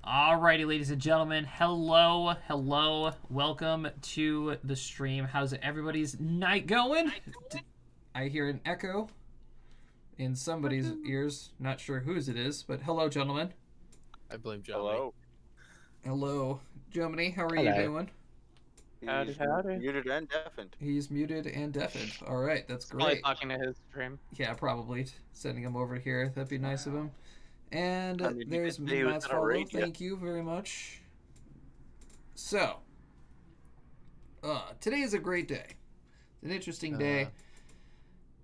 Alrighty, ladies and gentlemen, hello, welcome to the stream. How's everybody's night going? I hear an echo in somebody's ears, not sure whose it is, but hello, gentlemen. I blame Germany. Hello, Germany, how are you doing? He's muted and deafened. He's muted and deafened. Alright, that's Probably great. talking to his stream. Yeah, probably. Sending him over here, that'd be nice of him. And I mean, there's you could say he was Matt's gonna follow. raid you. Thank you very much. So, today is a great day. It's an interesting day,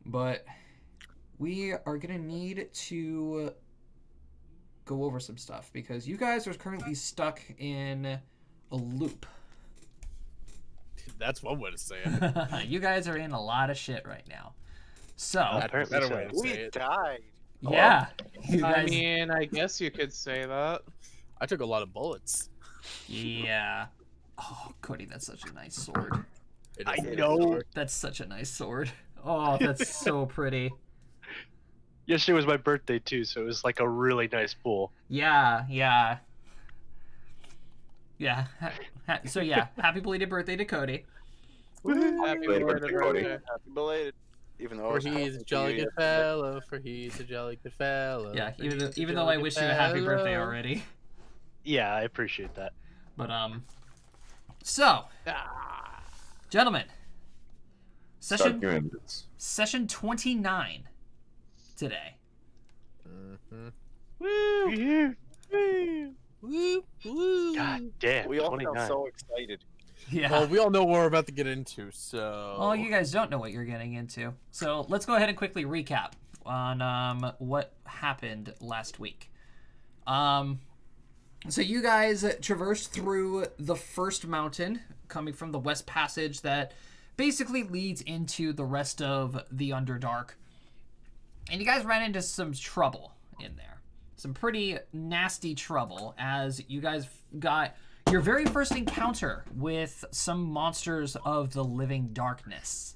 but we are gonna need to go over some stuff because you guys are currently stuck in a loop. That's one way to say it. You guys are in a lot of shit right now. So, That's a better way to say We it. died. yeah, you I guys. mean, I guess you could say that. I took a lot of bullets. Yeah. Oh, Cody, that's such a nice sword. It I is- know. That's such a nice sword. Oh, that's so pretty. Yesterday was my birthday too, so it was like a really nice pool. Yeah. So yeah, happy belated birthday to Cody. Happy Belated belated Cody. birthday. Happy belated. Even though I For was he's a talking jolly to you good fellow. For he's a jolly good fellow. Yeah, for even he's a though jolly I good wish you a happy birthday fellow. already. Yeah, I appreciate that. But so gentlemen, session 29 today. Mhm. Woo! God damn, We all 29. felt so excited. Yeah. Well, we all know what we're about to get into, so. Well, you guys don't know what you're getting into. So let's go ahead and quickly recap on what happened last week. So you guys traversed through the first mountain, coming from the West Passage that basically leads into the rest of the Underdark. And you guys ran into some trouble in there. Some pretty nasty trouble as you guys got your very first encounter with some monsters of the living darkness.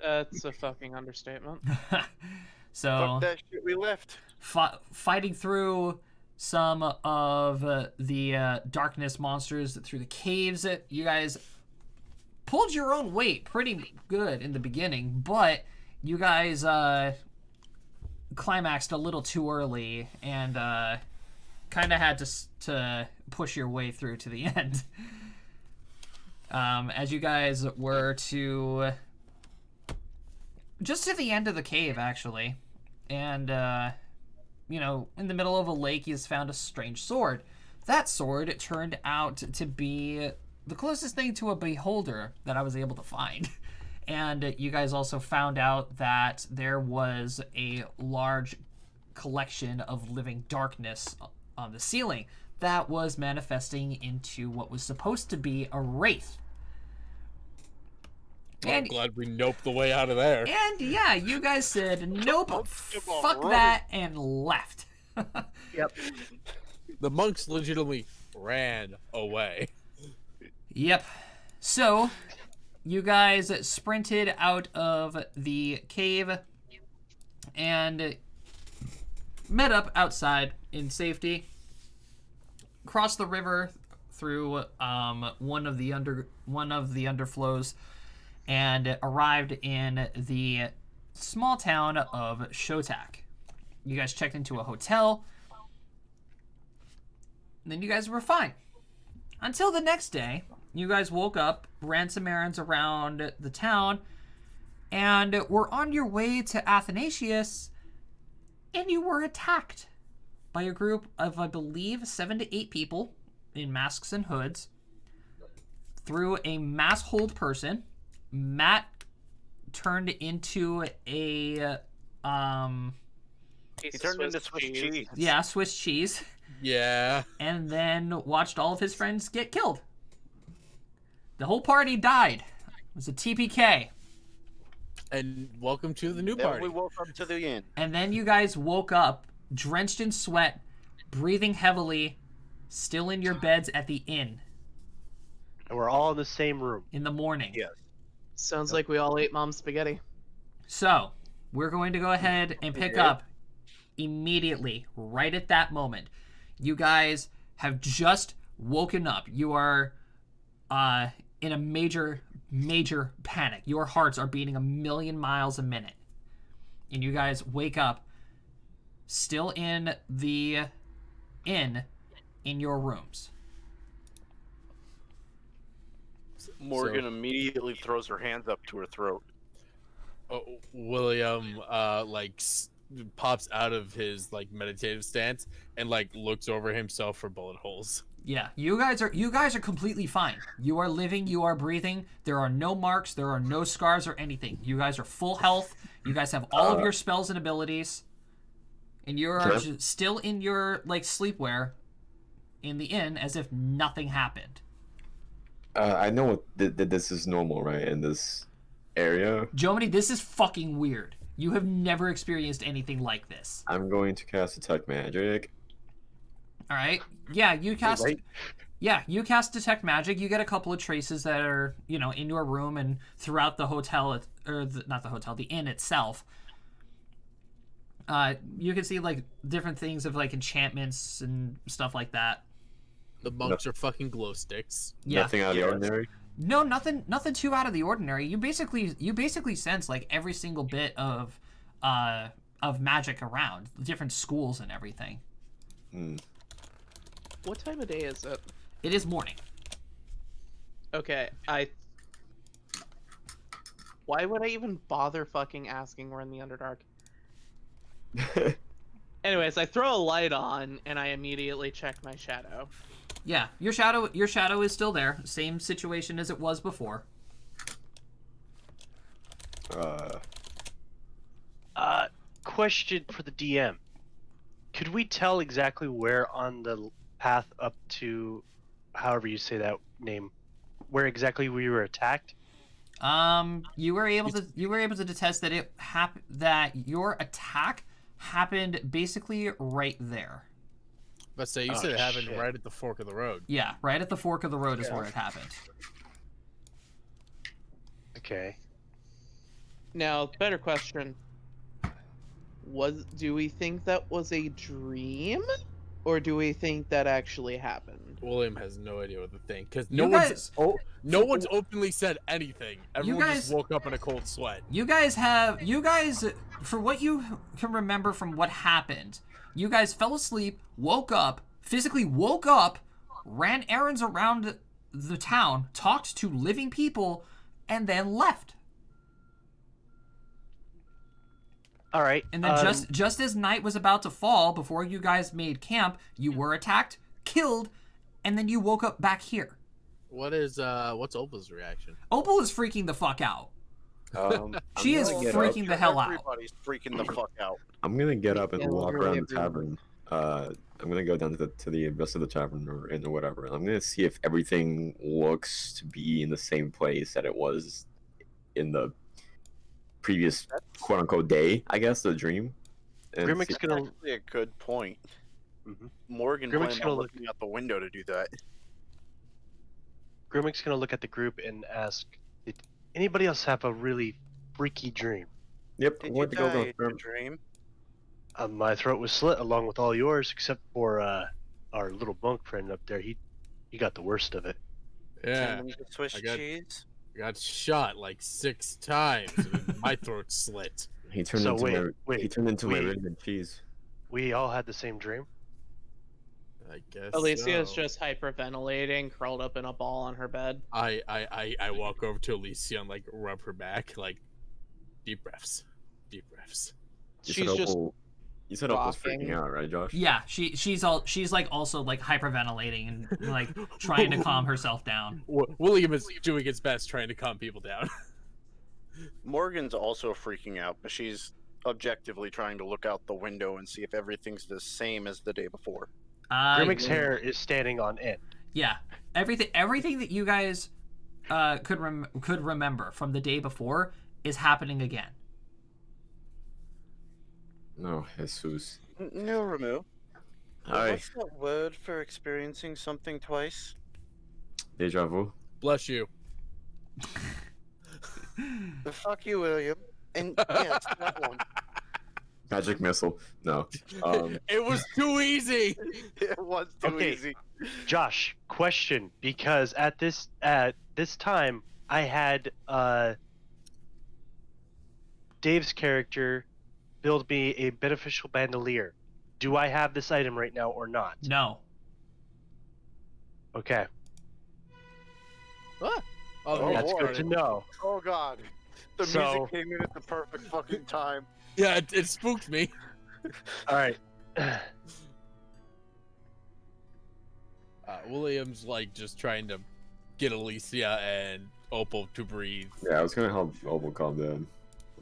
That's a fucking understatement. So, Fuck that shit, we left. fighting through some of the darkness monsters through the caves, you guys pulled your own weight pretty good in the beginning, but you guys climaxed a little too early and kind of had to push your way through to the end. As you guys were to just to the end of the cave, actually, and you know, in the middle of a lake, you found a strange sword. That sword turned out to be the closest thing to a beholder that I was able to find. And you guys also found out that there was a large collection of living darkness on the ceiling that was manifesting into what was supposed to be a wraith. I'm glad we noped the way out of there. And yeah, you guys said, nope, fuck that, and left. Yep. The monks legitimately ran away. Yep. So, you guys sprinted out of the cave and met up outside in safety. Crossed the river through one of the underflows and arrived in the small town of Shotak. You guys checked into a hotel. Then you guys were fine. Until the next day, you guys woke up, ran some errands around the town, and were on your way to Athanasius, and you were attacked by a group of, I believe, 7 to 8 people in masks and hoods through a mass hold person. Matt turned into a He turned into Swiss cheese. yeah, Swiss cheese, Yeah. and then watched all of his friends get killed. The whole party died. It was a TPK. And welcome to the new Then party. we woke up to the inn. And then you guys woke up drenched in sweat, breathing heavily, still in your beds at the inn And we're all in the same room. in the morning. Yes. Sounds like we all ate mom's spaghetti. So, we're going to go ahead and pick up immediately, right at that moment. You guys have just woken up. You are in a major panic. Your hearts are beating 1,000,000 miles a minute. And you guys wake up still in the inn in your rooms. Morgan immediately throws her hands up to her throat. William pops out of his like meditative stance and like looks over himself for bullet holes. Yeah, you guys are completely fine. You are living, you are breathing. There are no marks, there are no scars or anything. You guys are full health. You guys have all of your spells and abilities. And you're still in your like sleepwear in the inn as if nothing happened. I know that this is normal, right? In this area. Jomini, this is fucking weird. You have never experienced anything like this. I'm going to cast Detect Magic. All right. Yeah, you cast. Right. Yeah, you cast Detect Magic. You get a couple of traces that are, in your room and throughout the hotel, not the hotel, the inn itself. You can see like different things of like enchantments and stuff like that. The monks are fucking glow sticks. Yeah. Nothing out of the ordinary. No, nothing too out of the ordinary. You basically sense like every single bit of magic around, different schools and everything. Hmm. What time of day is it? It is morning. Okay, why would I even bother fucking asking? We're in the Underdark. Anyways, I throw a light on and I immediately check my shadow. Yeah, your shadow is still there. Same situation as it was before. Question for the DM. Could we tell exactly where on the path up to, however you say that name, where exactly we were attacked? You were able to detect that that your attack happened basically right there. Let's say you Oh, said it happened shit. right at the fork of the road. Yeah, right at the fork of the road is where it happened. Okay. Now, better question. Do we think that was a dream? Or do we think that actually happened? William has no idea what to think because You guys, no one's openly said anything. Everyone guys- just woke up in a cold sweat. you guys, for what you can remember from what happened, you guys fell asleep, physically woke up, ran errands around the town, talked to living people, and then left. All right. And then just as night was about to fall, before you guys made camp, you were attacked, killed, and then you woke up back here. What's Opal's reaction? Opal is freaking the fuck out. She is gonna get freaking the hell out. Everybody's freaking the fuck out. I'm gonna get up and Yeah, walk literally around the tavern. I'm gonna go down to the rest of the tavern or inn or whatever. I'm gonna see if everything looks to be in the same place that it was in the previous quote unquote day, I guess, the dream. And Grimmick's see- gonna. Actually, a good point. Mhm. Morgan Grimmick's planned gonna on look- looking out the window to do that. Grimmick's gonna look at the group and ask, "Did anybody else have a really freaky dream?" Yep, Did I you went to go die in confirm. your dream? My throat was slit along with all yours, except for our little monk friend up there. He got the worst of it. Yeah, Cinnamon Swiss I got- cheese? I got shot like 6 times. And my throat slit. He turned So into wait, he turned into my we- red and cheese. We all had the same dream. I guess. Alicia's so. just hyperventilating, curled up in a ball on her bed. I walk over to Alicia and like rub her back, like deep breaths, deep breaths. She's just You said Opal's rocking. freaking out, right, Josh? Yeah, she's like also like hyperventilating and like trying to calm herself down. William is doing his best trying to calm people down. Morgan's also freaking out, but she's objectively trying to look out the window and see if everything's the same as the day before. Grimmick's hair is standing on end. Yeah, everything that you guys could remember from the day before is happening again. No, Jesus. No, Ramu. Hi, What's that word for experiencing something twice? deja vu. Bless you. Fuck you, William. And yes, that one. Magic missile. No. It was too easy. It was too Okay. easy. Josh, question, because at this time I had Dave's character build me a beneficial bandolier. Do I have this item right now or not? No. Okay. What? Oh, That's boy. good to know. Oh god. The So- music came in at the perfect fucking time. Yeah, it spooked me. All right. William's like just trying to get Alicia and Opal to breathe. Yeah, I was gonna help Opal calm down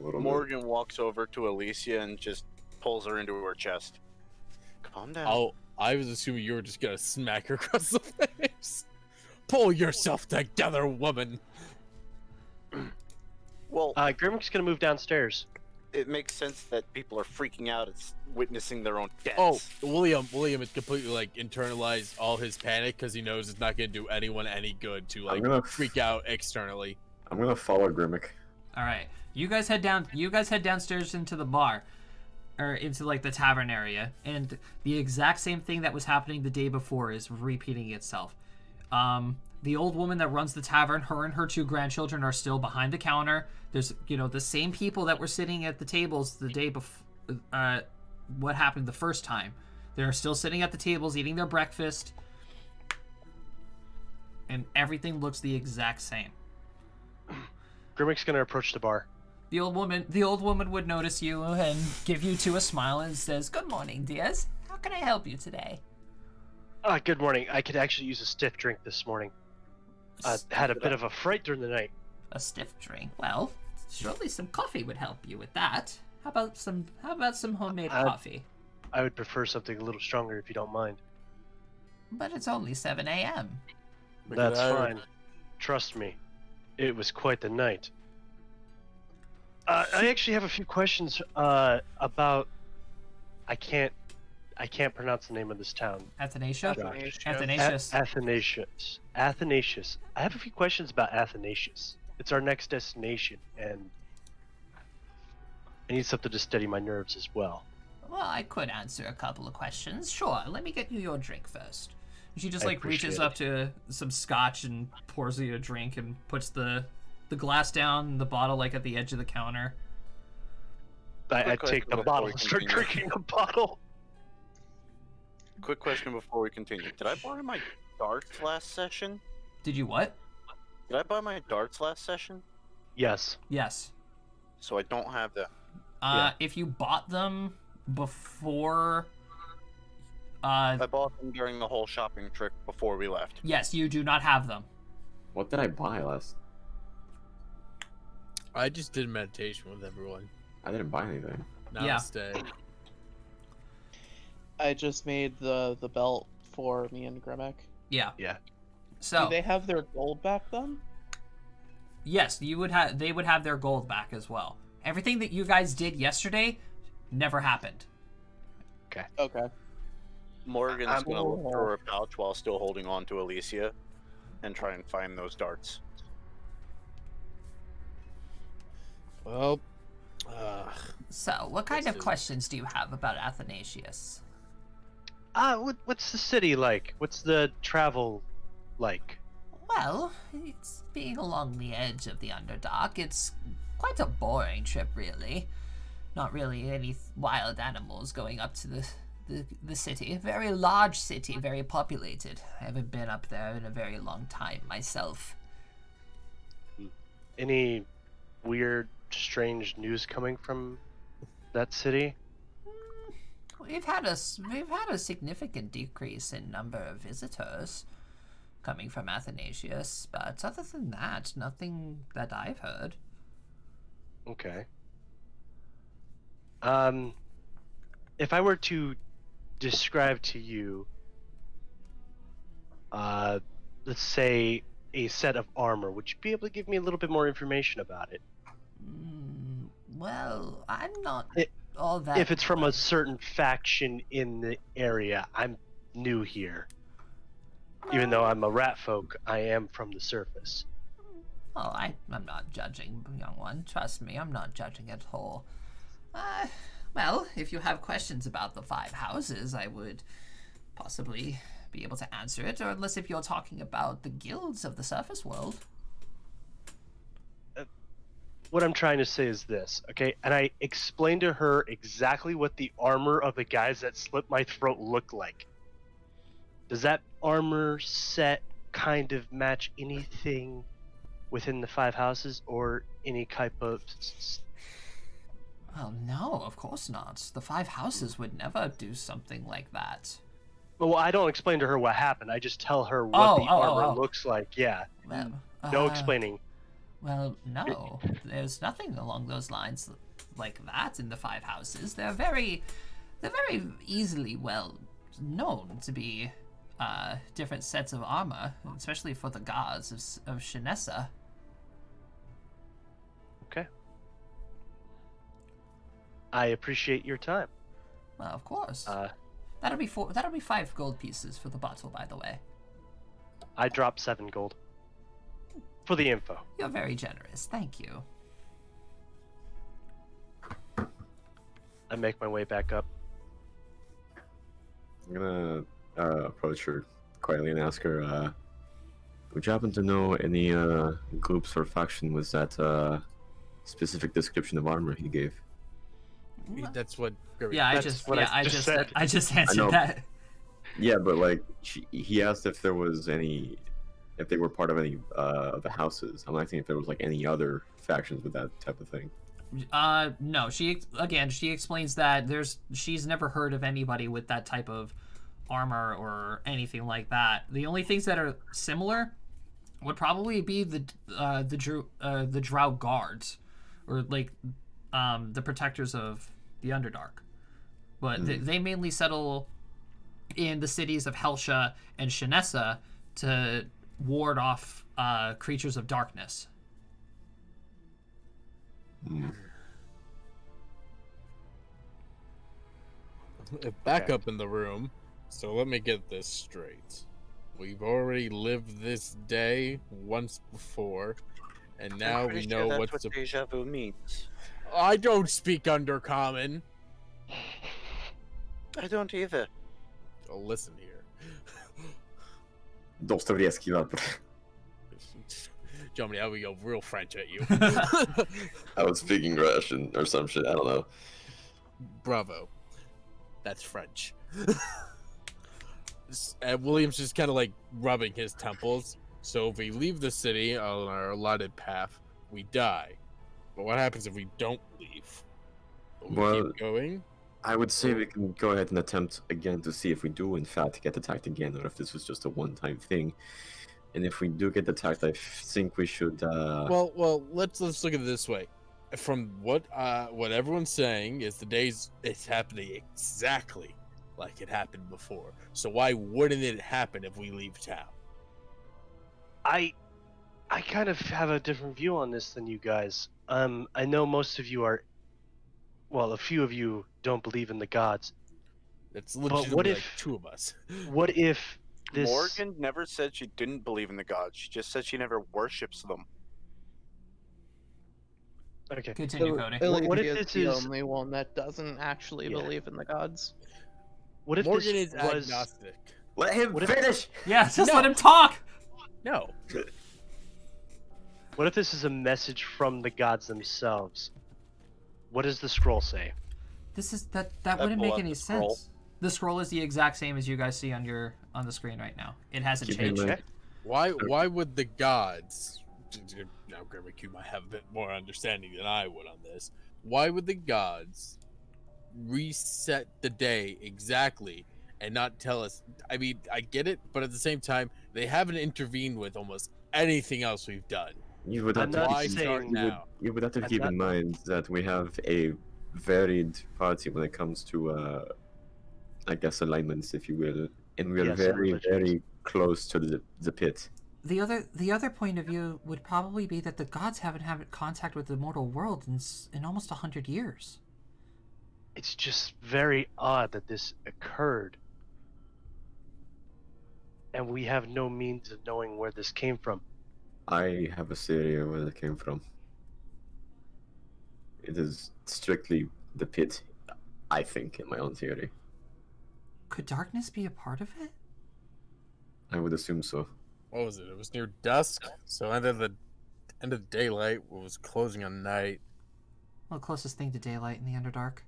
a little Morgan walks over to Alicia and just pulls her into her chest. Calm down. I was assuming you were just gonna smack her across the face. Pull yourself together, woman. Well, Grimmick's gonna move downstairs. it makes sense that people are freaking out. It's witnessing their own deaths. Oh, William has completely like internalized all his panic because he knows it's not gonna do anyone any good to like gonna- freak out externally. I'm gonna follow Grimmick. All right. You guys head downstairs into the bar, or into like the tavern area, and the exact same thing that was happening the day before is repeating itself. The old woman that runs the tavern, her and her 2 grandchildren are still behind the counter. There's, the same people that were sitting at the tables the day before, what happened the first time. They're still sitting at the tables eating their breakfast, and everything looks the exact same. Grimmick's gonna approach the bar. The old woman would notice you and give you 2 a smile and says, "Good morning, dears. How can I help you today?" Good morning. I could actually use a stiff drink this morning. Had a bit of a fright during the night. A stiff drink. Well, surely some coffee would help you with that. How about some homemade coffee? I would prefer something a little stronger if you don't mind. But it's only 7 a.m. That's that. fine. Trust me, it was quite the night. I actually have a few questions about. I can't pronounce the name of this town. Athanasia? Athanasia. Athanasius. Athanasius. Athanasius. I have a few questions about Athanasius. It's our next destination, and I need something to steady my nerves as well. Well, I could answer a couple of questions. Sure, let me get you your drink first. She just I like reaches appreciate up to some scotch and pours you a drink and puts the glass down, the bottle like at the edge of the counter. I Quick take the question bottle before and we start continue. drinking the bottle. Quick question before we continue. Did I borrow my darts last session? Did you what? Did I buy my darts last session? Yes. Yes. So I don't have them. If you bought them before, I bought them during the whole shopping trip before we left. yes, you do not have them. What did I buy last? I just did meditation with everyone. I didn't buy anything. Yeah. Namaste. I just made the belt for me and Grimmick. Yeah. Yeah. So Do they have their gold back then? yes, they would have their gold back as well. Everything that you guys did yesterday never happened. Okay. Morgan's gonna look Oh. through her pouch while still holding on to Alicia and try and find those darts. Well, So, what kind of This is- questions do you have about Athanasius? What's the city like? What's the travel like? Well, it's being along the edge of the Underdark. It's quite a boring trip, really. Not really any wild animals going up to the city. Very large city, very populated. I haven't been up there in a very long time myself. Any weird, strange news coming from that city? We've had a significant decrease in number of visitors coming from Athanasius, but other than that, nothing that I've heard. Okay. If I were to describe to you, let's say a set of armor, would you be able to give me a little bit more information about it? Well, I'm not It- all that. If it's from a certain faction in the area, I'm new here. Even though I'm a rat folk, I am from the surface. Oh, I'm not judging, young one. Trust me, I'm not judging at all. Well, if you have questions about the 5 houses, I would possibly be able to answer it, or unless if you're talking about the guilds of the surface world. What I'm trying to say is this, okay? And I explained to her exactly what the armor of the guys that slit my throat look like. Does that armor set kind of match anything within the 5 houses, or any type of... Well, no, of course not. The 5 houses would never do something like that. Well, I don't explain to her what happened. I just tell her what the armor oh. looks like. Yeah. Well, No explaining. Well, no, there's nothing along those lines like that in the 5 houses. They're very easily well known to be different sets of armor, especially for the gods of Shinessa. Okay. I appreciate your time. Well, of course. That'll be 5 gold pieces for the bottle, by the way. I dropped 7 gold. For the info. You're very generous. Thank you. I make my way back up. I'm gonna approach her quietly and ask her, would you happen to know any groups or faction with that specific description of armor he gave? That's what. Yeah, I That's just what I just said. I just know. answered that. Yeah, but like he asked if there was any, if they were part of any of the houses. I'm asking if there was like any other factions with that type of thing. No. She explains that she's never heard of anybody with that type of armor or anything like that. The only things that are similar would probably be the Drow guards, or like the protectors of the Underdark. But they mainly settle in the cities of Helsha and Shinessa to ward off creatures of darkness. Back up in the room. So let me get this straight. We've already lived this day once before, and now I'm we pretty know sure that's what's what the. deja vu means. I don't speak Undercommon. I don't either. Oh, listen here. Dostavria esquivar. Germany, how we go real French at you. I was speaking Russian or some shit. I don't know. Bravo. That's French. And William's just kind of like rubbing his temples. So if we leave the city on our allotted path, we die. But what happens if we don't leave? Will we Well, keep going? I would say we can go ahead and attempt again to see if we do in fact get attacked again, or if this was just a one-time thing. And if we do get attacked, I think we should. Well, let's look at it this way. From what everyone's saying is it's happening exactly like it happened before. So why wouldn't it happen if we leave town? I kind of have a different view on this than you guys. I know most of you are, well, a few of you don't believe in the gods. It's what legitimately if- like 2 of us. What if this... Morgan never said she didn't believe in the gods. She just said she never worships them. Okay. Continue, Cody. What if Ilya this the is- only one that doesn't actually Yeah. believe in the gods? What if Morgan this is was... agnostic. let him What if- finish. Yeah, just No. let him talk. No. What if this is a message from the gods themselves? What does the scroll say? That wouldn't pull make up any the scroll. sense. The scroll is the exact same as you guys see on the screen right now. It hasn't Keep in changed. mind- Why would the gods? Now, Grandma Q might have a bit more understanding than I would on this. Why would the gods reset the day exactly and not tell us? I mean, I get it, but at the same time, they haven't intervened with almost anything else we've done. You would have I'm to not Why keep, start saying- now? you would have to I'm keep not- in mind that we have a varied party when it comes to, I guess, alignments, if you will, and we are Yes, and very, religions. very close to the pit. The other point of view would probably be that the gods haven't had contact with the mortal world in almost 100 years. It's just very odd that this occurred. And we have no means of knowing where this came from. I have a theory of where it came from. It is strictly the pit. I think, in my own theory. Could darkness be a part of it? I would assume so. What was it? It was near dusk, so end of daylight was closing on night. Well, the closest thing to daylight in the Underdark.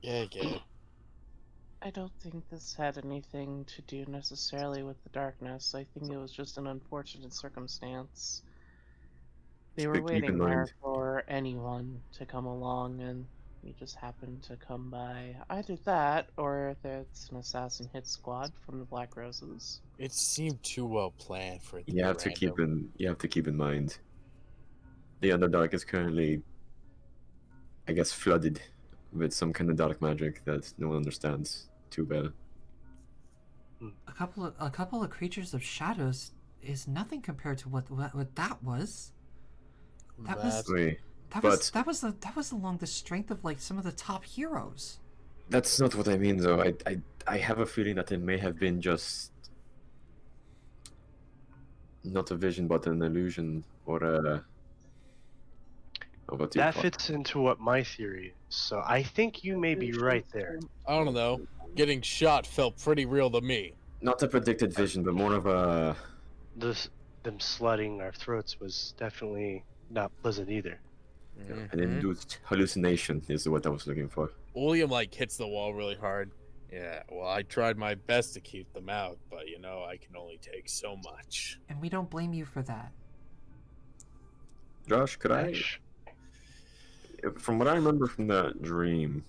Yeah, I get it. I don't think this had anything to do necessarily with the darkness. I think it was just an unfortunate circumstance. They were But keep in waiting there mind- for anyone to come along, and we just happened to come by. Either that, or it's an assassin hit squad from the Black Roses. It seemed too well planned for it to You be have to keep in mind, the Underdark is currently, I guess, flooded with some kind of dark magic that no one understands too well. A couple of creatures of shadows is nothing compared to what that was. That was- That's- Wait, That was along the strength of like some of the top heroes. that's not what I mean, though. I have a feeling that it may have been just not a vision, but an illusion, or a. What do you That call it? fits into what my theory is. So I think you may be right there. I don't know. Getting shot felt pretty real to me. Not a predicted vision, but more of a. Them slutting our throats was definitely not pleasant either. An Mhm. induced hallucination is what I was looking for. William like hits the wall really hard. Yeah, well, I tried my best to keep them out, but you know, I can only take so much. And we don't blame you for that. Josh, could I? Ash, From what I remember from that dream,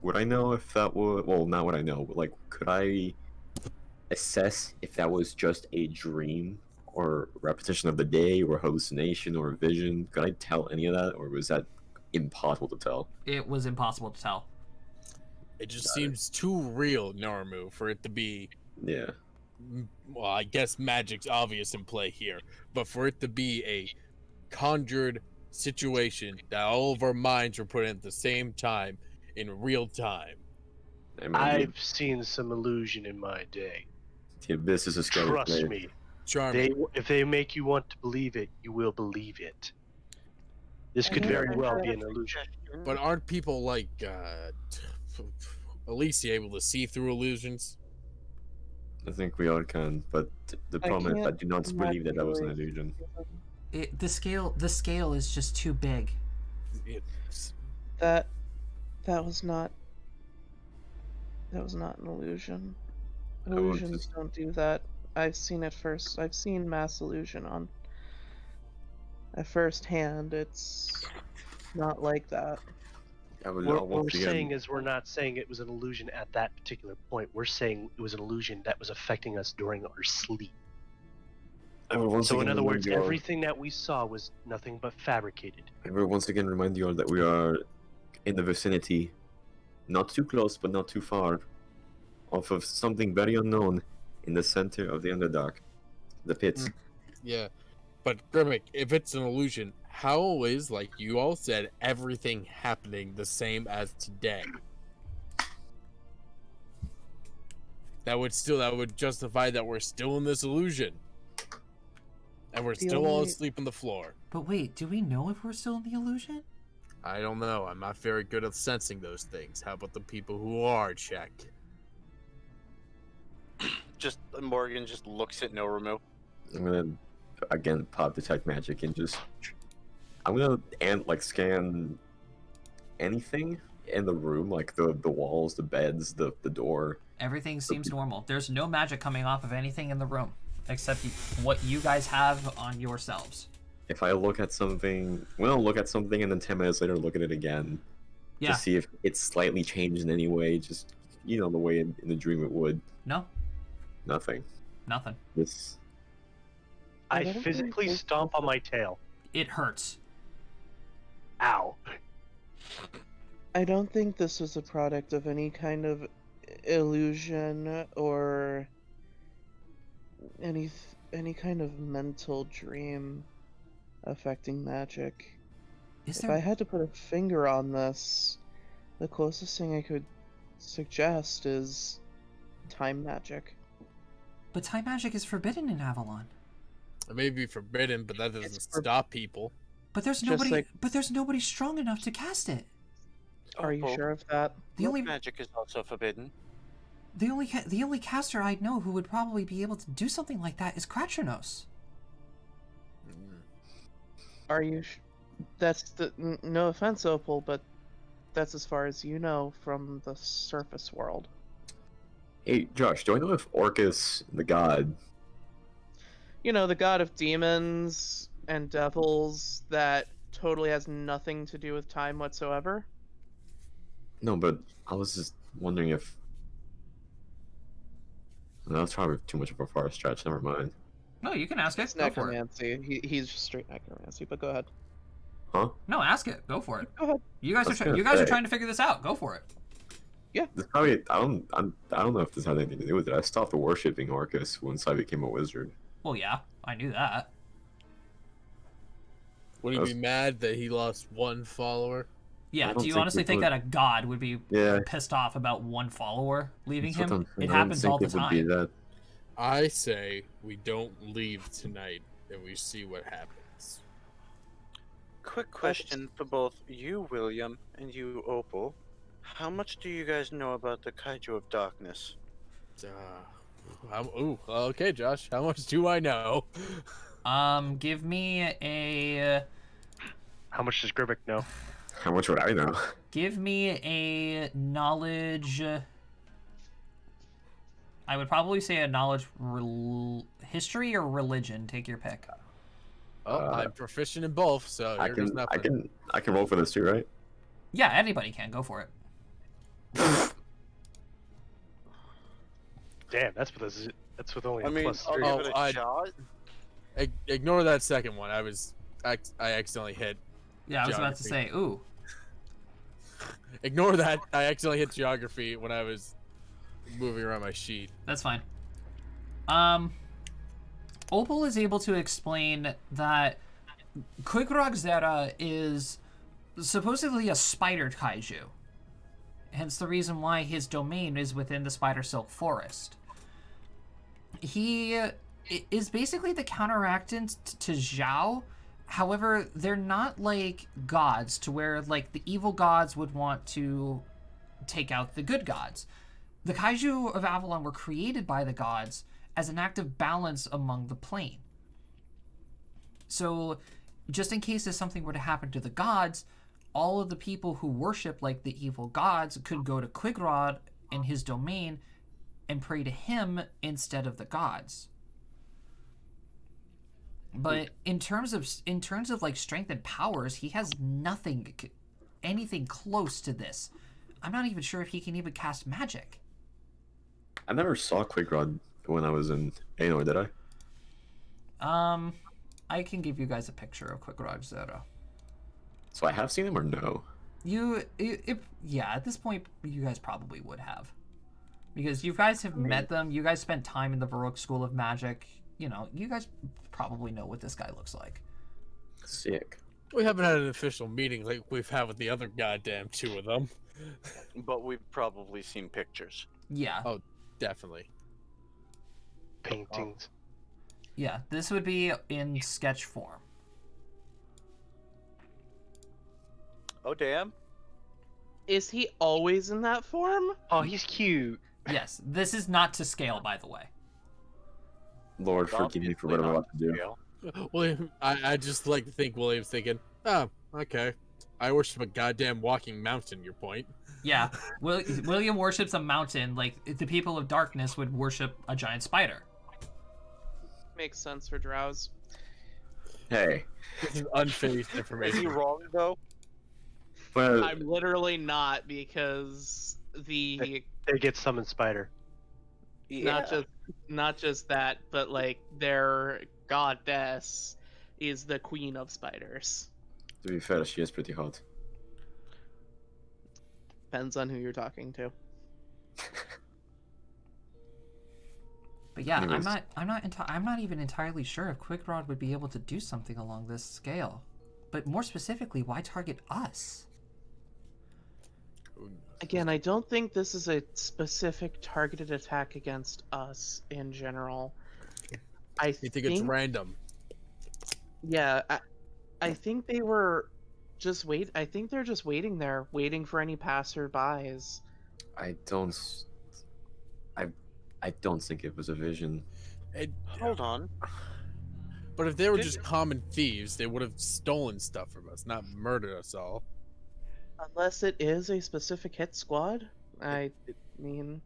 would I know if that was, well, not what I know, but like, could I assess if that was just a dream or repetition of the day or hallucination or vision? Could I tell any of that, or was that impossible to tell? It was impossible to tell. It just seems too real, Normu, for it to be. Yeah. Well, I guess magic's obvious in play here, but for it to be a conjured situation that all of our minds were put in at the same time in real time. I mean, I've seen some illusion in my day. the abyss is a scary Trust place. me. Charming. If they make you want to believe it, you will believe it. This could very well be an illusion. But aren't people like Alicia able to see through illusions? I think we all can, but the problem is I can't do not believe that was an imagine illusion. The scale is just too big. It's, That was not an illusion. I will Illusions just- don't do that. I've seen it first. I've seen mass illusion on at first hand. It's not like that. I will, What I'll we're once again- saying is we're not saying it was an illusion at that particular point. We're saying it was an illusion that was affecting us during our sleep. I will once So in again other remind words, you all- everything that we saw was nothing but fabricated. I will once again remind you all that we are in the vicinity, not too close but not too far, off of something very unknown in the center of the Underdark, the pits. yeah. But Grimmick, if it's an illusion, how is, like you all said, everything happening the same as today? That would justify that we're still in this illusion. And we're The still all only- asleep on the floor. But wait, do we know if we're still in the illusion? I don't know. I'm not very good at sensing those things. How about the people who are, check? Just Morgan just looks at Noramu. I'm gonna again pop detect magic and just I'm gonna scan anything in the room, like the walls, the beds, the door. Everything seems normal. There's no magic coming off of anything in the room except what you guys have on yourselves. If I look at something, I'll look at something and then 10 minutes later look at it again Yeah. to see if it's slightly changed in any way, just the way in the dream it would. No, Nothing. nothing. This I don't physically think- stomp on my tail. It hurts. Ow. I don't think this was a product of any kind of illusion or any kind of mental dream affecting magic. Is If I there? had to put a finger on this, the closest thing I could suggest is time magic. But time magic is forbidden in Avalon. It may be forbidden, but that doesn't It's for- stop people. But there's Just nobody. like- But there's nobody strong enough to cast it. Are you sure of that? The only magic is also forbidden. the only caster I know who would probably be able to do something like that is Kratronos. Are you? That's the. No offense, Opal, but that's as far as you know from the surface world. Hey, Josh, do I know if Orcus, the god, You know, the god of demons and devils that totally has nothing to do with time whatsoever. no, but I was just wondering if. No, that's probably too much of a far stretch. Never mind. No, you can ask it. It's Go for it. necromancy. He's just straight necromancy. But go ahead. Huh? No, ask it. Go for it. Go ahead. You guys I was are gonna you guys are say. trying to figure this out. Go for it. This probably. I don't know if this had anything to do with it. I stopped worshipping Orcus once I became a wizard. Well, yeah, I knew that. Would he be mad that he lost one follower? Yeah, I do don't you think honestly it think would. that a god would be Yeah. pissed off about one follower leaving That's what him? I'm saying. It I don't happens think all the it would be time. that. I say we don't leave tonight and we see what happens. Quick question for both you, William, and you, Opal. How much do you guys know about the Kaiju of Darkness? Okay, Josh. How much do I know? Give me a How much does Gribik know? How much would I know? give me a knowledge. I would probably say a knowledge history or religion. Take your pick. Oh, I'm proficient in both, so I here goes can, I nothing. can roll for this too, right? Yeah, anybody can go for it. Damn, that's with only a I mean, plus I'll 3. give it a I- shot. Ignore that second one. I accidentally hit. Yeah, I was about to Geography. say, ooh. Ignore that. I accidentally hit geography when I was moving around my sheet. That's fine. Opal is able to explain that Quigrogzera is supposedly a spider kaiju. Hence the reason why his domain is within the Spider Silk Forest. He is basically the counteractant to Zhao. However, they're not like gods to where like the evil gods would want to take out the good gods. The kaiju of Avalon were created by the gods as an act of balance among the plane. So, just in case if something were to happen to the gods, all of the people who worship like the evil gods could go to Quigrod in his domain and pray to him instead of the gods. But in terms of like strength and powers, he has anything close to this. I'm not even sure if he can even cast magic. I never saw Quigrod when I was in Anor, did I? I can give you guys a picture of Quigrogzera. So I have seen him or no? Yeah, at this point, you guys probably would have. Because you guys have met them, you guys spent time in the Baroque School of Magic, you know, you guys probably know what this guy looks like. Sick. We haven't had an official meeting like we've had with the other goddamn two of them. But we've probably seen pictures. Yeah. Oh, definitely. Paintings. Yeah, this would be in sketch form. Oh, damn. Is he always in that form? Oh, he's cute. Yes, this is not to scale, by the way. Lord, forgive me for what I'm about to do. William, I just like to think William's thinking, oh, okay. I worship a goddamn walking mountain, your point. Yeah, William worships a mountain like the people of darkness would worship a giant spider. Makes sense for Drowse. Hey, This is unfazed Is he information. wrong, though? well, I'm literally not, because the They get summoned spider. not just that, but like their goddess is the queen of spiders. to be fair, she is pretty hot. Depends on who you're talking to. But yeah, Anyways. I'm not even entirely sure if Quigrod would be able to do something along this scale. But more specifically, why target us? Again, I don't think this is a specific targeted attack against us in general. I You think it's random? yeah, I think they were just wait. I think they're just waiting there, waiting for any passerbys. I don't. I don't think it was a vision. It, Hold on. but if they were Did- just common thieves, they would have stolen stuff from us, not murdered us all. Unless it is a specific hit squad. I mean,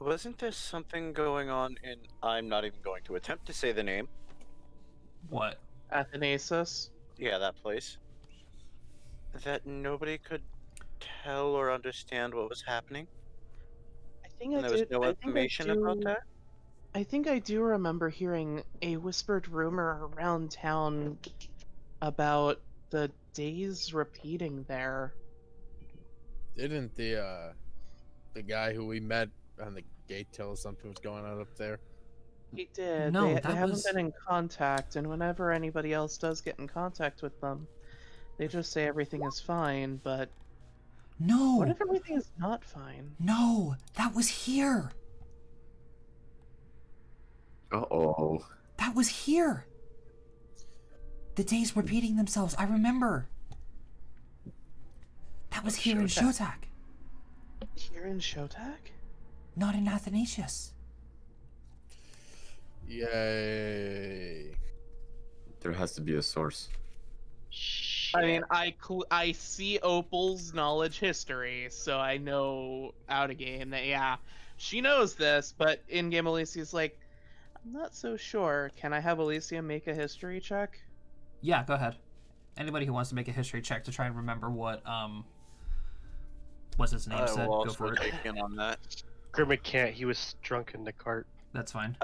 Wasn't there something going on in? I'm not even going to attempt to say the name. What? Athanasis. Yeah, that place. That nobody could tell or understand what was happening. I think And I there was did. no I think I information about do. that. I think I do remember hearing a whispered rumor around town about the days repeating there. Didn't the guy who we met on the gate tell us something was going on up there? They did. No, they that haven't was- been in contact, and whenever anybody else does get in contact with them, they just say everything is fine, but No. what if everything is not fine? No, that was here. Uh-oh. That was here. The days repeating themselves. I remember. That was here in Shotak, Here in Shotak? not in Athanasius. Yay. There has to be a source. I mean, I see Opal's knowledge history, so I know out of game that, yeah, she knows this, but in-game Alicia's like, I'm not so sure. Can I have Alicia make a history check? Yeah, go ahead. Anybody who wants to make a history check to try and remember what what's his name I said, will go also for it. take in on that. Grimmick can't. He was drunk in the cart. That's fine.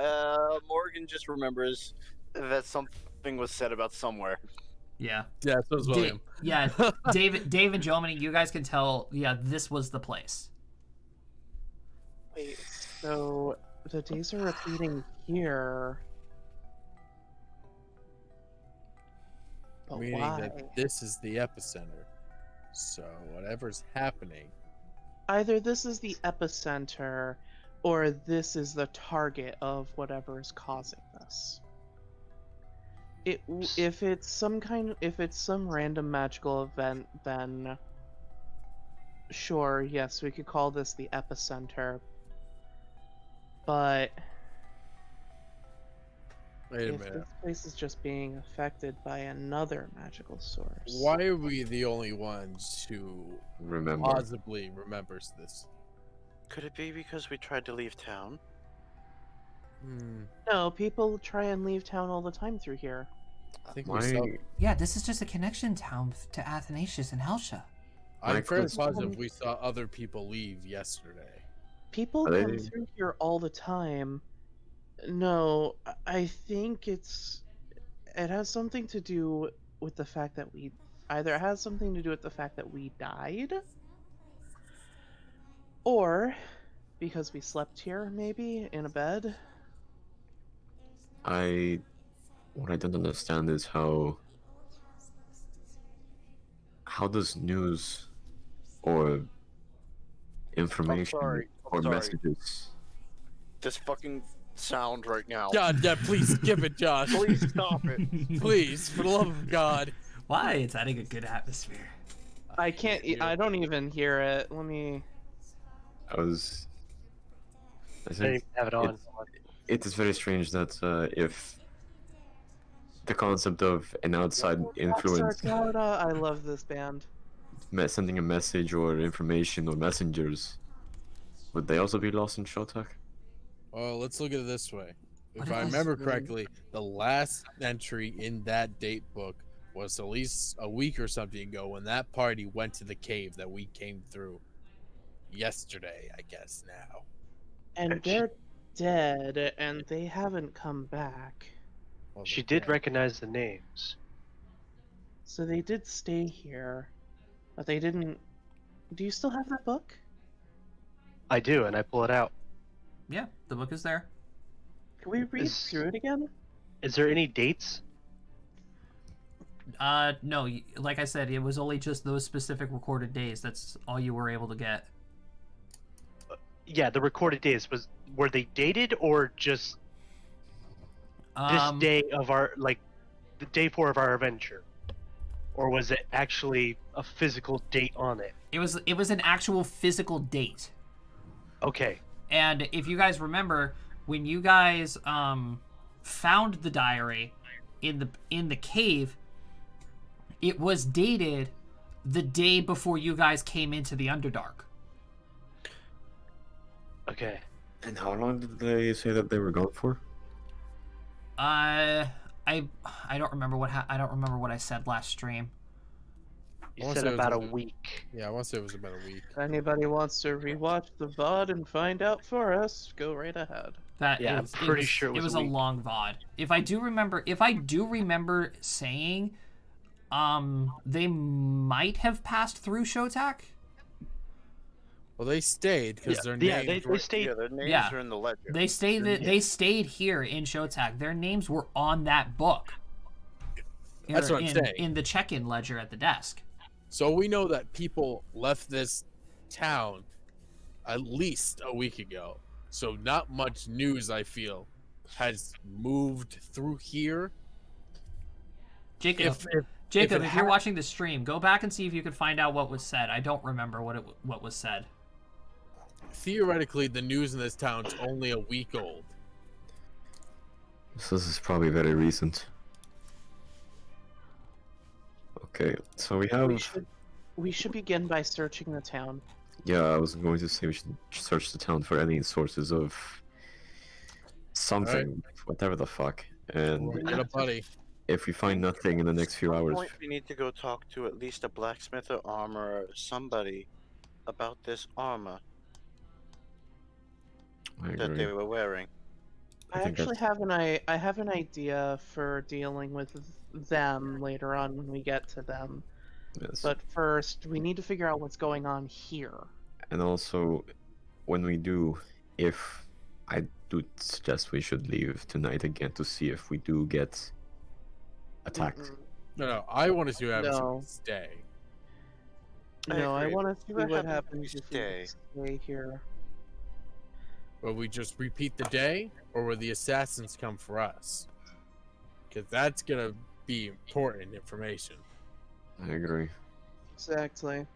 Morgan just remembers that something was said about somewhere. Yeah. Yeah, so was William. Yeah, Dave and Jomini, you guys can tell, yeah, this was the place. Wait, so the days are repeating here. But Meaning why? that this is the epicenter. So whatever's happening. Either this is the epicenter, or this is the target of whatever is causing this. If it's some random magical event, then sure, yes, we could call this the epicenter. But Wait a if minute. this place is just being affected by another magical source, Why are we the only ones who Remember. plausibly remembers this? Could it be because we tried to leave town? no, people try and leave town all the time through here. I think we My, saw. Yeah, this is just a connection town to Athanasius and Helsha. I'm my fairly close- positive we saw other people leave yesterday. People Are come they- through here all the time. No, I think it has something to do with the fact that we either it has something to do with the fact that we died, or because we slept here, maybe in a bed. What I don't understand is how does news or information sorry. or Sorry. messages This fucking sound right now. God, yeah, please skip it, Josh. Please stop it. Please, for the love of God. Why? It's adding a good atmosphere. I can't. Yeah. I don't even hear it. Let me. I I didn't think even have it on. it is very strange that if the concept of an outside influence Sarkada, I love this band. sending a message or information or messengers, would they also be lost in Shotak? Well, let's look at it this way. What If I if it's remember really- correctly, the last entry in that date book was at least a week or something ago when that party went to the cave that we came through yesterday, I guess now. And they're dead, and they haven't come back. Well, She they're did dead. recognize the names. So they did stay here, but they didn't. Do you still have that book? I do, and I pull it out. Yeah, the book is there. Can we read Is- through it again? Is there any dates? No, like I said, it was only just those specific recorded days. That's all you were able to get. Yeah, the recorded days were they dated or just this day of our the day 4 of our adventure? Or was it actually a physical date on it? It was an actual physical date. Okay. And if you guys remember, when you guys found the diary in the cave, it was dated the day before you guys came into the Underdark. Okay. And how long did they say that they were gone for? I don't remember I don't remember what I said last stream. You wanna said say it was about a a- week. Yeah, I want to say it was about a week. If anybody wants to rewatch the VOD and find out for us, go right ahead. That Yeah, I'm pretty sure it was a a week. long VOD. If I do remember saying, they might have passed through Shotak. Well, they stayed because Yeah, their yeah, names they stayed. Yeah, their names Yeah. are in the ledger. They stayed here in Shotak. Their names were on that book. That's what I'm saying. In the check-in ledger at the desk. So we know that people left this town at least a week ago. So not much news, I feel, has moved through here. Jacob, if you're watching the stream, go back and see if you can find out what was said. I don't remember what was said. Theoretically, the news in this town's only a week old. So this is probably very recent. Okay, so We should begin by searching the town. Yeah, I was going to say we should search the town for any sources of something, whatever the fuck. And We're gonna, buddy. if we find nothing in the next few At some hours, point, we need to go talk to at least a blacksmith or armorer or somebody about this armor I that they agree. were wearing. I think actually have an idea for dealing with them later on when we get to them. Yes. But first, we need to figure out what's going on here. And also, when we do, if I do suggest we should leave tonight again to see if we do get attacked. Mm-mm. No, I want to see what happens if No. we stay. No, I agree. want to see what happens if stay. we stay here. Will we just repeat the day, or will the assassins come for us? Because that's gonna be important information. I agree. Exactly.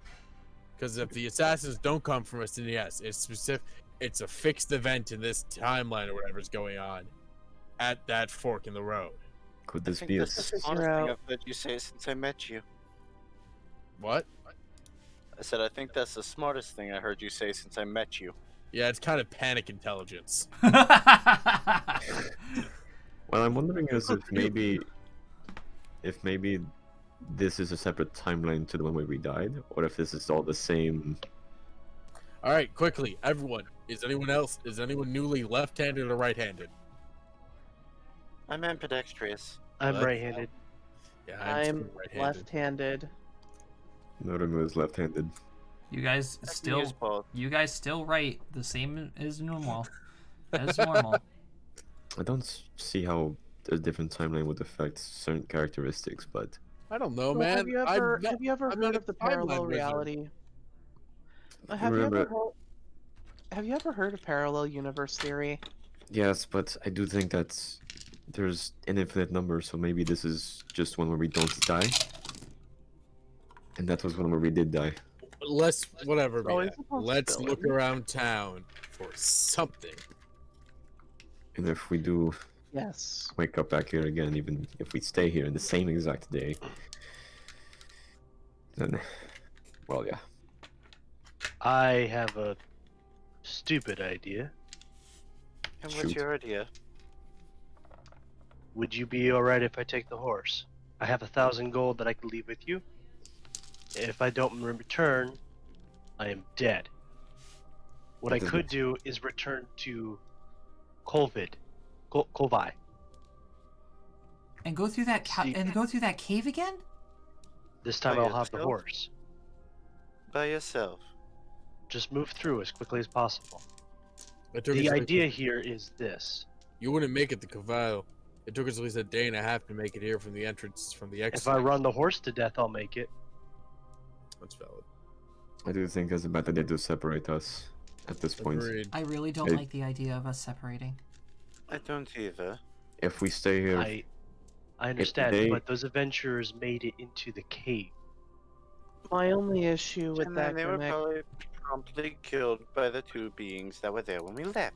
Because if the assassins don't come from us, then yes, it's specific. It's a fixed event in this timeline or whatever's going on at that fork in the road. Could I this think be a that's the s- smartest Figure thing out- I've heard you say since I met you. What? I said I think that's the smartest thing I heard you say since I met you. Yeah, it's kind of panic intelligence. Well, I'm wondering is if maybe this is a separate timeline to the one where we died, or if this is all the same. All right, quickly, everyone. Is anyone newly left-handed or right-handed? I'm ambidextrous. I'm Let's- right-handed. Yeah, I'm right-handed. left-handed. Noramu is left-handed. You guys I can still use both. write the same as normal. As normal. I don't see how a different timeline would affect certain characteristics, but I don't know, Well, man. have you ever, I'm not- have you ever I'm heard not a of the timeline parallel wizard. reality? I Have you ever remember. heard? Have you ever heard of parallel universe theory? Yes, but I do think that there's an infinite number, so maybe this is just one where we don't die. And that was one where we did die. Let's whatever. It's Be always that. a Let's look possibility. around town for something. And if we do Yes. wake up back here again, even if we stay here in the same exact day, then, well, yeah. I have a stupid idea. And what's Shoot. your idea? Would you be alright if I take the horse? I have 1,000 gold that I could leave with you. If I don't return, I am dead. What I What is could it? do is return to Kolvi. And go through that See- and go through that cave again? This time By I'll have the yourself? horse. By yourself. Just move through as quickly as possible. It took The us at idea least- here is this. You wouldn't make it to Cavallo. It took us at least a day and a half to make it here from the entrance, from the exit. If I run the horse to death, I'll make it. That's valid. I do think it's a bad idea to separate us at this point. Agreed. I really don't Hey. like the idea of us separating. I don't either. If we stay here, I I understand, they- but those adventurers made it into the cave. My only issue with And that then they were gimmick, probably promptly killed by the two beings that were there when we left.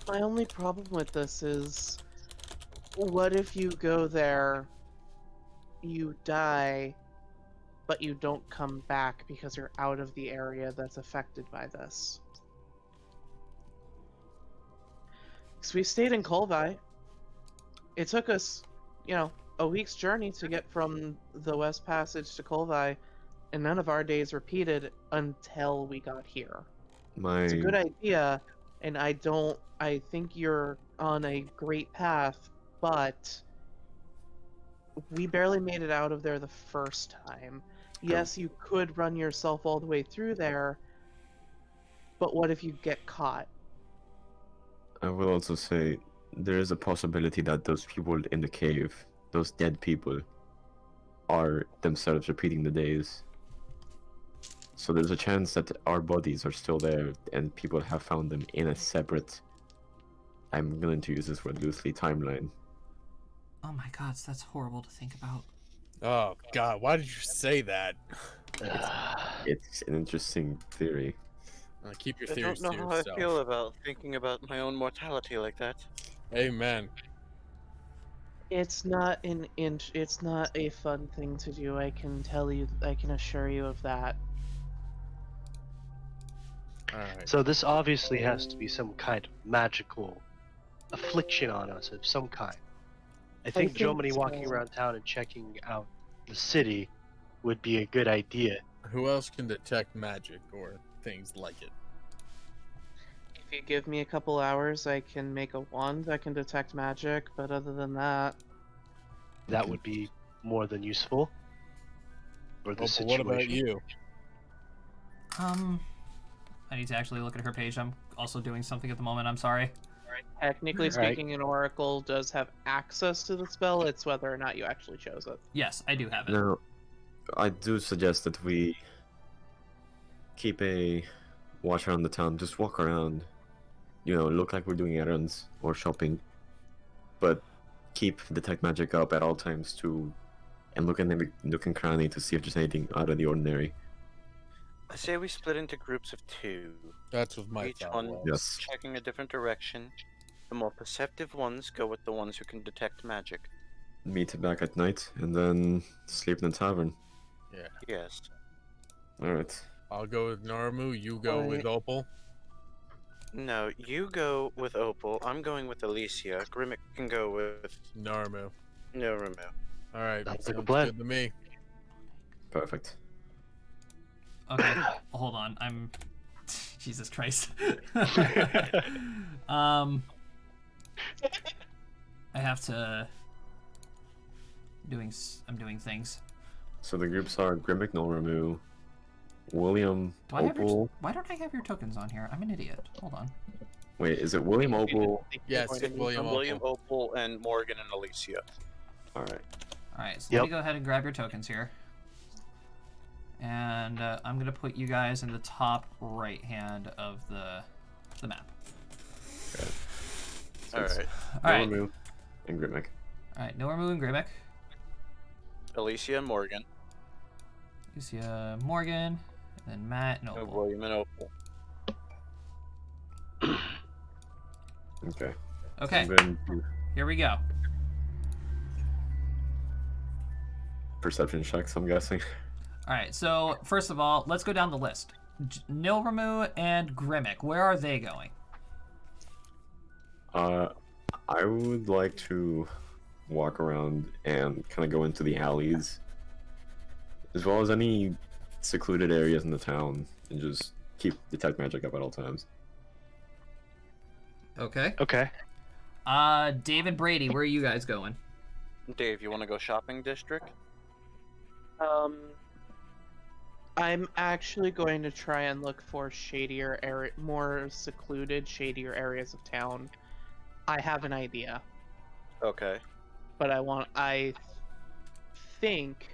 my only problem with this is, what if you go there, you die, but you don't come back because you're out of the area that's affected by this? Because we stayed in Colby. It took us, a week's journey to get from the West Passage to Colby, and none of our days repeated until we got here. It's a good idea, and I think you're on a great path, but we barely made it out of there the first time. Yes, you could run yourself all the way through there, but what if you get caught? I will also say there is a possibility that those people in the cave, those dead people, are themselves repeating the days. So there's a chance that our bodies are still there and people have found them in a separate, I'm going to use this word loosely, timeline. Oh my god, that's horrible to think about. Oh God, why did you say that? It's an interesting theory. Keep your I theories don't to know how I yourself. feel about thinking about my own mortality like that. Amen. It's not it's not a fun thing to do. I can assure you of that. All right. So this obviously has to be some kind of magical affliction on us of some kind. I think think Jomini walking so. around town and checking out the city would be a good idea. Who else can detect magic or things like it? If you give me a couple hours, I can make a wand that can detect magic, but other than that, That would be more than useful for the Oh, but situation. what about you? I need to actually look at her page. I'm also doing something at the moment. I'm sorry. technically Alright. speaking, an oracle does have access to the spell. It's whether or not you actually chose it. Yes, I do have it. Now, I do suggest that we keep a watch around the town. Just walk around, look like we're doing errands or shopping, but keep detect magic up at all times too, and look in every nook and cranny to see if there's anything out of the ordinary. I say we split into groups of two, That's what my each thought one was. Yes. checking a different direction. The more perceptive ones go with the ones who can detect magic. Meet back at night and then sleep in the tavern. Yeah. Yes. All right. I'll go with Normu. You go with Opal. No, you go with Opal. I'm going with Alicia. Grimmick can go with Normu. Norumu. All right. Sounds like a sounds plan. good to me. Perfect. Okay, hold on. I'm. Jesus Christ. I have to. I'm doing things. So the groups are Grimmick, Nolramu, William, Opal. Why don't I have your tokens on here? I'm an idiot. Hold on. Wait, is it William, Opal? Yes, William William, Opal. Opal, and Morgan and Alicia. All right. All right, so Yep. let me go ahead and grab your tokens here. And I'm gonna put you guys in the top right hand of the map. Okay. All right. All right, Nolramu and Grimmick. all right. Normu and Grimmick. Alicia and Morgan. Lucia, Morgan, and then Matt and And Opal. William and Opal. Okay. Okay, I'm going to do here we go. perception checks, I'm guessing. All right, so first of all, let's go down the list. Nilramu and Grimmick, where are they going? I would like to walk around and kind of go into the alleys, as well as any secluded areas in the town, and just keep detect magic up at all times. Okay. Okay. Dave and Brady, where are you guys going? Dave, you want to go shopping district? I'm actually going to try and look for more secluded, shadier areas of town. I have an idea, Okay. but I think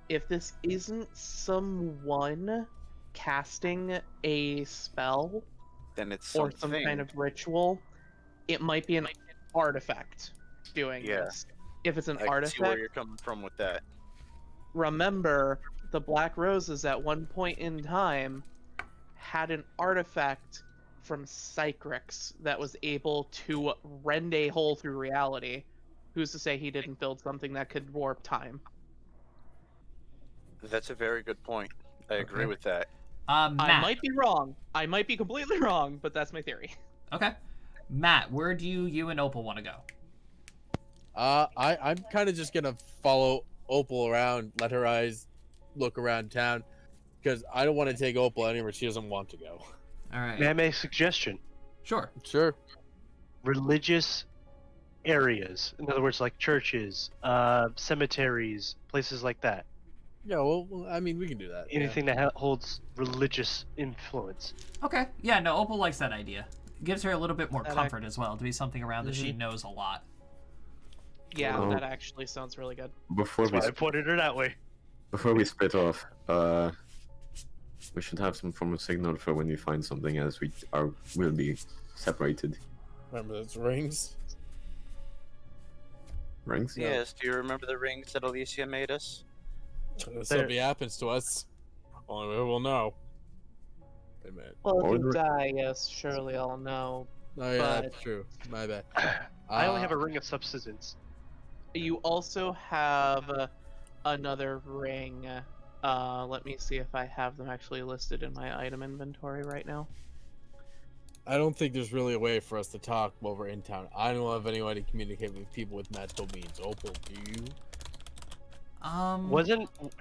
if this isn't someone casting a spell Then it's or something. some kind of ritual, it might be an artifact doing Yeah. this. if it's an I can see where artifact, you're coming from with that. remember the Black Roses at one point in time had an artifact from Cycrix that was able to rend a hole through reality. Who's to say he didn't build something that could warp time? That's a very good point. I agree Okay. with that. I Matt. might be wrong. I might be completely wrong, but that's my theory. Okay. Matt, where do you and Opal want to go? I'm kind of just gonna follow Opal around, let her eyes look around town, because I don't want to take Opal anywhere she doesn't want to go. All right. May I make a suggestion? Sure. Sure. Religious areas, in other words, like churches, cemeteries, places like that. Yeah, well, I mean, we can do that. Anything that holds religious influence. Okay. Yeah, no, Opal likes that idea. Gives her a little bit more That comfort as well, to be something around that she knows a lot. Yeah, Well- that actually sounds really good. Before That's we why I pointed her that way. split off, we should have some form of signal for when we find something, as will be separated. Remember those rings? Rings? Yeah. Yes, do you remember the rings that Alicia made us? If something happens to us, only we will know. Wait a minute. Well, if you Order- die, yes, surely I'll know. Oh yeah, But- that's true. My bad. I only have a ring of subsistence. You also have another ring. Let me see if I have them actually listed in my item inventory right now. I don't think there's really a way for us to talk while we're in town. I don't have any way to communicate with people with magical means. Opal, do you?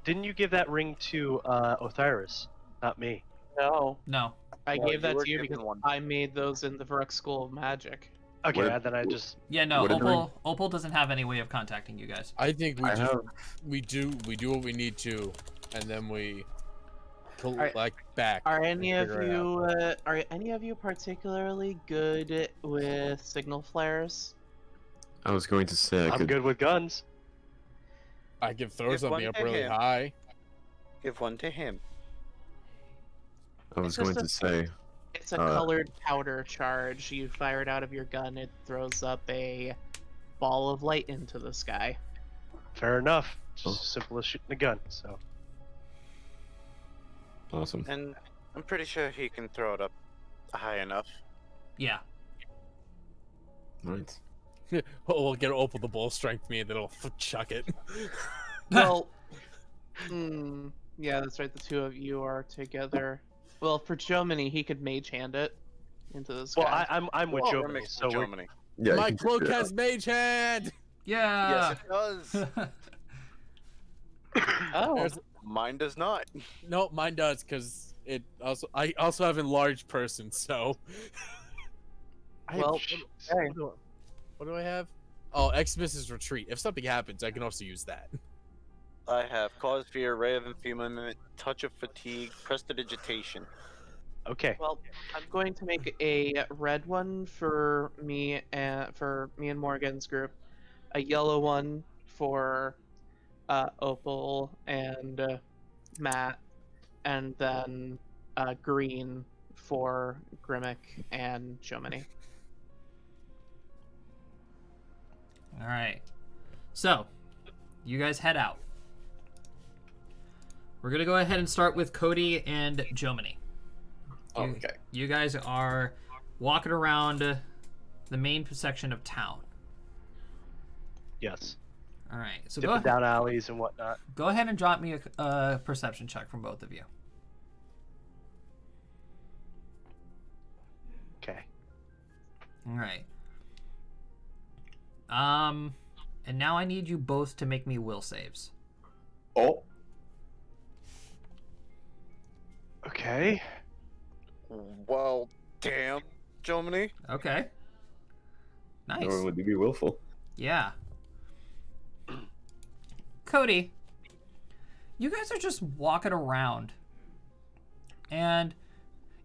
Didn't you give that ring to Osiris? Not me. No, No. I No, gave you that were to you given because one. I made those in the Varrock School of Magic. Okay, What- and then I just Yeah, no, What did the Opal doesn't have any way of contacting you guys. I think we I just have. we do what we need to, and then we collect back. Are and any of figure it out. you are any of you particularly good with signal flares? I was going to say I I'm could. good with guns. I can throw Give something one up to really him. high. Give one to him. I was It's going just to say. It's a Uh, colored powder charge. You fire it out of your gun, it throws up a ball of light into the sky. Fair enough. Just Oh. as simple as shooting a gun. So Awesome. And I'm pretty sure he can throw it up high enough. Yeah. Right. We'll get Opal the bull strength me, and then I'll chuck it. Well, yeah, that's right. The two of you are together. Well, for Jomini, he could mage hand it into the sky. well, I'm with Well, Joe. we're mixing So we're, Germany. Yeah. My you can cloak figure it has mage hand. Yeah. Yes, it does. Oh, There's- Mine does not. No, mine does, because I also have enlarged person, so. I Well, okay. what do I have? Oh, Exodus' retreat. If something happens, I can also use that. I have cause fear, ray of enfeeblement, touch of fatigue, prestidigitation. okay. Well, I'm going to make a red one for me and Morgan's group, a yellow one for Opal and Matt, and then green for Grimmick and Jomini. All right. So, you guys head out. We're going to go ahead and start with Cody and Jomini. Okay. You guys are walking around the main section of town. Yes. All right. So Dipping down alleys and whatnot. go ahead and drop me a perception check from both of you. Okay. All right. And now I need you both to make me will saves. Oh. Okay. Well, damn, Germany. Okay. Nice. Or would you be willful? Yeah. Cody, you guys are just walking around and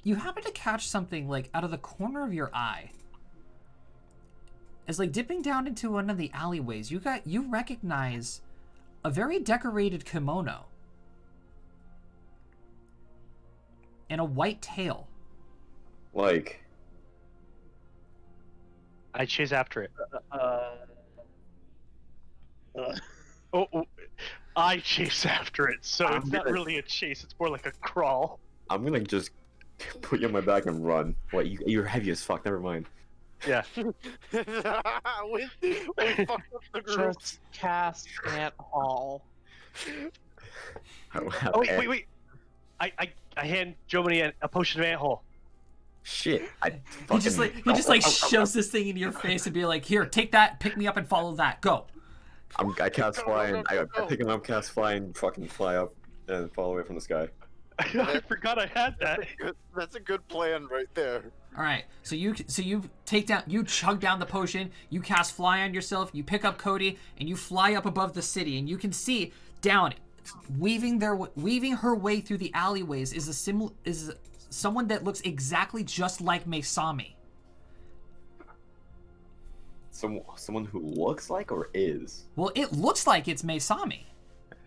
you happen to catch something like out of the corner of your eye. As like dipping down into one of the alleyways, you recognize a very decorated kimono and a white tail. Like. I chase after it. Oh, I chase after it, so I'm it's not gonna- really a chase. It's more like a crawl. I'm gonna just put you on my back and run. What? You're heavy as fuck. Never mind. Yeah. we fucked up the group. Just cast Ant Hall. I don't have Oh wait, air. wait. I hand Jomini a potion of ant hole. Shit. He just like shoves this thing in your face and be like, "Here, take that, pick me up, and follow that. Go." I cast Go, fly go, and go, I go. pick him up, cast fly, and fucking fly up and fall away from the sky. I forgot I had that. That's a good plan right there. All right, so you chug down the potion, you cast fly on yourself, you pick up Cody, and you fly up above the city, and you can see down, weaving her way through the alleyways is someone that looks exactly just like Mesami. Someone who looks like or is. Well, it looks like it's Mesami.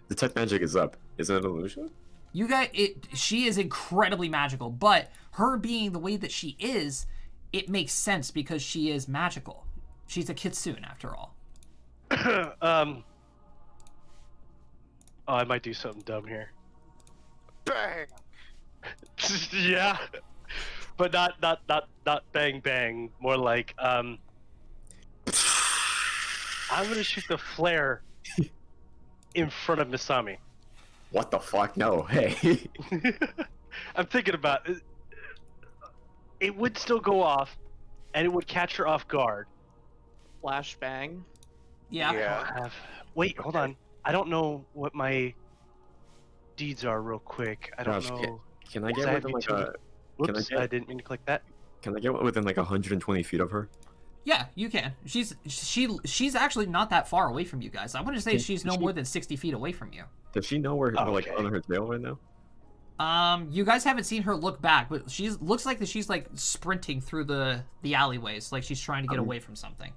Detect magic is up. Is it an illusion? You guys, she is incredibly magical, but her being the way that she is, it makes sense because she is magical. She's a kitsune after all. Oh, I might do something dumb here. Bang! Yeah, but not bang bang. More like I'm gonna shoot the flare in front of Misami. What the fuck? No. Hey. I'm thinking about it. It would still go off, and it would catch her off guard. Flashbang. Yeah. Wait, hold on. I don't know what my deeds are real quick. I don't Gosh, know. Can I Does get that have within like utility? a? Whoops, get- I didn't mean to click that. Can I get within like 120 feet of her? Yeah, you can. She's actually not that far away from you guys. I want to say she's no more than 60 feet away from you. Does she know where like Okay. on her tail right now? You guys haven't seen her look back, but looks like that she's like sprinting through the alleyways, like she's trying to get away from something.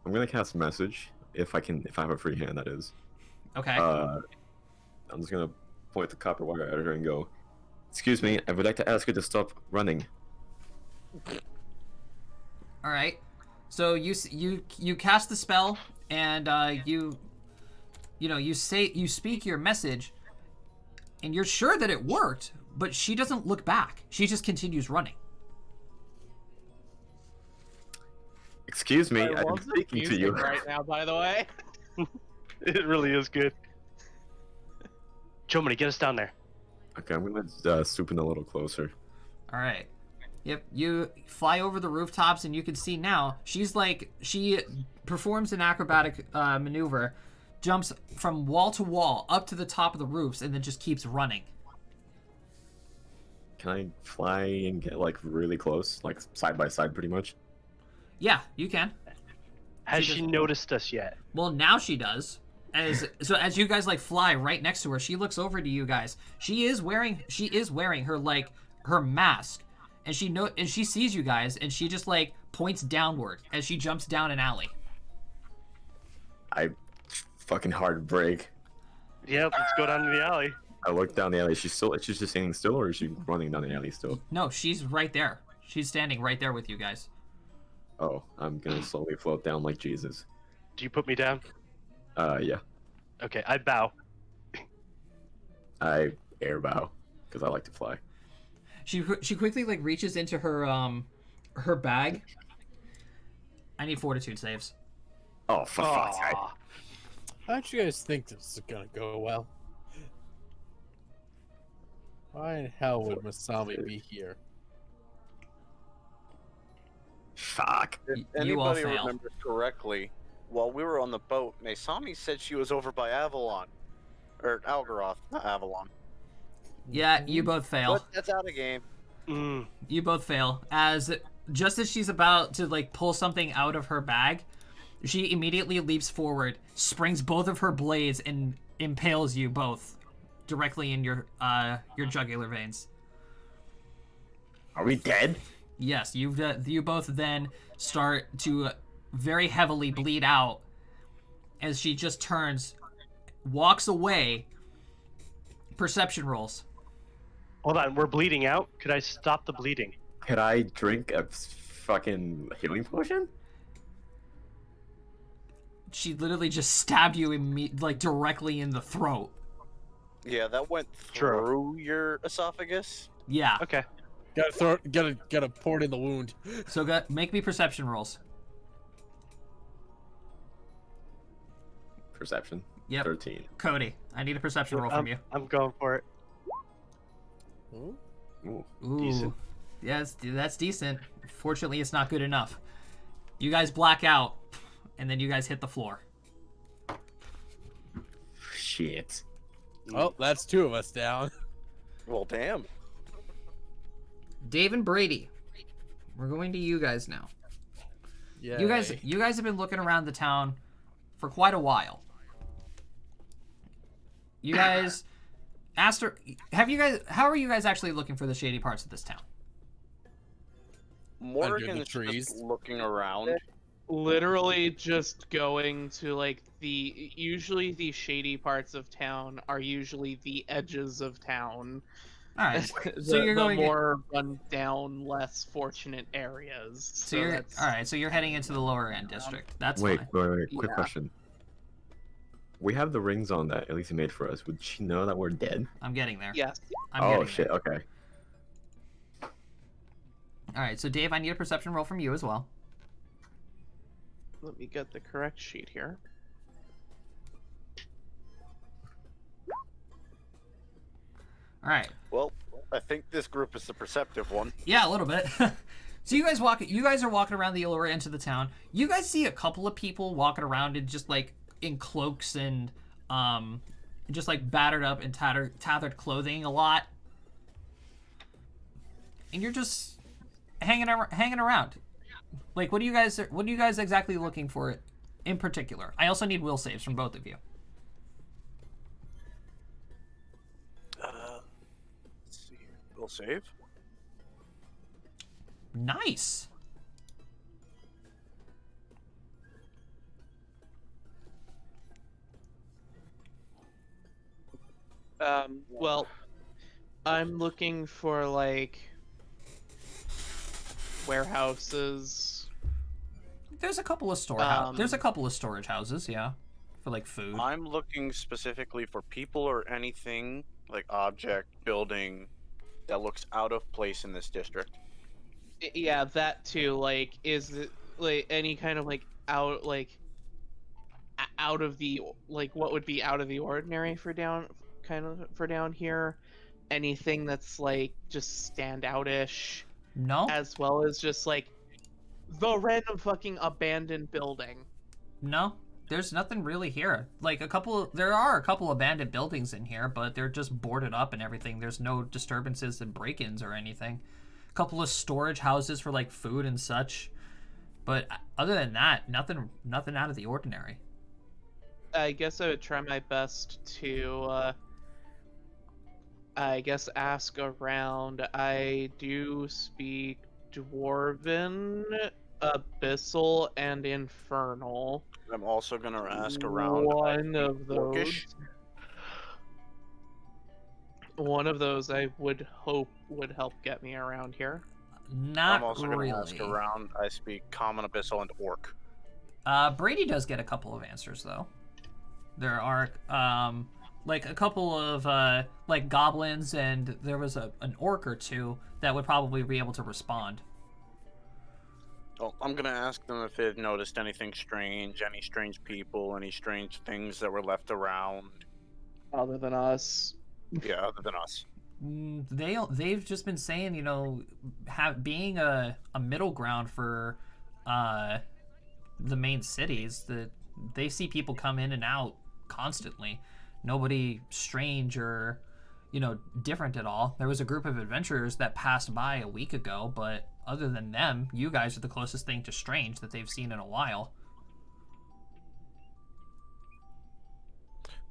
I'm gonna cast message if I have a free hand. That is. Okay. I'm just gonna point the copper wire at her and go, "Excuse me, I would like to ask you to stop running." All right. So you cast the spell and you speak your message, and you're sure that it worked, but she doesn't look back. She just continues running. Excuse me, I I'm love the speaking to music you. right now, by the way. It really is good. Jomini, get us down there. Okay, I'm gonna swoop in a little closer. All right. Yep, you fly over the rooftops and you can see now she performs an acrobatic maneuver, jumps from wall to wall up to the top of the roofs and then just keeps running. Can I fly and get like really close, like side by side, pretty much? Yeah, you can. Has She she just- noticed us yet? Well, now she does. As you guys like fly right next to her, she looks over to you guys. She is wearing her mask, and she sees you guys, and she just like points downward as she jumps down an alley. I fucking hard break. Yep, let's go down to the alley. I look down the alley. She's just standing still, or is she running down the alley still? No, she's right there. She's standing right there with you guys. Oh, I'm gonna slowly float down like Jesus. Do you put me down? Yeah. Okay, I bow. I air bow because I like to fly. She quickly like reaches into her bag. I need fortitude saves. Oh, for fuck's sake. Aw. How don't you guys think this is gonna go well? Why in hell would Masami be here? Fuck. If You all anybody fail. remembers correctly, while we were on the boat, Mesami said she was over by Avalon. Or Algaroth, not Avalon. Yeah, you both fail. But that's out of game. You both fail. Just as she's about to like pull something out of her bag, she immediately leaps forward, springs both of her blades, and impales you both directly in your jugular veins. Are we dead? Yes, you both then start to very heavily bleed out as she just turns, walks away. Perception rolls. Hold on, we're bleeding out. Could I stop the bleeding? Could I drink a fucking healing potion? she literally just stabbed you like directly in the throat. Yeah, that went True. through your esophagus. Yeah. Okay. Gotta pour it in the wound. So make me perception rolls. Perception. Yep. 13. Cody, I need a perception roll from you. I'm going for it. Ooh. Ooh. Decent. Yeah, that's decent. Fortunately, it's not good enough. You guys black out, and then you guys hit the floor. Shit. Oh, that's 2 of us down. Well, damn. Dave and Brady, we're going to you guys now. Yeah. You guys have been looking around the town for quite a while. You guys asked her, how are you guys actually looking for the shady parts of this town? Morgan's trees. just looking around. Literally just going to like usually the shady parts of town are usually the edges of town. All right. the, So you're the going more run down, less fortunate areas. So you're that's- all right. So you're heading into the lower end district. That's Wait, fine. wait. Quick Yeah. question. We have the rings on that Elise made for us. Would she know that we're dead? I'm getting there. Yes. I'm Oh getting shit. there. Okay. All right. So Dave, I need a perception roll from you as well. Let me get the correct sheet here. All right. Well, I think this group is the perceptive one. Yeah, a little bit. So you guys are walking around the lower end of the town. You guys see a couple of people walking around in just like in cloaks and just like battered up and tattered clothing a lot. And you're just hanging around. Like what are you guys exactly looking for in particular? I also need will saves from both of you. Let's see here. We'll save. Nice. Well, I'm looking for like warehouses. There's a couple of there's a couple of storage houses, yeah, for like food. I'm looking specifically for people or anything like object, building that looks out of place in this district. Yeah, that too. Like, is it like any kind of like out of the like what would be out of the ordinary for down here? Anything that's like just standout-ish, No, as well as just like the random fucking abandoned building. no, there's nothing really here. Like there are a couple abandoned buildings in here, but they're just boarded up and everything. There's no disturbances and break-ins or anything. A couple of storage houses for like food and such, but other than that, nothing out of the ordinary. I guess I would try my best to I guess ask around. I do speak Dwarven, Abyssal, and Infernal. I'm also gonna ask around. One of Orcish. One of those I would hope would help get me around here. Not I'm also really. gonna ask around. I speak Common, Abyssal, and Orc. Brady does get a couple of answers though. There are like a couple of like goblins, and there was an orc or two that would probably be able to respond. Well, I'm gonna ask them if they've noticed anything strange, any strange people, any strange things that were left around. Other than us. Yeah, other than us. They've just been saying, you know, being a middle ground for the main cities, that they see people come in and out constantly. Nobody strange or, you know, different at all. There was a group of adventurers that passed by a week ago, but other than them, you guys are the closest thing to strange that they've seen in a while.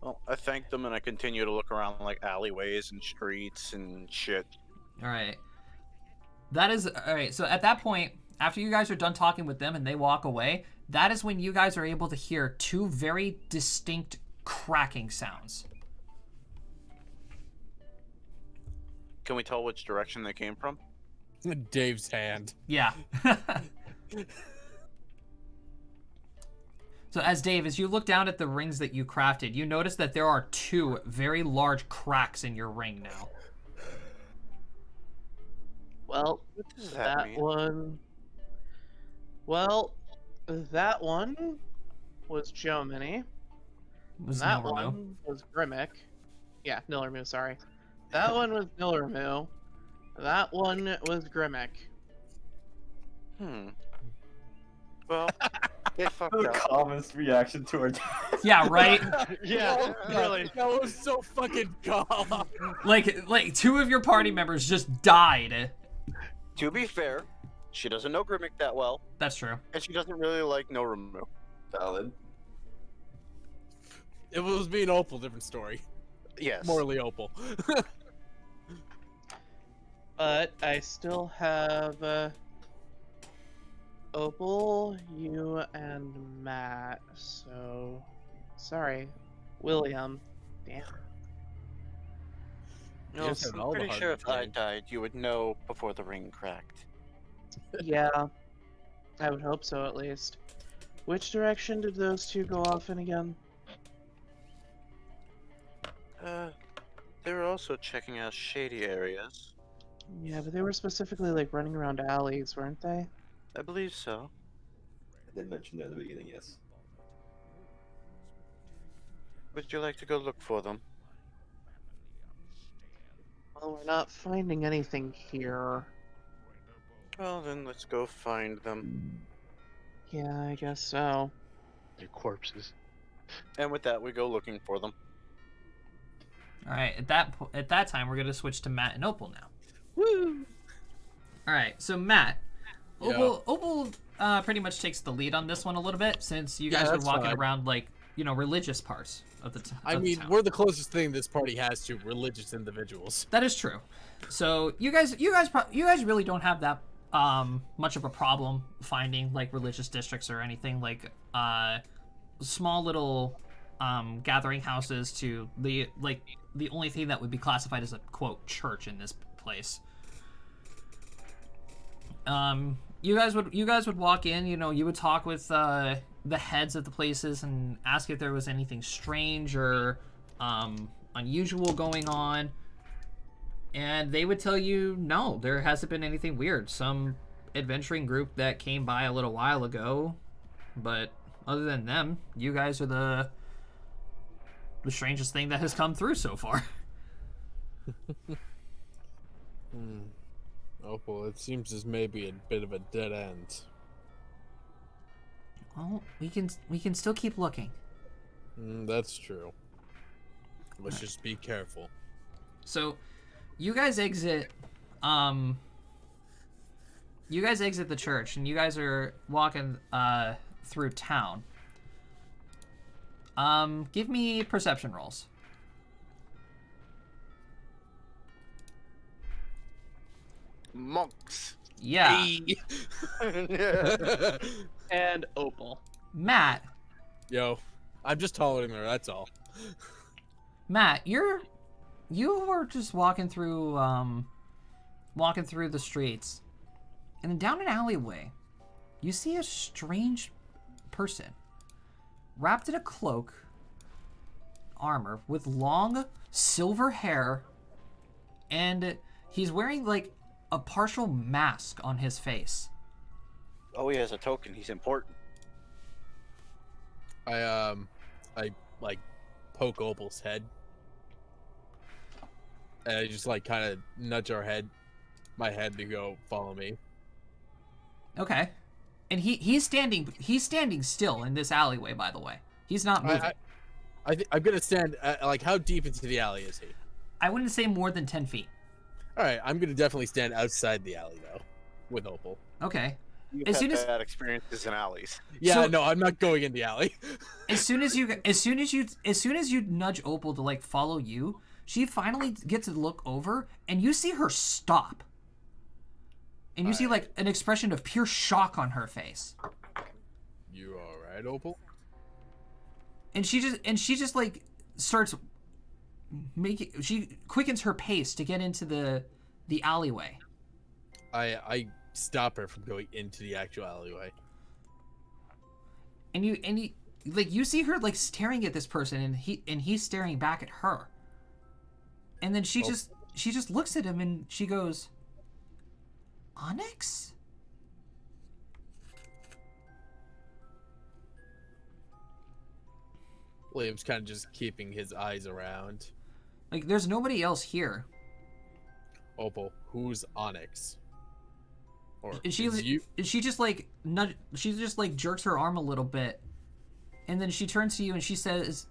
Well, I thank them and I continue to look around like alleyways and streets and shit. All right. All right. So at that point, after you guys are done talking with them and they walk away, that is when you guys are able to hear two very distinct cracking sounds. Can we tell which direction they came from? Dave's hand. Yeah. So as you look down at the rings that you crafted, you notice that there are 2 very large cracks in your ring now. Well, What does that mean? one. Well, that one was Jomini. It was That Nilramu. one was Grimmick. Yeah, Nilramu, sorry. That one was Nilramu. That one was Grimmick. Well, they fucked The up. calmest reaction to our Yeah, right? Yeah, really. That was so fucking calm. like 2 of your party members just died. To be fair, she doesn't know Grimmick that well, That's true. and she doesn't really like Noramu. Valid. If it was being Opal, different story. Yes. Morally Opal. But I still have Opal, you, and Matt. So, sorry, William. Damn. No, Yes, and all I'm the pretty hard sure if I things. died, you would know before the ring cracked. Yeah, I would hope so at least. Which direction did those 2 go off in again? They were also checking out shady areas. Yeah, but they were specifically like running around alleys, weren't they? I believe so. I did mention that at the beginning, yes. Would you like to go look for them? Well, we're not finding anything here. Well, then let's go find them. Yeah, I guess so. Their corpses. And with that, we go looking for them. All right, at that time, we're gonna switch to Matt and Opal now. Woo! All right, so Matt, Yeah. Opal pretty much takes the lead on this one a little bit, since you Yeah, guys are that's walking fine. around like religious parts of the town. I mean, we're the closest thing this party has to religious individuals. That is true. So you guys really don't have that much of a problem finding like religious districts or anything like small little gathering houses to the only thing that would be classified as a quote church in this place. You guys would walk in, you would talk with the heads of the places and ask if there was anything strange or unusual going on. And they would tell you, no, there hasn't been anything weird. Some adventuring group that came by a little while ago, but other than them, you guys are the strangest thing that has come through so far. Opal, it seems this may be a bit of a dead end. Well, we can still keep looking. That's true. Let's just be careful. So, you guys exit the church and you guys are walking through town. Give me perception rolls. Monks. Yeah. And Opal. Matt, Yo, I'm just taller than her, that's all. you were just walking through the streets, and then down an alleyway, you see a strange person wrapped in a cloak, armor, with long silver hair, and he's wearing like a partial mask on his face. Oh, he has a token. He's important. I like poke Opal's head. And I just like kind of nudge my head to go follow me. Okay. And he's standing still in this alleyway, by the way. He's not moving. I'm gonna stand. Like, how deep into the alley is he? I wouldn't say more than 10 feet. All right, I'm gonna definitely stand outside the alley though, with Opal. Okay. You've As had soon as- bad experiences in alleys. Yeah, So- no, I'm not going in the alley. As soon as you nudge Opal to like follow you, she finally gets to look over, and you see her stop. And you see like an expression of pure shock on her face. You all right, Opal? And she just like starts she quickens her pace to get into the alleyway. I stop her from going into the actual alleyway. And like you see her like staring at this person, and he's staring back at her. And then she just looks at him and she goes, "Onyx?" William's kind of just keeping his eyes around. Like there's nobody else here. Opal, who's Onyx? Or And is she just like she just like jerks her arm a little bit, and then she turns to you and she says,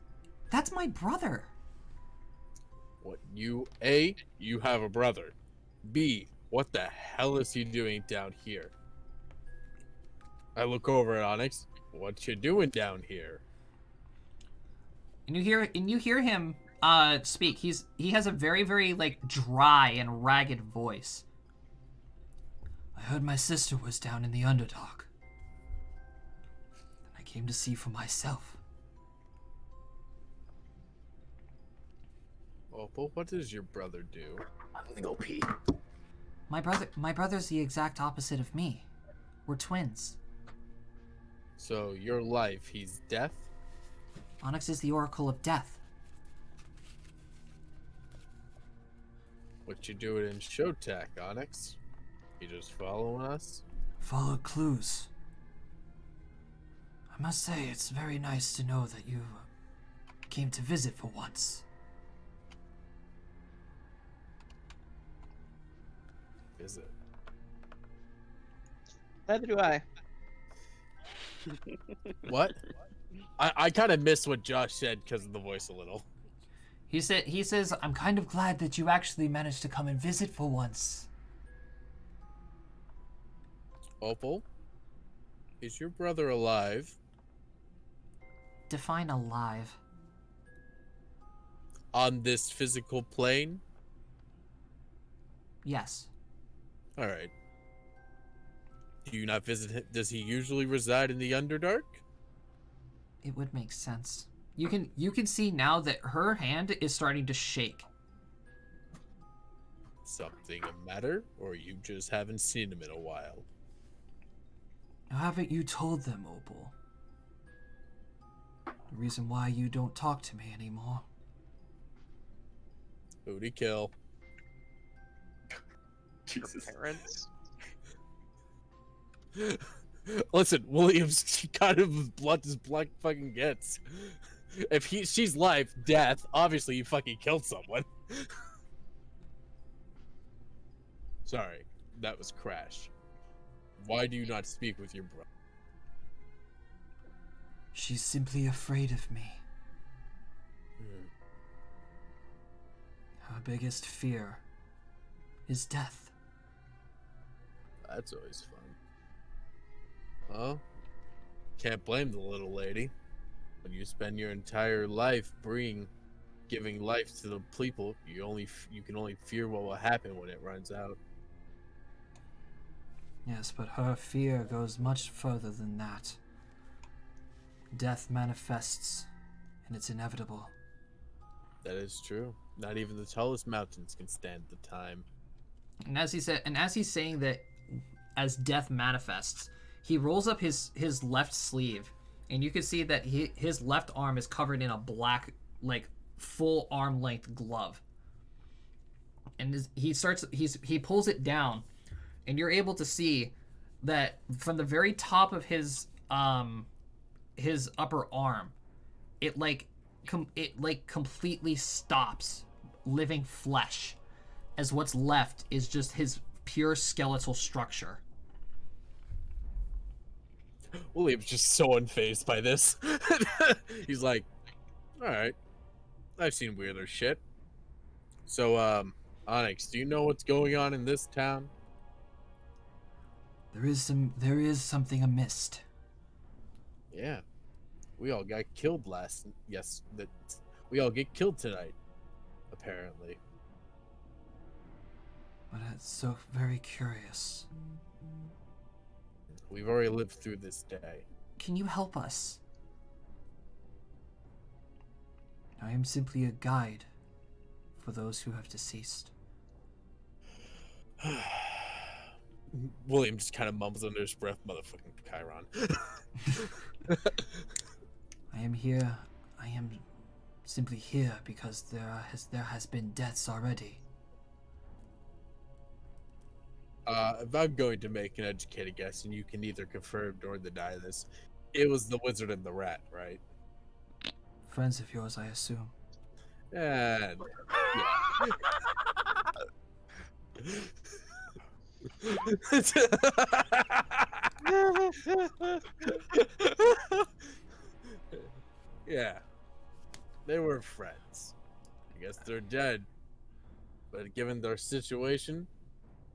"That's my brother." What you A, you have a brother. B, what the hell is he doing down here? I look over at Onyx. What you doing down here? And you hear him speak. He has a very, very like dry and ragged voice. "I heard my sister was down in the Underdark. And I came to see for myself." Opal, what does your brother do? I'm gonna go pee. My brother's the exact opposite of me. We're twins. So your life, he's deaf? Onyx is the Oracle of Death. What you doing in Showtech, Onyx? You just following us? Follow clues. I must say, it's very nice to know that you came to visit for once. Is it? Neither do I. What? I kind of missed what Josh said because of the voice a little. He says, "I'm kind of glad that you actually managed to come and visit for once." Opal, is your brother alive? Define alive. On this physical plane? Yes. Alright. Do you not visit him? Does he usually reside in the Underdark? It would make sense. You can see now that her hand is starting to shake. Something a matter? Or you just haven't seen him in a while? Now, haven't you told them, Opal? The reason why you don't talk to me anymore? Booty kill. Jesus. Parents. Listen, William's kind of as blunt as blunt fucking gets. If she's life, death, obviously you fucking killed someone. Sorry, that was Crash. Why do you not speak with your brother? She's simply afraid of me. Her biggest fear is death. That's always fun. Well, can't blame the little lady. When you spend your entire life giving life to the people, you can only fear what will happen when it runs out. Yes, but her fear goes much further than that. Death manifests, and it's inevitable. That is true. Not even the tallest mountains can stand the time. And as he's saying that, as death manifests, he rolls up his left sleeve, and you can see that his left arm is covered in a black, like, full arm length glove. And he pulls it down, and you're able to see that from the very top of his upper arm, it completely stops living flesh, as what's left is just his pure skeletal structure. William's just so unfazed by this. He's like, alright, I've seen weirder shit. So, Onyx, do you know what's going on in this town? There is something amiss. Yeah. We all got killed we all get killed tonight, apparently. But it's so very curious. We've already lived through this day. Can you help us? I am simply a guide for those who have deceased. William just kind of mumbles under his breath, motherfucking Chiron. I am here. I am simply here because there has been deaths already. If I'm going to make an educated guess, and you can neither confirm nor deny this, it was the wizard and the rat, right? Friends of yours, I assume. And yeah, they were friends. I guess they're dead, but given their situation,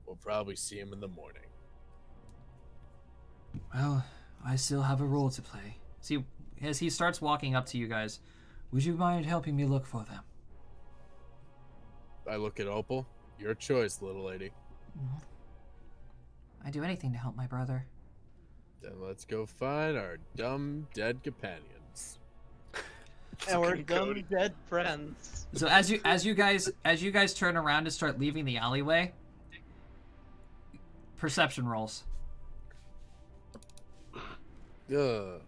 we'll probably see him in the morning. Well, I still have a role to play. See, as he starts walking up to you guys, would you mind helping me look for them? I look at Opal. Your choice, little lady. I'd do anything to help my brother. Then let's go find our dumb dead companions. Our Fucking dumb Cody. dead friends. So as you guys turn around and start leaving the alleyway, perception rolls. Ugh.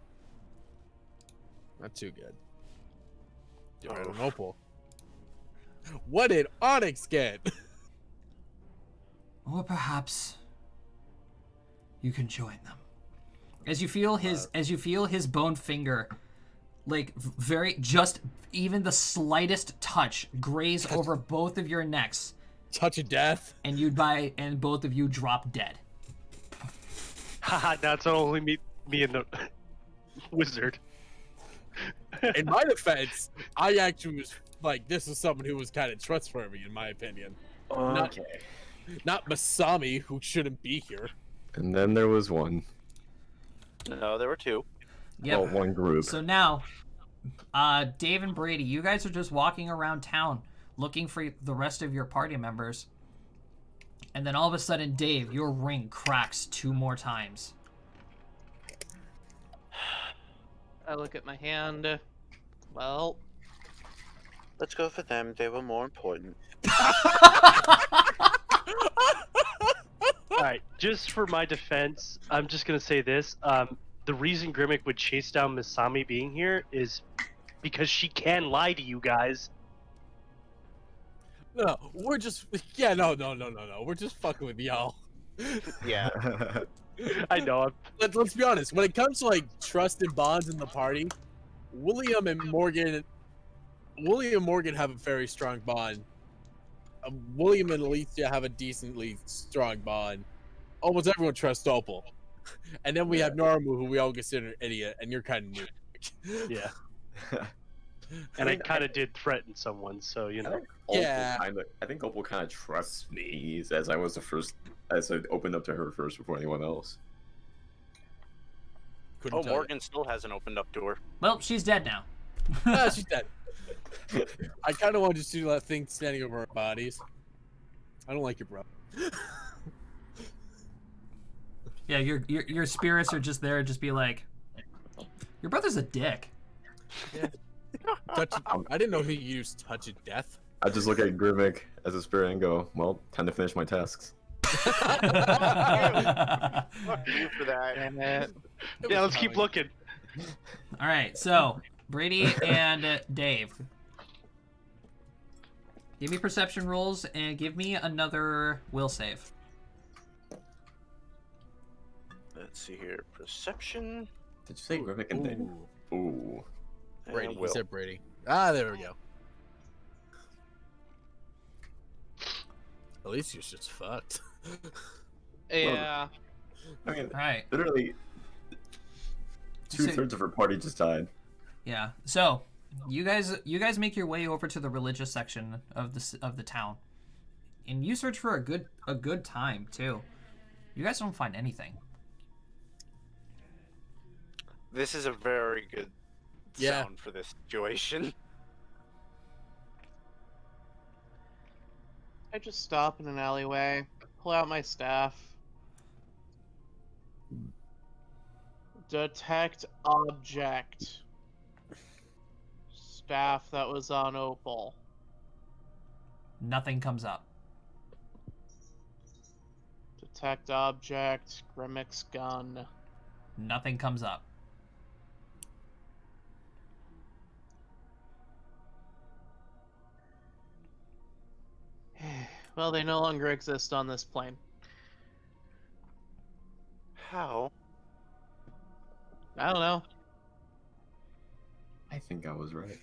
Not too good. You're right on Opal. What did Onyx get? Or perhaps you can join them. As you feel his bone finger, like very just even the slightest touch graze over both of your necks, Touch of death. and both of you drop dead. Haha, that's only me and the wizard. In my defense, I actually was like, this is someone who was kind of trustworthy, in my opinion. Okay. Not Masami, who shouldn't be here. And then there was one. No, there were two. Yep. Well, one group. So now, Dave and Brady, you guys are just walking around town looking for the rest of your party members. And then all of a sudden, Dave, your ring cracks 2 more times. I look at my hand. Well, Let's go for them. They were more important. All right, just for my defense, I'm just gonna say this. The reason Grimmick would chase down Misami being here is because she can lie to you guys. No, we're just no. We're just fucking with y'all. Yeah. I know. Let's be honest. When it comes to like trust and bonds in the party, William and Morgan have a very strong bond. William and Alicia have a decently strong bond. Almost everyone trusts Opal, and then we have Normu, who we all consider an idiot, and you're kind of new. Yeah. And I kind of did threaten someone, so you know. Yeah. I think Opal kind of trusts me, as I was the first, as I opened up to her first before anyone else. Couldn't Oh, tell you. Morgan still hasn't opened up to her. Well, she's dead now. Ah, she's dead. I kind of want to see that thing standing over our bodies. I don't like your bro. Yeah, your spirits are just there, just be like, your brother's a dick. I didn't know he used touch of death. I just look at Grimmick as a spirit and go, well, time to finish my tasks. Fuck you for that. damn it. Yeah, let's keep looking. All right, so Brady and Dave, give me perception rolls and give me another will save. Let's see here. Perception. Did you say Grimmick and Dave? Ooh. and Brady. He will. said Brady. Ah, there we go. Alicia's just fucked. Yeah. I mean, All right, literally, two-thirds of her party just died. yeah. So you guys make your way over to the religious section of the town, and you search for a good time too. You guys don't find anything. This is a very good Yeah. sound for this situation. I just stop in an alleyway, pull out my staff. Detect object. Staff that was on Opal. Nothing comes up. Detect object. Grimmick's gun. Nothing comes up. Well, they no longer exist on this plane. How? I don't know. I think I was right.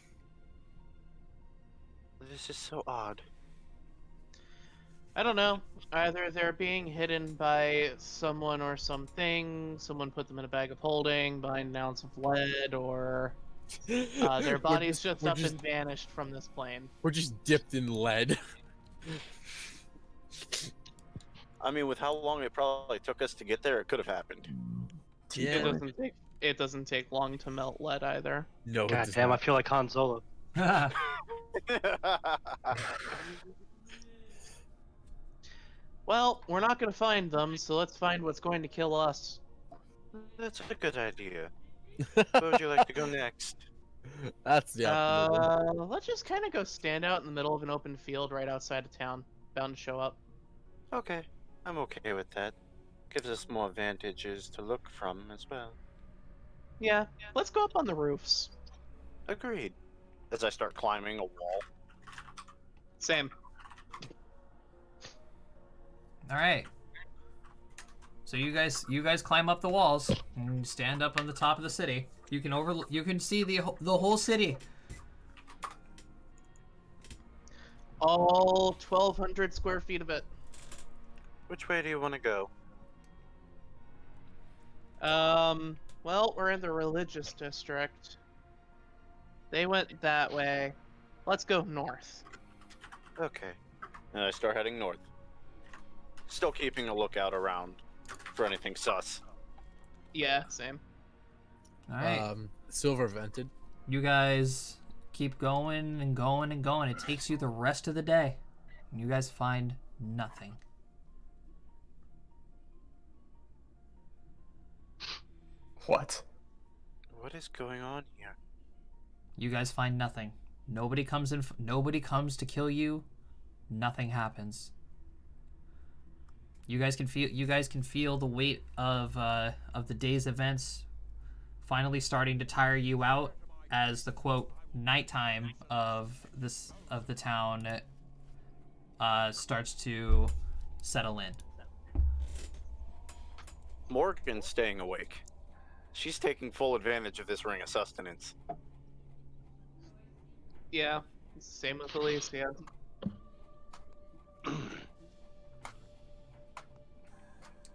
This is so odd. I don't know. Either they're being hidden by someone or something, someone put them in a bag of holding behind an ounce of lead, or their bodies just up and vanished from this plane. We're just dipped in lead. I mean, with how long it probably took us to get there, it could have happened. Yeah. It doesn't take long to melt lead either. No, it God does damn, I not. feel like Han Solo. Well, we're not going to find them, so let's find what's going to kill us. That's a good idea. Where would you like to go next? That's the optimism. Let's just kind of go stand out in the middle of an open field right outside of town. Bound to show up. Okay, I'm okay with that. Gives us more vantages to look from as well. Yeah, let's go up on the roofs. Agreed. As I start climbing a wall. Same. All right. So you guys climb up the walls and stand up on the top of the city. You can see the whole city. All 1,200 square feet of it. Which way do you want to go? Well, we're in the religious district. They went that way. Let's go north. Okay. And I start heading north. Still keeping a lookout around for anything sus. Yeah, same. All right. Silver vented. You guys keep going and going and going. It takes you the rest of the day. And you guys find nothing. What? What is going on here? You guys find nothing. Nobody comes in. Nobody comes to kill you. Nothing happens. You guys can feel the weight of the day's events finally starting to tire you out as the quote nighttime of the town starts to settle in. Morgan's staying awake. She's taking full advantage of this ring of sustenance. Yeah, same with Alicia.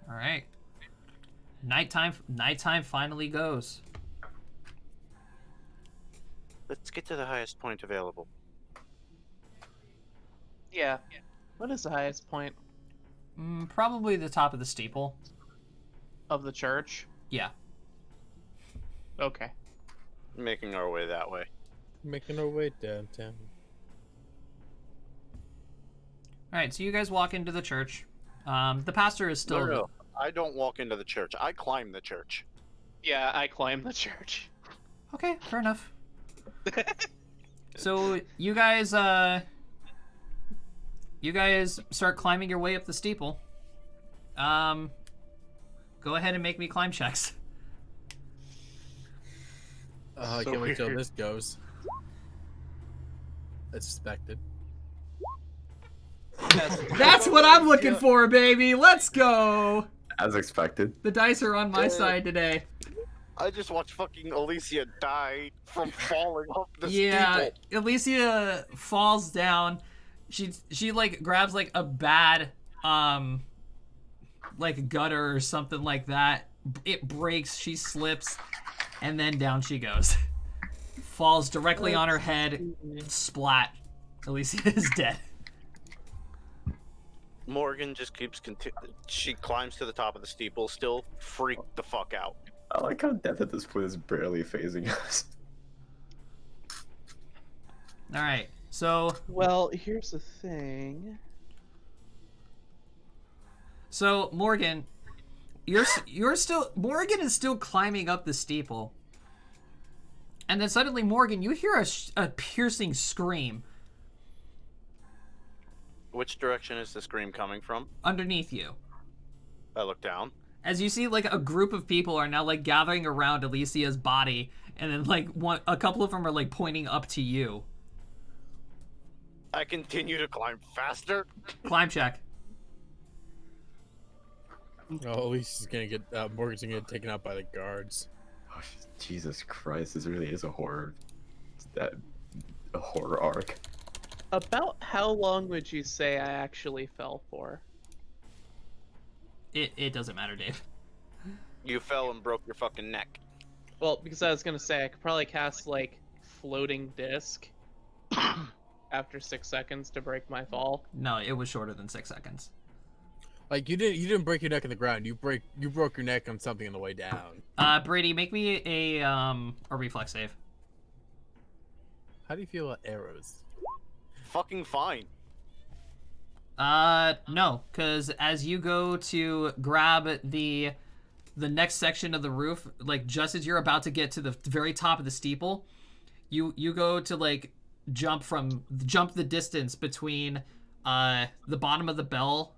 All right. Nighttime finally goes. Let's get to the highest point available. Yeah. What is the highest point Probably the top of the steeple. of the church? Yeah. Okay. Making our way that way. Making our way downtown. All right. So you guys walk into the church. The pastor is still. No. I don't walk into the church. I climb the church. Yeah, I climbed the church. Okay, fair enough. So you guys start climbing your way up the steeple. Go ahead and make me climb checks. I So can't wait till weird. this goes. As expected. That's what I'm looking for, baby. Let's go. As expected. The dice are on my side today. I just watched fucking Alicia die from falling off the Yeah, steeple. Alicia falls down. She like grabs like a bad like gutter or something like that. It breaks, she slips, and then down she goes. Falls directly on her head. Splat. Alicia is dead. Morgan just keeps she climbs to the top of the steeple, still freaked the fuck out. I like how death at this point is barely phasing us. All right. So Well, here's the thing. Morgan, Morgan is still climbing up the steeple. And then suddenly, Morgan, you hear a piercing scream Which direction is the scream coming from? underneath you. I look down. As you see, like, a group of people are now, like, gathering around Alicia's body, and then, like, a couple of them are, like, pointing up to you. I continue to climb faster. Climb check. Oh, at least he's gonna get Morgan's gonna get taken out by the guards. Oh, Jesus Christ, this really is a horror. A horror arc. About how long would you say I actually fell for? It doesn't matter, Dave. You fell and broke your fucking neck. Well, because I was gonna say I could probably cast like floating disc after 6 seconds to break my fall. No, it was shorter than 6 seconds. Like you didn't break your neck on the ground. You broke your neck on something on the way down. Brady, make me a reflex save. How do you feel about arrows? Fucking fine. No, because as you go to grab the next section of the roof, like just as you're about to get to the very top of the steeple, you go to like jump the distance between the bottom of the bell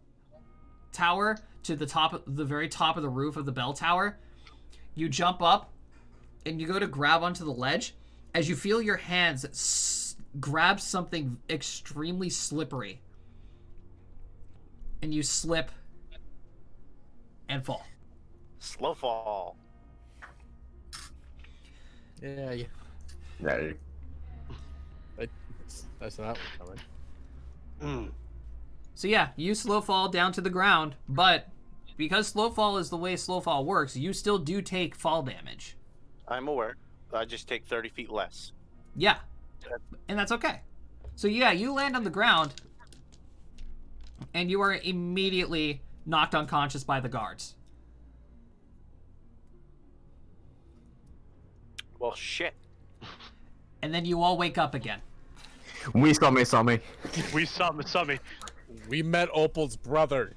tower to the very top of the roof of the bell tower. You jump up and you go to grab onto the ledge. As you feel your hands grab something extremely slippery, and you slip and fall. Slow fall. Yeah, yeah. Yeah. That's not one coming. So yeah, you slow fall down to the ground, but because slow fall is the way slow fall works, you still do take fall damage. I'm aware. I just take 30 feet less. Yeah, and that's okay. So yeah, you land on the ground, and you are immediately knocked unconscious by the guards. Well, shit. And then you all wake up again. We saw me. We saw me. We met Opal's brother.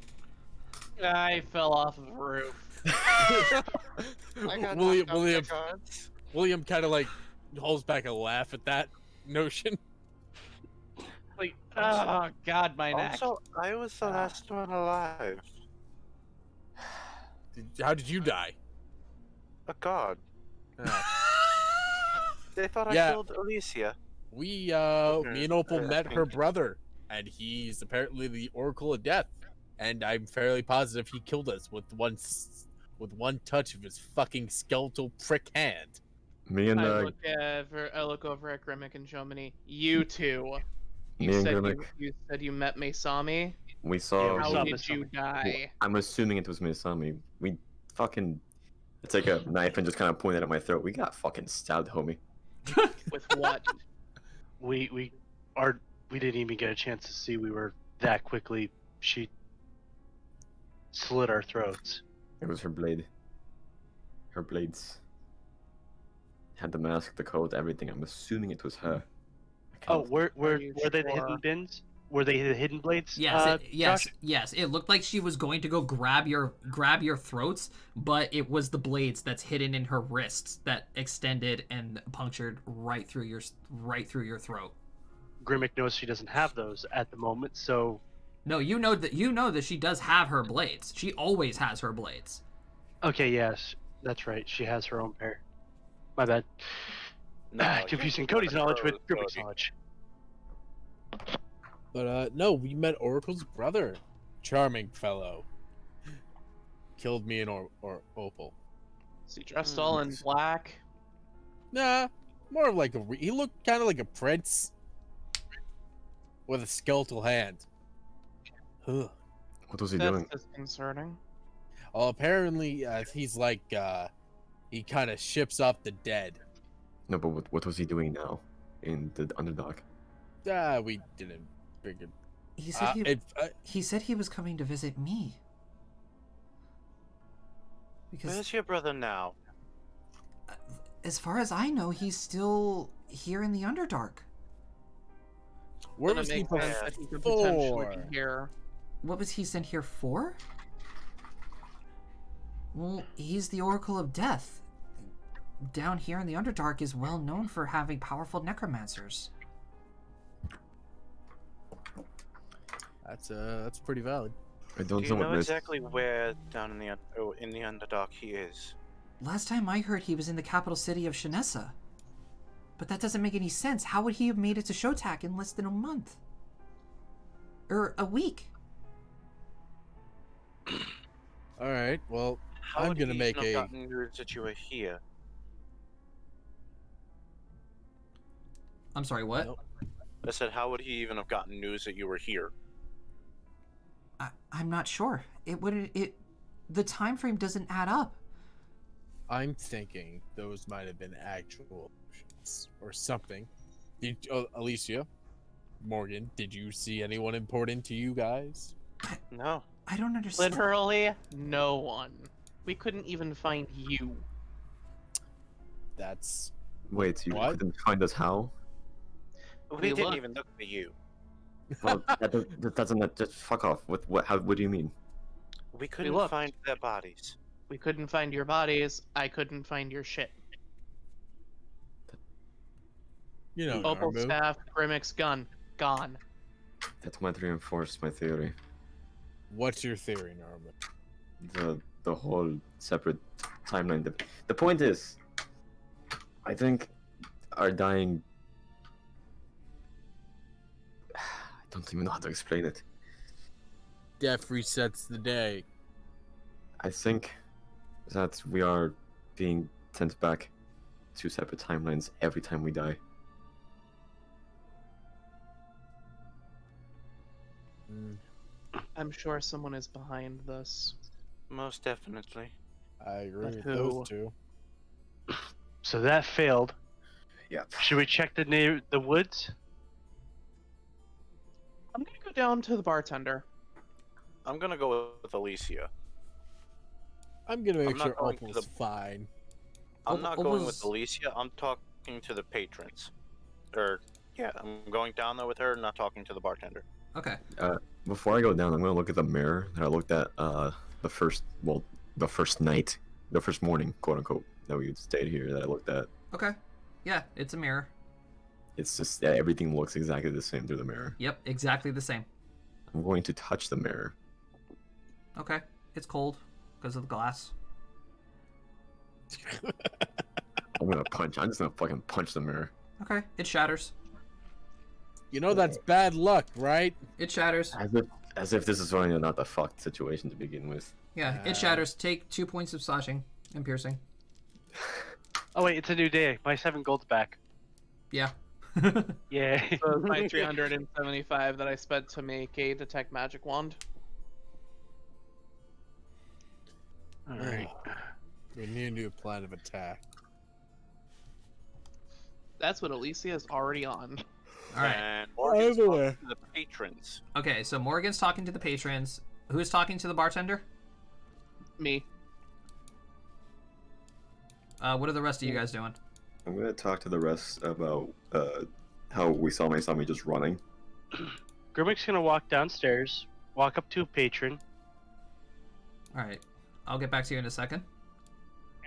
I fell off of the roof. I got William knocked out by guards. William kind of like holds back a laugh at that notion. Like, oh god, my neck. Also, I was the last one alive. How did you die? A god. They thought Yeah. I killed Alicia. Me and Opal met her brother, and he's apparently the Oracle of Death. And I'm fairly positive he killed us with one touch of his fucking skeletal prick hand. Me and I look over at Grimmick and Jomini. You two. Me You and said Grimmick. you said you met Mesami. we saw. Yeah, How saw did you Mesami. die? I'm assuming it was Misami. We fucking take a knife and just kind of point it at my throat. We got fucking stabbed, homie. With what? We didn't even get a chance to see. We were that quickly. She slit our throats. It was her blade. Her blades. Had the mask, the coat, everything. I'm assuming it was her. I Oh, can't- were you they the sure? hidden bins? Were they the hidden blades? Yes, Josh? yes. It looked like she was going to go grab your throats, but it was the blades that's hidden in her wrists that extended and punctured right through your throat. Grimmick knows she doesn't have those at the moment, so No, you know that she does have her blades. She always has her blades. okay, yes, that's right. She has her own pair. My bad. No, Confusing you- Cody's knowledge with Cody. Grimmick's knowledge. But no, we met Oracle's brother. Charming fellow. Killed me and Opal. Is he dressed all in black? Nah, more of like he looked kind of like a prince with a skeletal hand. Huh. What was he That's doing? disconcerting. Well, apparently he's like he kind of ships off the dead. No, but what was he doing now in the Underdog? We didn't figure. He said It, he said he was coming to visit me. Because Where's your brother now? as far as I know, he's still here in the Underdark. where Doesn't was he make sense that he could potentially before? be here. What was he sent here for? Well, he's the Oracle of Death. Down here in the Underdark is well known for having powerful necromancers. That's pretty valid. I Do don't you know what know this. exactly where down in the Underdark he is? Last time I heard, he was in the capital city of Shanessa. But that doesn't make any sense. How would he have made it to Shotak in less than a month? or a week. All right. Well, How I'm would gonna he make even have a. gotten news that you were here? I'm sorry, what? Well, I said, how would he even have gotten news that you were here? I'm not sure. The time frame doesn't add up. I'm thinking those might have been actual illusions or something. Did Alicia, Morgan? Did you see anyone important to you guys? No. I don't understand. Literally, no one. We couldn't even find you. That's Wait, you What? couldn't find us how? We We didn't looked. even look for you. Well, that doesn't just fuck off. What do you mean? We couldn't looked. find their bodies. We couldn't find your bodies. I couldn't find your shit. you know, Opal Narmu. staff, Grimmick's gun, gone. That might reinforce my theory. What's your theory, Narmu? The whole separate timeline. The point is, I think our dying. I don't even know how to explain it. Death resets the day. I think that we are being sent back to separate timelines every time we die. Mm, I'm sure someone is behind this. Most definitely. I agree But with who? those two. So that failed. Yep. Should we check the woods? I'm gonna go down to the bartender. I'm gonna go with Alicia. I'm gonna make I'm not sure going to Opal's the- fine. I'm not going with Opal's- Alicia. I'm talking to the patrons. I'm going down there with her, not talking to the bartender. Okay. Before I go down, I'm gonna look at the mirror that I looked at the first night, the first morning, quote unquote, that we stayed here. That I looked at. Okay. Yeah, it's a mirror. It's just that everything looks exactly the same through the mirror. Yep, exactly the same. I'm going to touch the mirror. Okay. It's cold because of the glass. I'm just gonna fucking punch the mirror. Okay. It shatters. You know that's bad luck, right? It shatters. As if this is really not the fucked situation to begin with. Yeah, it shatters. Take 2 points of slashing and piercing. Oh wait, it's a new day. My 7 gold's back. Yeah. Yay. So it's my 375 that I spent to make a detect magic wand. Alright. We need a new plan of attack. That's what Alicia is already on. All right. And Morgan's Everywhere. talking to the patrons. Okay, so Morgan's talking to the patrons. Who's talking to the bartender? Me. What are the rest of you guys doing? I'm gonna talk to the rest about how we saw Masami just running. Grimmick's gonna walk downstairs, walk up to a patron. All right. I'll get back to you in a second.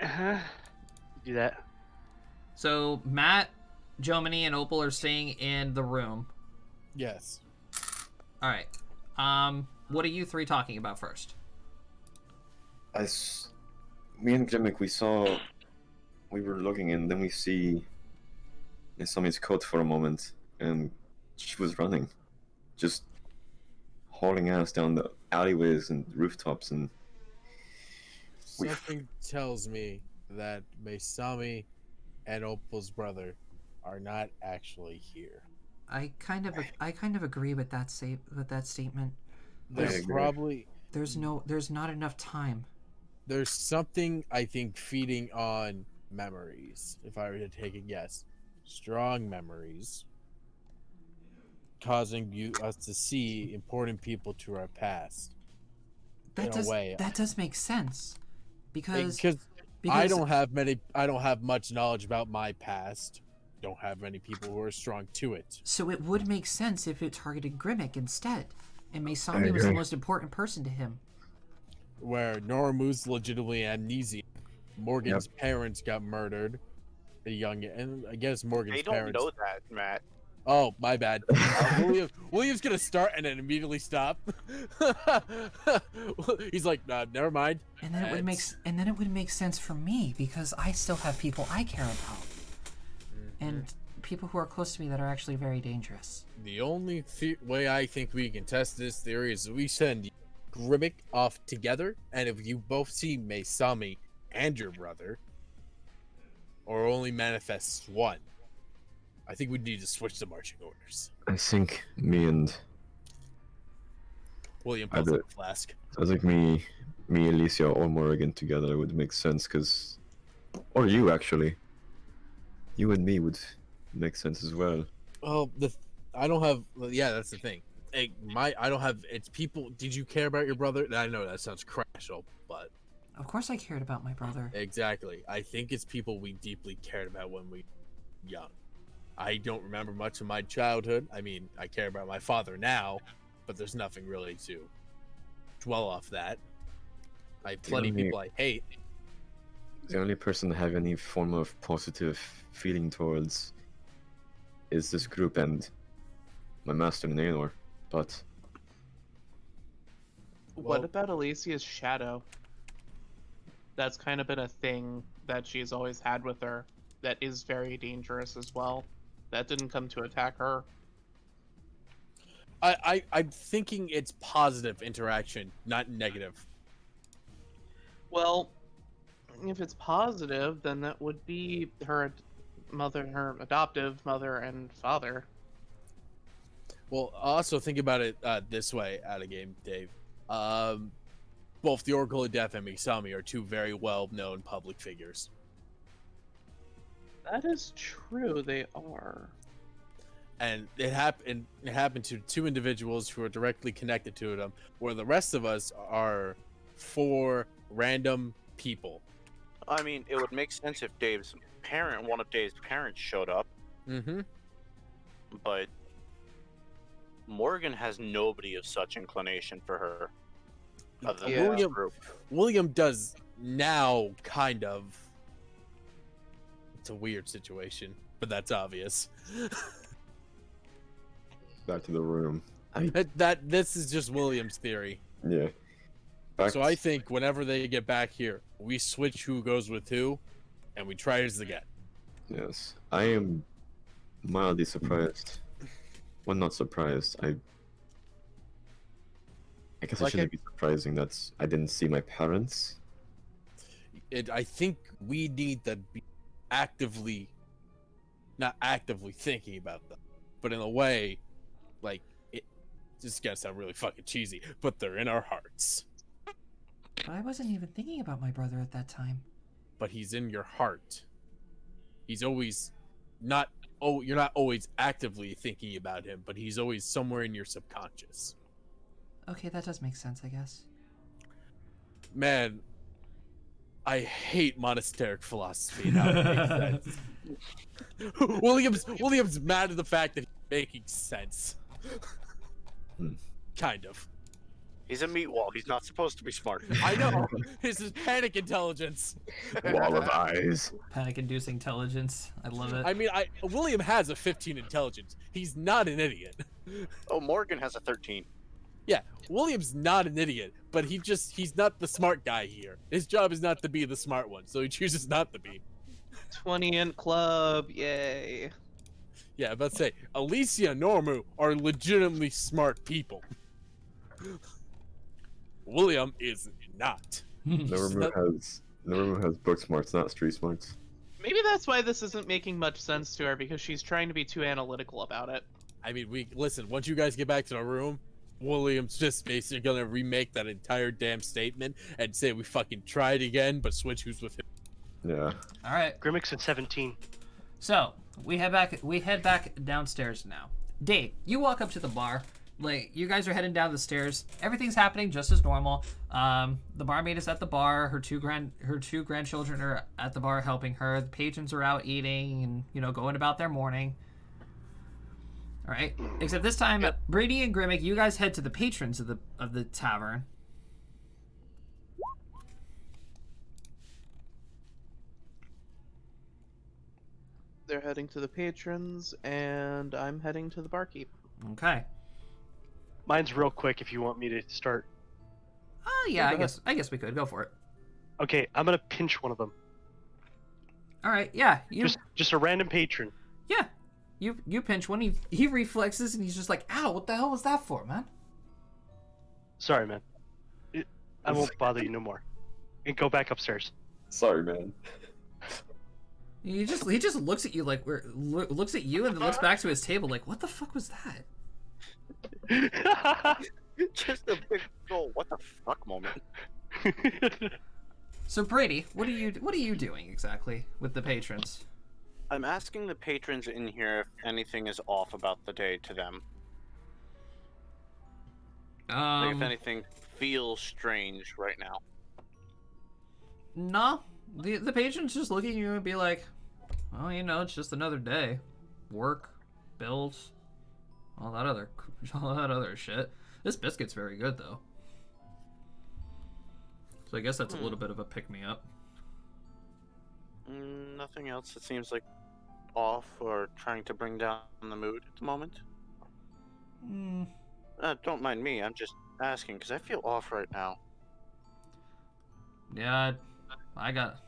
Do that. So Matt, Jomini, and Opal are staying in the room. Yes. All right. What are you three talking about first? Me and Gimmick, we were looking and then we see Masami's coat for a moment and she was running. Just hauling ass down the alleyways and rooftops and Something tells me that Masami and Opal's brother are not actually here. I kind of agree with that statement. There's agree. probably There's not enough time. there's something I think feeding on memories. If I were to take a guess, strong memories, causing us to see important people to our past. In a way. That does make sense. Because I don't have much knowledge about my past. Don't have many people who are strong to it. So it would make sense if it targeted Grimmick instead, and Masami was the most important person to him. Where Norimu's legitimately amnesia. Morgan's parents got murdered. And I guess Morgan's They don't parents. know that, Matt. Oh, my bad. William's gonna start and then immediately stop. He's like, never mind. And then it would make sense for me because I still have people I care about. And people who are close to me that are actually very dangerous. The only way I think we can test this theory is we send Grimmick off together, and if you both see Mesami and your brother, or only manifests one, I think we need to switch the marching orders. I think me and William I pulls out bet. a flask. I think me, Alicia, or Morrigan together would make sense, cause, or you actually, you and me would make sense as well. Oh, I don't have. Yeah, that's the thing. Hey, I don't have. It's people. Did you care about your brother? I know that sounds crassal, but Of course I cared about my brother. exactly. I think it's people we deeply cared about when we were young. I don't remember much of my childhood. I mean, I care about my father now, but there's nothing really to dwell off that. I have plenty of people I hate. The only person I have any form of positive feeling towards is this group and my master Naylor, but What Well- about Alicia's shadow? That's kind of been a thing that she's always had with her that is very dangerous as well. That didn't come to attack her. I'm thinking it's positive interaction, not negative. Well, if it's positive, then that would be her mother, her adoptive mother and father. Well, also think about it this way, out of game, Dave. Both the Oracle of Death and Mikami are two very well-known public figures. That is true, they are. And it happened to two individuals who are directly connected to them, where the rest of us are four random people. I mean, it would make sense if one of Dave's parents showed up, Mm-hmm. but Morgan has nobody of such inclination for her. Other than Yeah. this group. William does now, kind of. It's a weird situation, but that's obvious. back to the room. This is just William's theory. Yeah. Back So I think whenever they get back here, we switch who goes with who, and we try this again. Yes, I am mildly surprised. Well, not surprised. I guess I Like shouldn't be surprising that I didn't see my parents. I think we need to be not actively thinking about them, but in a way, like, it just gonna sound really fucking cheesy, but they're in our hearts. But I wasn't even thinking about my brother at that time. But he's in your heart. He's always not. Oh, you're not always actively thinking about him, but he's always somewhere in your subconscious. Okay, that does make sense, I guess. Man, I hate monasteric philosophy and how it makes sense. William's mad at the fact that he's making sense. Kind of. He's a meat wall. He's not supposed to be smart. I know. This is panic intelligence. Wall of eyes. Panic-inducing intelligence. I love it. I mean, William has a 15 intelligence. He's not an idiot. Oh, Morgan has a 13. Yeah, William's not an idiot, but he's not the smart guy here. His job is not to be the smart one, so he chooses not to be. 20 int club, yay. Yeah, I'm about to say, Alicia and Normu are legitimately smart people. William is not. Norumu has book smarts, not street smarts. Maybe that's why this isn't making much sense to her, because she's trying to be too analytical about it. I mean, listen, once you guys get back to the room, William's just basically gonna remake that entire damn statement and say we fucking try it again, but switch who's with him. Yeah. All right. Grimmick's at 17. So we head back downstairs now. Dave, you walk up to the bar. Like, you guys are heading down the stairs. Everything's happening just as normal. The barmaid is at the bar. Her two grandchildren are at the bar helping her. The patrons are out eating and going about their morning. All right. Except this time, Brady and Grimmick, you guys head to the patrons of the tavern. They're heading to the patrons, and I'm heading to the barkeep. Okay. Mine's real quick if you want me to start. Oh yeah, Go I guess we could go for it. Okay, I'm gonna pinch one of them. All right. Yeah. Just a random patron. Yeah. You pinch one. He reflexes and he's just like, "Ow! What the hell was that for, man?" Sorry, man. I won't bother you no more. And go back upstairs. Sorry, man. He just looks at you like looks at you and then looks back to his table like, "What the fuck was that?" Just a big old what the fuck moment. So Brady, what are you doing exactly with the patrons? I'm asking the patrons in here if anything is off about the day to them. Like if anything feels strange right now. No, the patrons just look at you and be like, "Oh, you know, it's just another day, work, bills, all that other shit." This biscuit's very good though, so I guess that's a little bit of a pick me up. Nothing else that seems like off or trying to bring down the mood at the moment. Don't mind me. I'm just asking because I feel off right now. Yeah, I got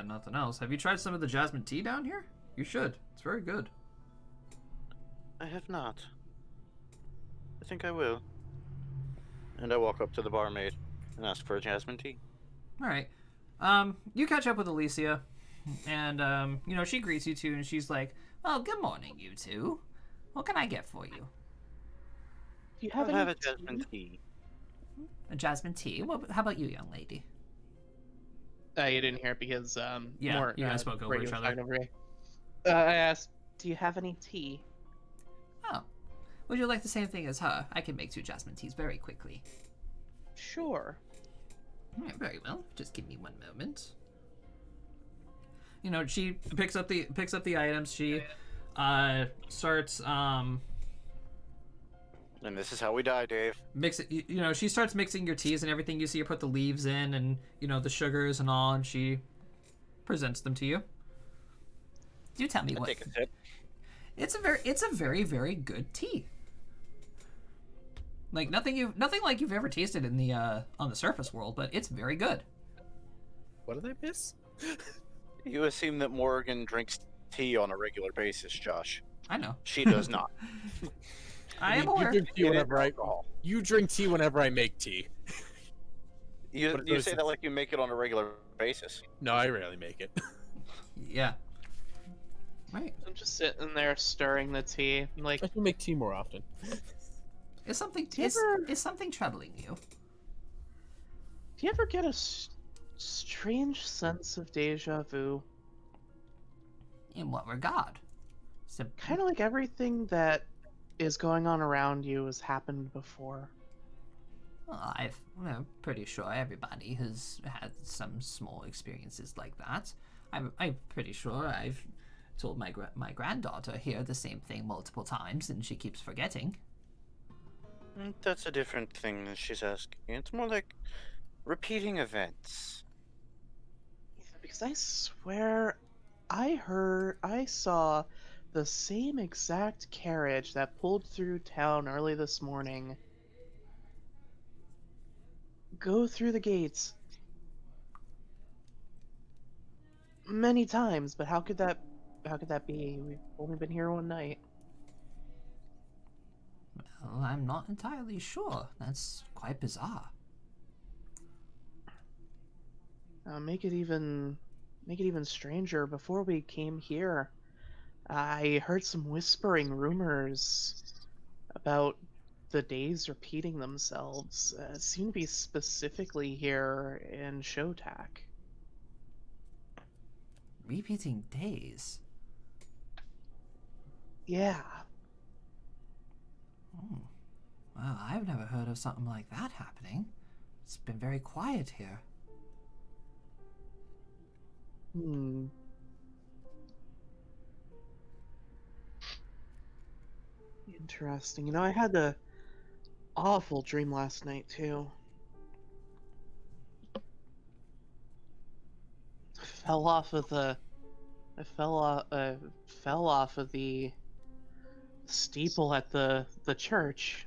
nothing else. Have you tried some of the jasmine tea down here? You should. It's very good. I have not. I think I will. And I walk up to the barmaid and ask for a jasmine tea. All right. You catch up with Alicia, and you know, she greets you too, and she's like, "Oh, good morning, you two. What can I get for you?" Do you have I'll any have a jasmine tea. A jasmine tea. Well, how about you, young lady? You didn't hear it because Yeah, more, you guys spoke over Brady each was other. talking over me. I asked, "Do you have any tea?" Oh, would you like the same thing as her? I can make 2 jasmine teas very quickly. Sure. All right, very well. Just give me one moment. You know, she picks up the items. She starts And this is how we die, Dave. mix it. You know, she starts mixing your teas and everything. You see her put the leaves in and you know the sugars and all, and she presents them to you. Do tell me I what. take a sip. It's a very very good tea. Like nothing like you've ever tasted in the on the surface world, but it's very good. What did I miss? You assume that Morgan drinks tea on a regular basis, Josh. I know. She does not. I am You aware. drink tea It is whenever alcohol. you drink tea whenever I make tea. You But say that like you make it on a regular basis. No, I rarely make it. Yeah. Right. I'm just sitting there stirring the tea. I'm like, I should make tea more often. Is something you ever- is something troubling you? do you ever get a strange sense of deja vu? In what regard? Kind of like everything that is going on around you has happened before. Well, I'm pretty sure everybody has had some small experiences like that. I'm pretty sure I've told my granddaughter here the same thing multiple times, and she keeps forgetting. That's a different thing that she's asking. It's more like repeating events. Because I swear I saw the same exact carriage that pulled through town early this morning go through the gates many times, but how could that be? We've only been here one night. Well, I'm not entirely sure. That's quite bizarre. Make it even stranger. Before we came here, I heard some whispering rumors about the days repeating themselves. It seemed to be specifically here in Shotak. Repeating days. Yeah. Oh. Well, I've never heard of something like that happening. It's been very quiet here. Hmm. Interesting. You know, I had the awful dream last night too. Fell off of the I fell off of the steeple at the church.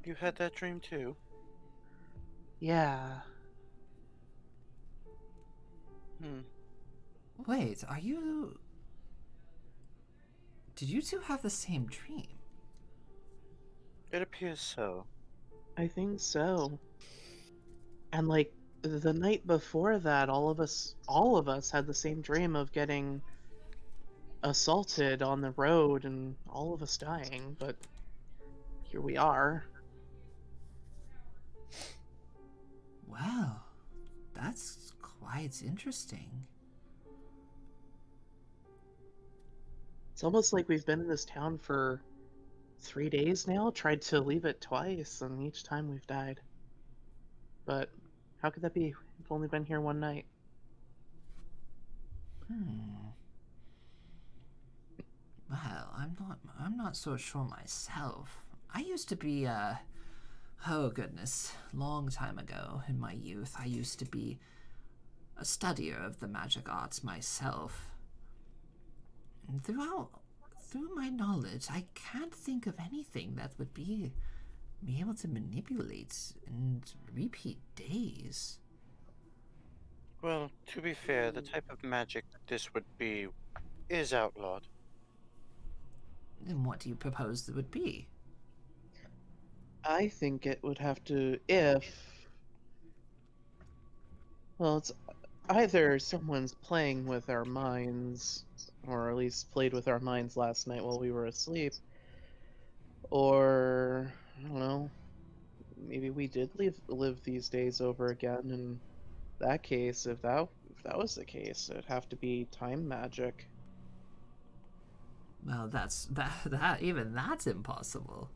You had that dream too? Yeah. Hmm. Wait, are you... Did you two have the same dream? It appears so. I think so. And like the night before that, all of us had the same dream of getting assaulted on the road and all of us dying, but here we are. Well, that's quite interesting. It's almost like we've been in this town for 3 days now, tried to leave it twice, and each time we've died. But how could that be? We've only been here one night. Well, I'm not so sure myself. I used to be oh goodness, long time ago in my youth, I used to be a studier of the magic arts myself. And through my knowledge, I can't think of anything that would be able to manipulate and repeat days. Well, to be fair, the type of magic this would be is outlawed. Then what do you propose that would be? I think it would have to, well, it's either someone's playing with our minds, or at least played with our minds last night while we were asleep, or, I don't know, maybe we did live these days over again. In that case, if that was the case, it'd have to be time magic. Well, that's impossible.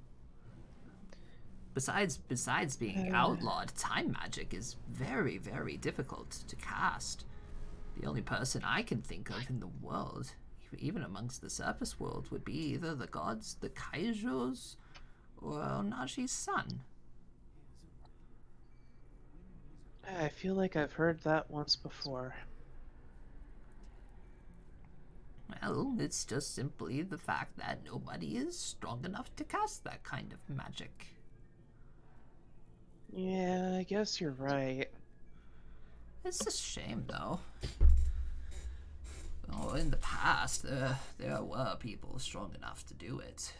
Besides being outlawed, time magic is very, very difficult to cast. The only person I can think of in the world, even amongst the surface world, would be either the gods, the kaijus, or Onaji's son. I feel like I've heard that once before. Well, it's just simply the fact that nobody is strong enough to cast that kind of magic. Yeah, I guess you're right. It's a shame, though. Oh, in the past, there were people strong enough to do it.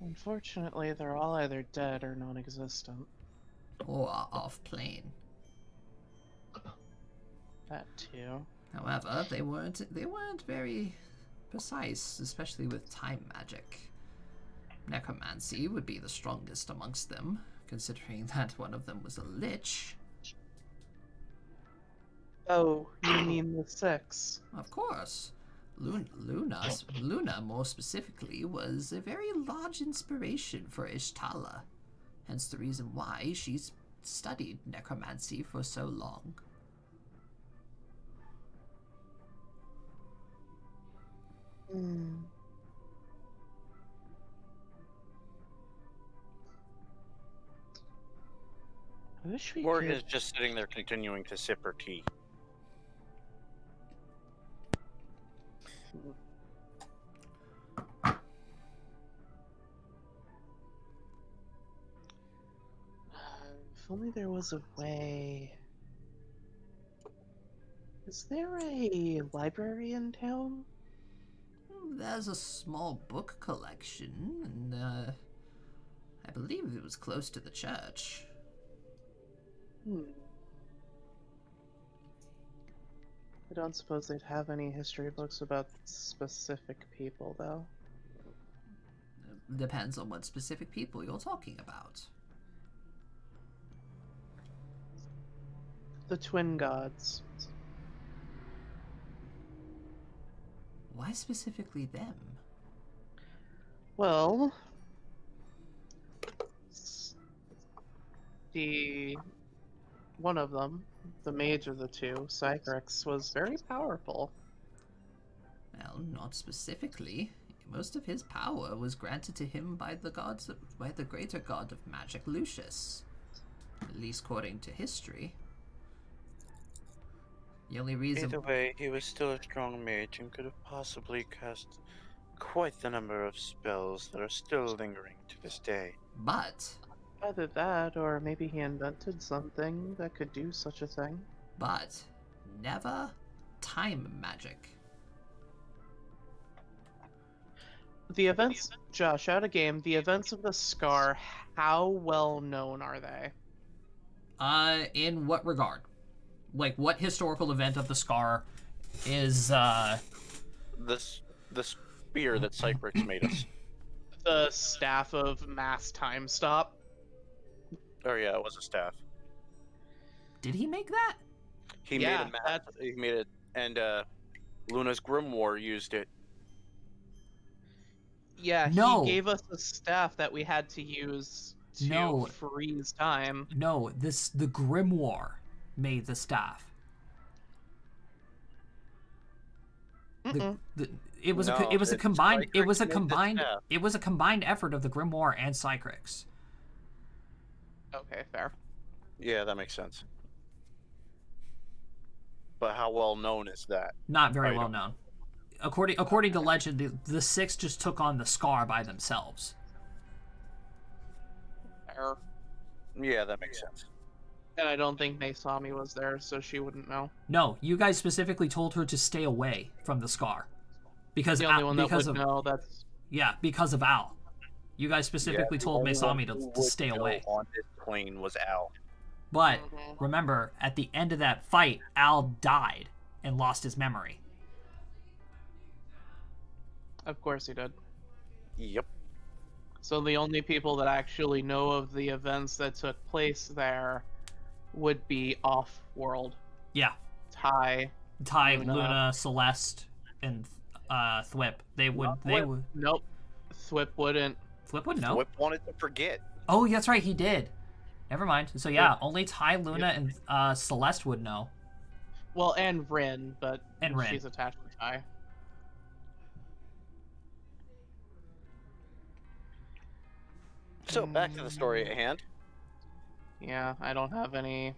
Unfortunately, they're all either dead or non-existent. Or off-plane. That too. However, they weren't very precise, especially with time magic. Necromancy would be the strongest amongst them, considering that one of them was a lich. Oh, you mean the six? Of course. Luna, more specifically, was a very large inspiration for Ishtala, hence the reason why she's studied necromancy for so long. Hmm. I wish we Morgan could. is just sitting there continuing to sip her tea. If only there was a way. Is there a library in town? There's a small book collection, and I believe it was close to the church. I don't suppose they'd have any history books about specific people, though. Depends on what specific people you're talking about. The twin gods. Why specifically them? Well, the one of them, the mage of the two, Cycrex, was very powerful. Well, not specifically. Most of his power was granted to him by the greater god of magic, Lucius. At least according to history. The only reason... Either way, he was still a strong mage and could have possibly cast quite the number of spells that are still lingering to this day. But... Either that, or maybe he invented something that could do such a thing. But... never time magic. The events, Josh, out of game, the events of the Scar, how well known are they? In what regard? Like, what historical event of the Scar is, This the spear that Cyprix made us. The staff of mass time stop. Oh yeah, it was a staff. did he make that? He Yeah, made a map. He made it, and Luna's Grimoire used it. Yeah, No. he gave us a staff that we had to use to No. freeze time. No, the Grimoire made the staff. Mm-mm. It was No, it was a combined staff. it was a combined effort of the Grimoire and Cycrix. Okay, fair. Yeah, that makes sense. But how well known is that? Not very Item. well known. According to legend, the six just took on the Scar by themselves. Fair. Yeah, that makes sense. And I don't think Maysami was there, so she wouldn't know. No, you guys specifically told her to stay away from the Scar. Because The only one that because would of know, that's... yeah, because of Al. You guys specifically told Maysami to stay away. On this plane was Al. But Mhm. remember, at the end of that fight, Al died and lost his memory. Of course he did. Yep. So the only people that actually know of the events that took place there would be off-world. Yeah, Ty. Ty, Luna. Luna, Celeste, and Thwip. They would. They would. Nope. Thwip wouldn't. Thwip would know. Whip wanted to forget. Oh, that's right, he did. Never mind. So yeah, only Ty, Luna, and Celeste would know. Well, and Rin, but And Rin. she's attached to Ty. So back to the story at hand. Yeah, I don't have any.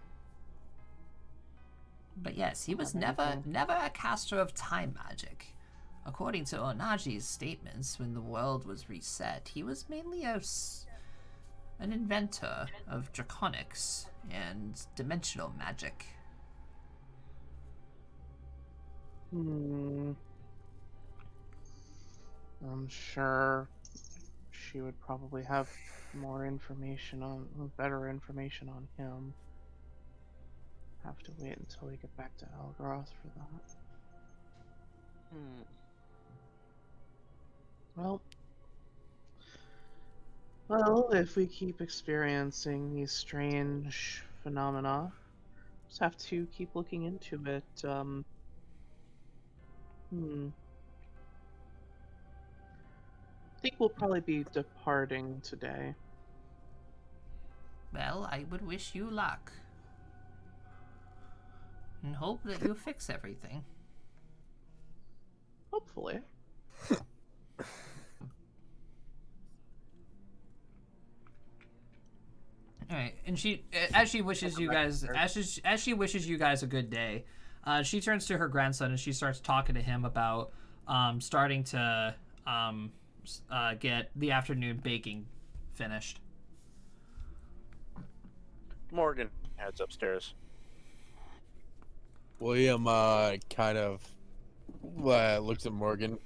But yes, he was Okay. never a caster of time magic. According to Onagi's statements, when the world was reset, he was mainly an inventor of draconics and dimensional magic. I'm sure she would probably have better information on him. Have to wait until we get back to Algaroth for that. Well, if we keep experiencing these strange phenomena, just have to keep looking into it. I think we'll probably be departing today. Well, I would wish you luck. And hope that you fix everything. Hopefully. All right, and as she wishes you guys a good day, she turns to her grandson and she starts talking to him about starting to get the afternoon baking finished. Morgan heads upstairs. William kind of looks at Morgan,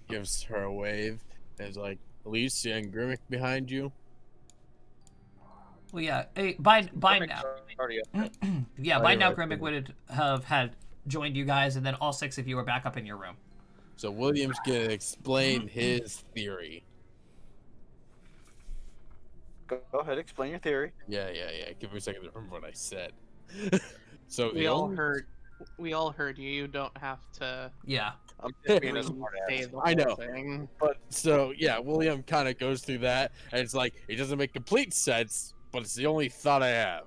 gives her a wave, and is like, Alicia and Grimmick behind you. Well, yeah. Hey, by now, Already up there. yeah, by now Grimmick would have had joined you guys, and then all six of you are back up in your room. So William's gonna explain his theory. Go ahead, explain your theory. Yeah. Give me a second to remember what I said. So We all heard you. You don't have to Yeah. I'm just being a say smart the ass. whole I know. thing. But so yeah, William kind of goes through that, and it's like it doesn't make complete sense, but it's the only thought I have.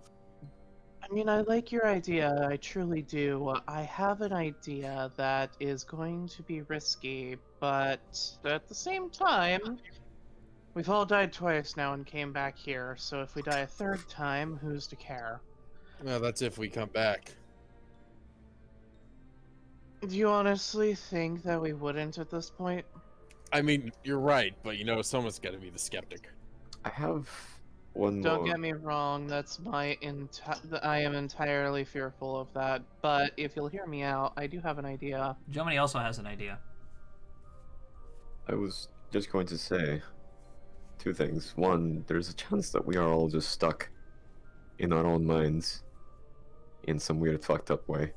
I mean, I like your idea. I truly do. I have an idea that is going to be risky, but at the same time, we've all died twice now and came back here, so if we die a third time, who's to care? Well, that's if we come back. Do you honestly think that we wouldn't at this point? I mean, you're right, but someone's got to be the skeptic. I have one Don't more. get me wrong, that's I am entirely fearful of that, but if you'll hear me out, I do have an idea. Jomini also has an idea. I was just going to say two things. One, there's a chance that we are all just stuck in our own minds in some weird fucked up way.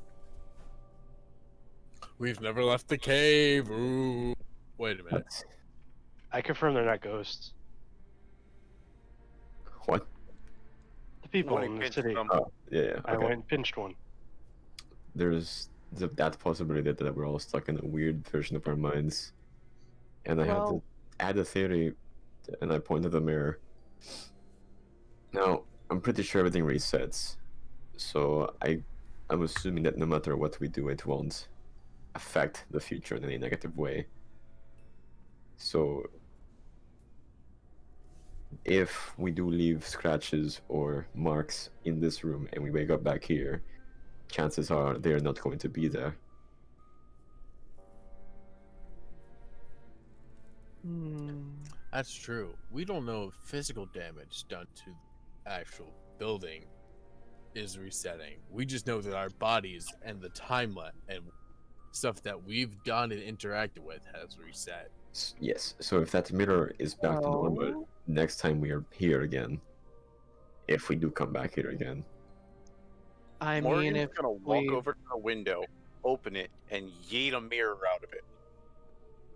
We've never left the cave. Ooh. Wait a minute. That's I confirm they're not ghosts. what? The people When he in the pinched city. them. Oh, yeah. I Okay. went and pinched one. There's that possibility that we're all stuck in a weird version of our minds. And I had to Well- add a theory, and I pointed the mirror. Now, I'm pretty sure everything resets. So I'm assuming that no matter what we do, it won't affect the future in any negative way. So if we do leave scratches or marks in this room and we wake up back here, chances are they're not going to be there. That's true. We don't know if physical damage done to the actual building is resetting. We just know that our bodies and the timeline and stuff that we've done and interacted with has reset. Yes, so if that mirror is back to normal next time we are here again, if we do come back here again, I Morgan's mean, if gonna walk we... over to the window, open it, and yeet a mirror out of it.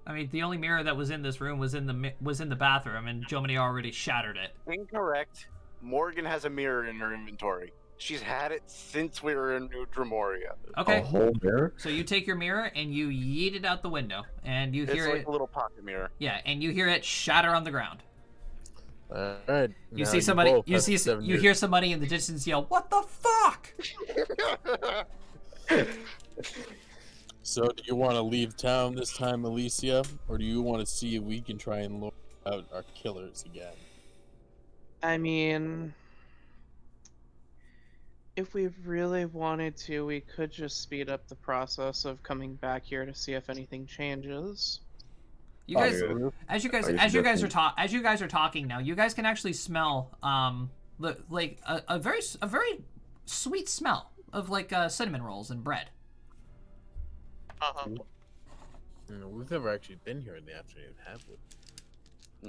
I mean, the only mirror that was in this room was in the bathroom, and Jomini already shattered it. Incorrect. Morgan has a mirror in her inventory. She's had it since we were in New Dramoria. Okay. a whole mirror? So you take your mirror and you yeet it out the window, and you It's hear like it. a little pocket mirror. Yeah, and you hear it shatter on the ground. All right. You now see somebody. both You have see. 7 You years. hear somebody in the distance yell, "What the fuck?" So, do you want to leave town this time, Alicia, or do you want to see if we can try and lure out our killers again? I mean, if we really wanted to, we could just speed up the process of coming back here to see if anything changes. You guys, yeah. as you guys, Are you as you guys are suggesting- as you guys are talking now, you guys can actually smell like a very sweet smell of like cinnamon rolls and bread. We've never actually been here in the afternoon, have we?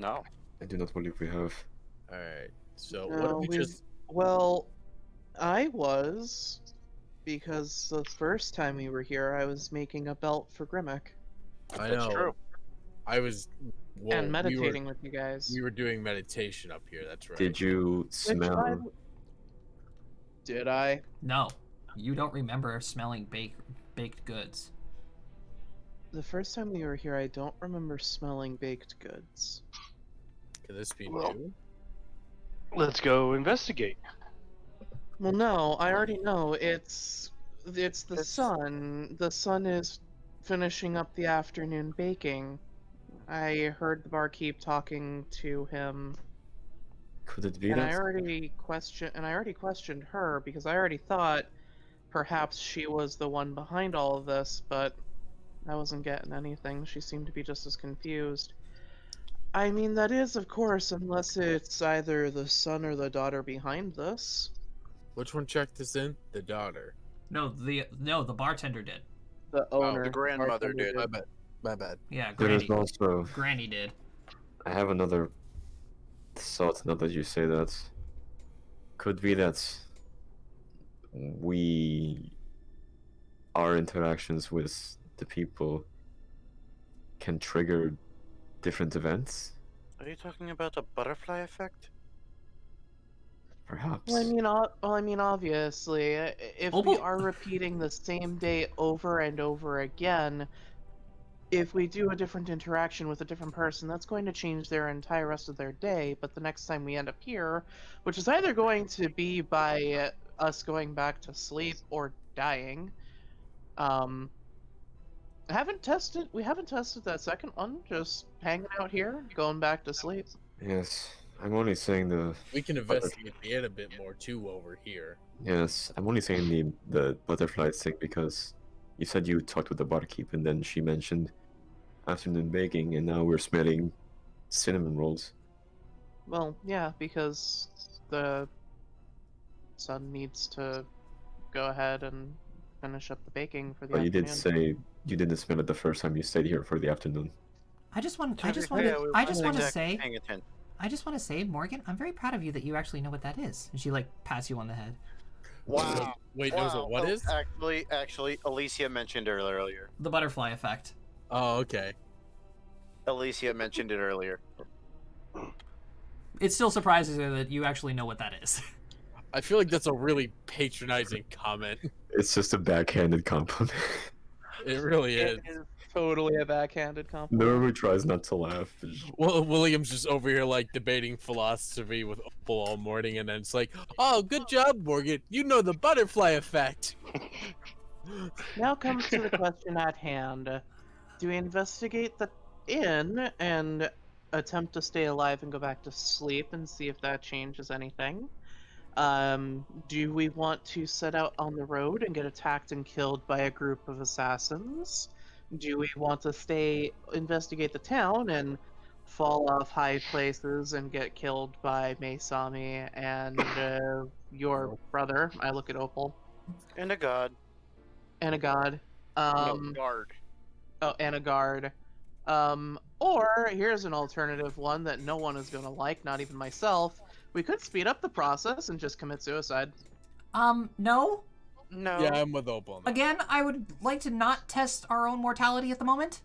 No. I do not believe we have. All right. So, what if No, we we've- just? Well, I was, because the first time we were here, I was making a belt for Grimmick I That's know. true. I was. Well, and meditating We with you guys. were doing meditation up here. That's right. Did you Which smell? Did I? No, you don't remember smelling baked goods. The first time we were here, I don't remember smelling baked goods. Could this be Well- new? Let's go investigate. Well, no, I already know. It's the It's- sun. The sun is finishing up the afternoon baking. I heard the barkeep talking to him, Could it be and that? I already questioned her because I already thought perhaps she was the one behind all of this, but I wasn't getting anything. She seemed to be just as confused. I mean, that is, of course, unless it's either the son or the daughter behind this. Which one checked this in? The daughter. No, the bartender did. The owner. the grandmother bartender did. My bad. My bad. Yeah, There is Granny. also. Granny did. I have another thought now that you say that. Could be that our interactions with the people can trigger different events? Are you talking about a butterfly effect? Perhaps. Well, I mean, obviously, if we Opal- are repeating the same day over and over again, if we do a different interaction with a different person, that's going to change their entire rest of their day. But the next time we end up here, which is either going to be by us going back to sleep or dying, we haven't tested that second one. Just hanging out here, going back to sleep. Yes, I'm only saying We can investigate the inn a bit more too over here. Yes, I'm only saying the butterfly thing because you said you talked with the barkeep and then she mentioned afternoon baking and now we're smelling cinnamon rolls. Well, yeah, because the son needs to go ahead and finish up the baking for the But you afternoon. did say you didn't smell it the first time you stayed here for the afternoon. I just want Yeah, we to wasn't say, paying attention. Morgan, I'm very proud of you that you actually know what that is. And she like pats you on the head. Wow. Wait, knows what what is? Actually, Alicia mentioned it earlier. The butterfly effect. Oh, okay. Alicia mentioned it earlier. It still surprises her that you actually know what that is. I feel like that's a really patronizing comment. It's just a backhanded compliment. It really is. It is totally a backhanded compliment. Norma tries not to laugh. Well, William's just over here like debating philosophy with Opal all morning, and then it's like, "Oh, good job, Morgan. You know the butterfly effect." Now comes to the question at hand. Do we investigate the inn and attempt to stay alive and go back to sleep and see if that changes anything? Do we want to set out on the road and get attacked and killed by a group of assassins? Do we want to investigate the town and fall off high places and get killed by Meisami and your brother? I look at Opal. And a god. And a god. No, guard. Oh, and a guard. Or here's an alternative one that no one is gonna like, not even myself. We could speed up the process and just commit suicide. No. No. Yeah, I'm with Opal. on that. Again, I would like to not test our own mortality at the moment.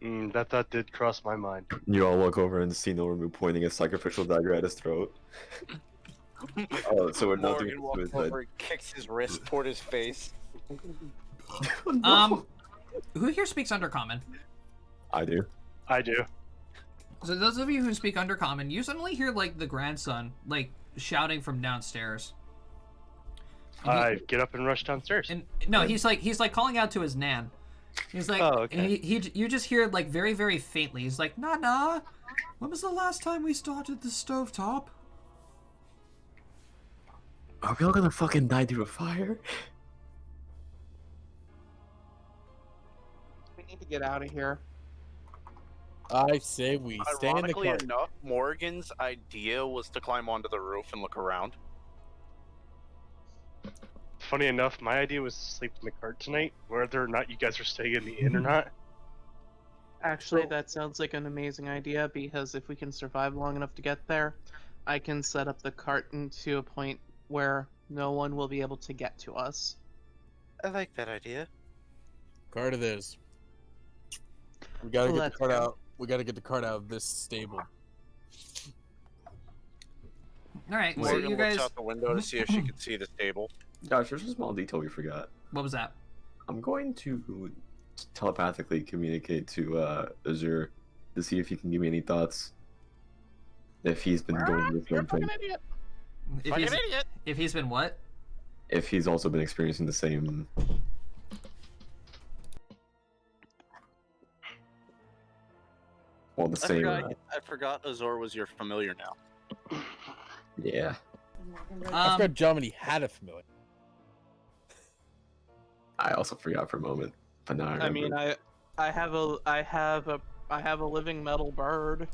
That thought did cross my mind. You all look over and see Normu pointing a sacrificial dagger at his throat. Oh, so we're not doing Morgan walks suicide. over and kicks his wrist toward his face. Who here speaks Undercommon? I do. I do. So those of you who speak Undercommon, you suddenly hear like the grandson like shouting from downstairs. And I get up and rush downstairs. And no, he's like calling out to his nan. He's like, Oh, okay. and you just hear it like very, very faintly. He's like, Nana, when was the last time we started the stovetop? Are we all gonna fucking die due to fire? We need to get out of here. I say we stay in the Ironically car. enough, Morgan's idea was to climb onto the roof and look around. Funny enough, my idea was to sleep in the cart tonight, whether or not you guys are staying in the inn or not. Actually, that sounds like an amazing idea because if we can survive long enough to get there, I can set up the cart into a point where no one will be able to get to us. I like that idea. Cart it is. We gotta get Let's the cart go. out. We gotta get the cart out of this stable. All right, so Morgan you guys, looks out the window to see if she can see the stable. Gosh, there's a small detail we forgot. what was that? I'm going to telepathically communicate to Azure to see if he can give me any thoughts. If he's been going through the You're same a fucking thing. idiot. If he's been what? If he's also been experiencing the same. Well, the same. I forgot Azor was your familiar now. Yeah. I forgot Jomini had a familiar. I also forgot for a moment, but now I remember. I mean, I have a living metal bird.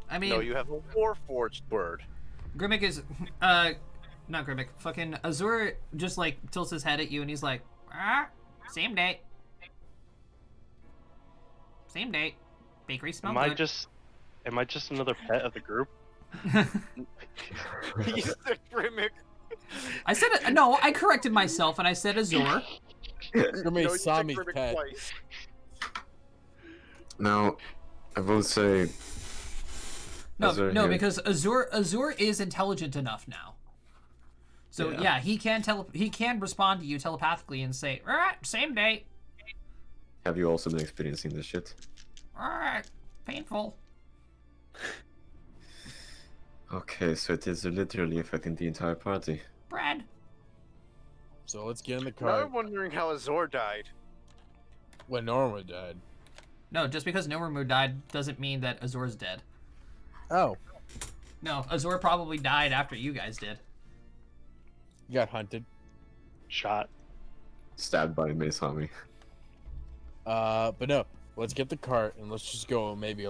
I mean, No, you have a Warforged bird. Grimmick is, not Grimmick. Fucking Azur just like tilts his head at you and he's like, same date. Same date. Bakery smell Am I good. just another pet of the group? You said Grimmick. I said it. No, I corrected myself and I said Azur. Grimmy No, you saw said me Grimmick pet. twice. Now, I will say. No, Azur no, here. because Azur is intelligent enough now. So yeah, he can respond to you telepathically and say, same date. Have you also been experiencing this shit? Painful. Okay, so it is literally affecting the entire party. Brad. So let's get in the Now car. I'm wondering how Azor died. When Norma died. No, just because Noramu died doesn't mean that Azur's dead. Oh, No, Azur probably died after you guys did. you got hunted. Shot. Stabbed by Meisami. But no. Let's get the cart and let's just go maybe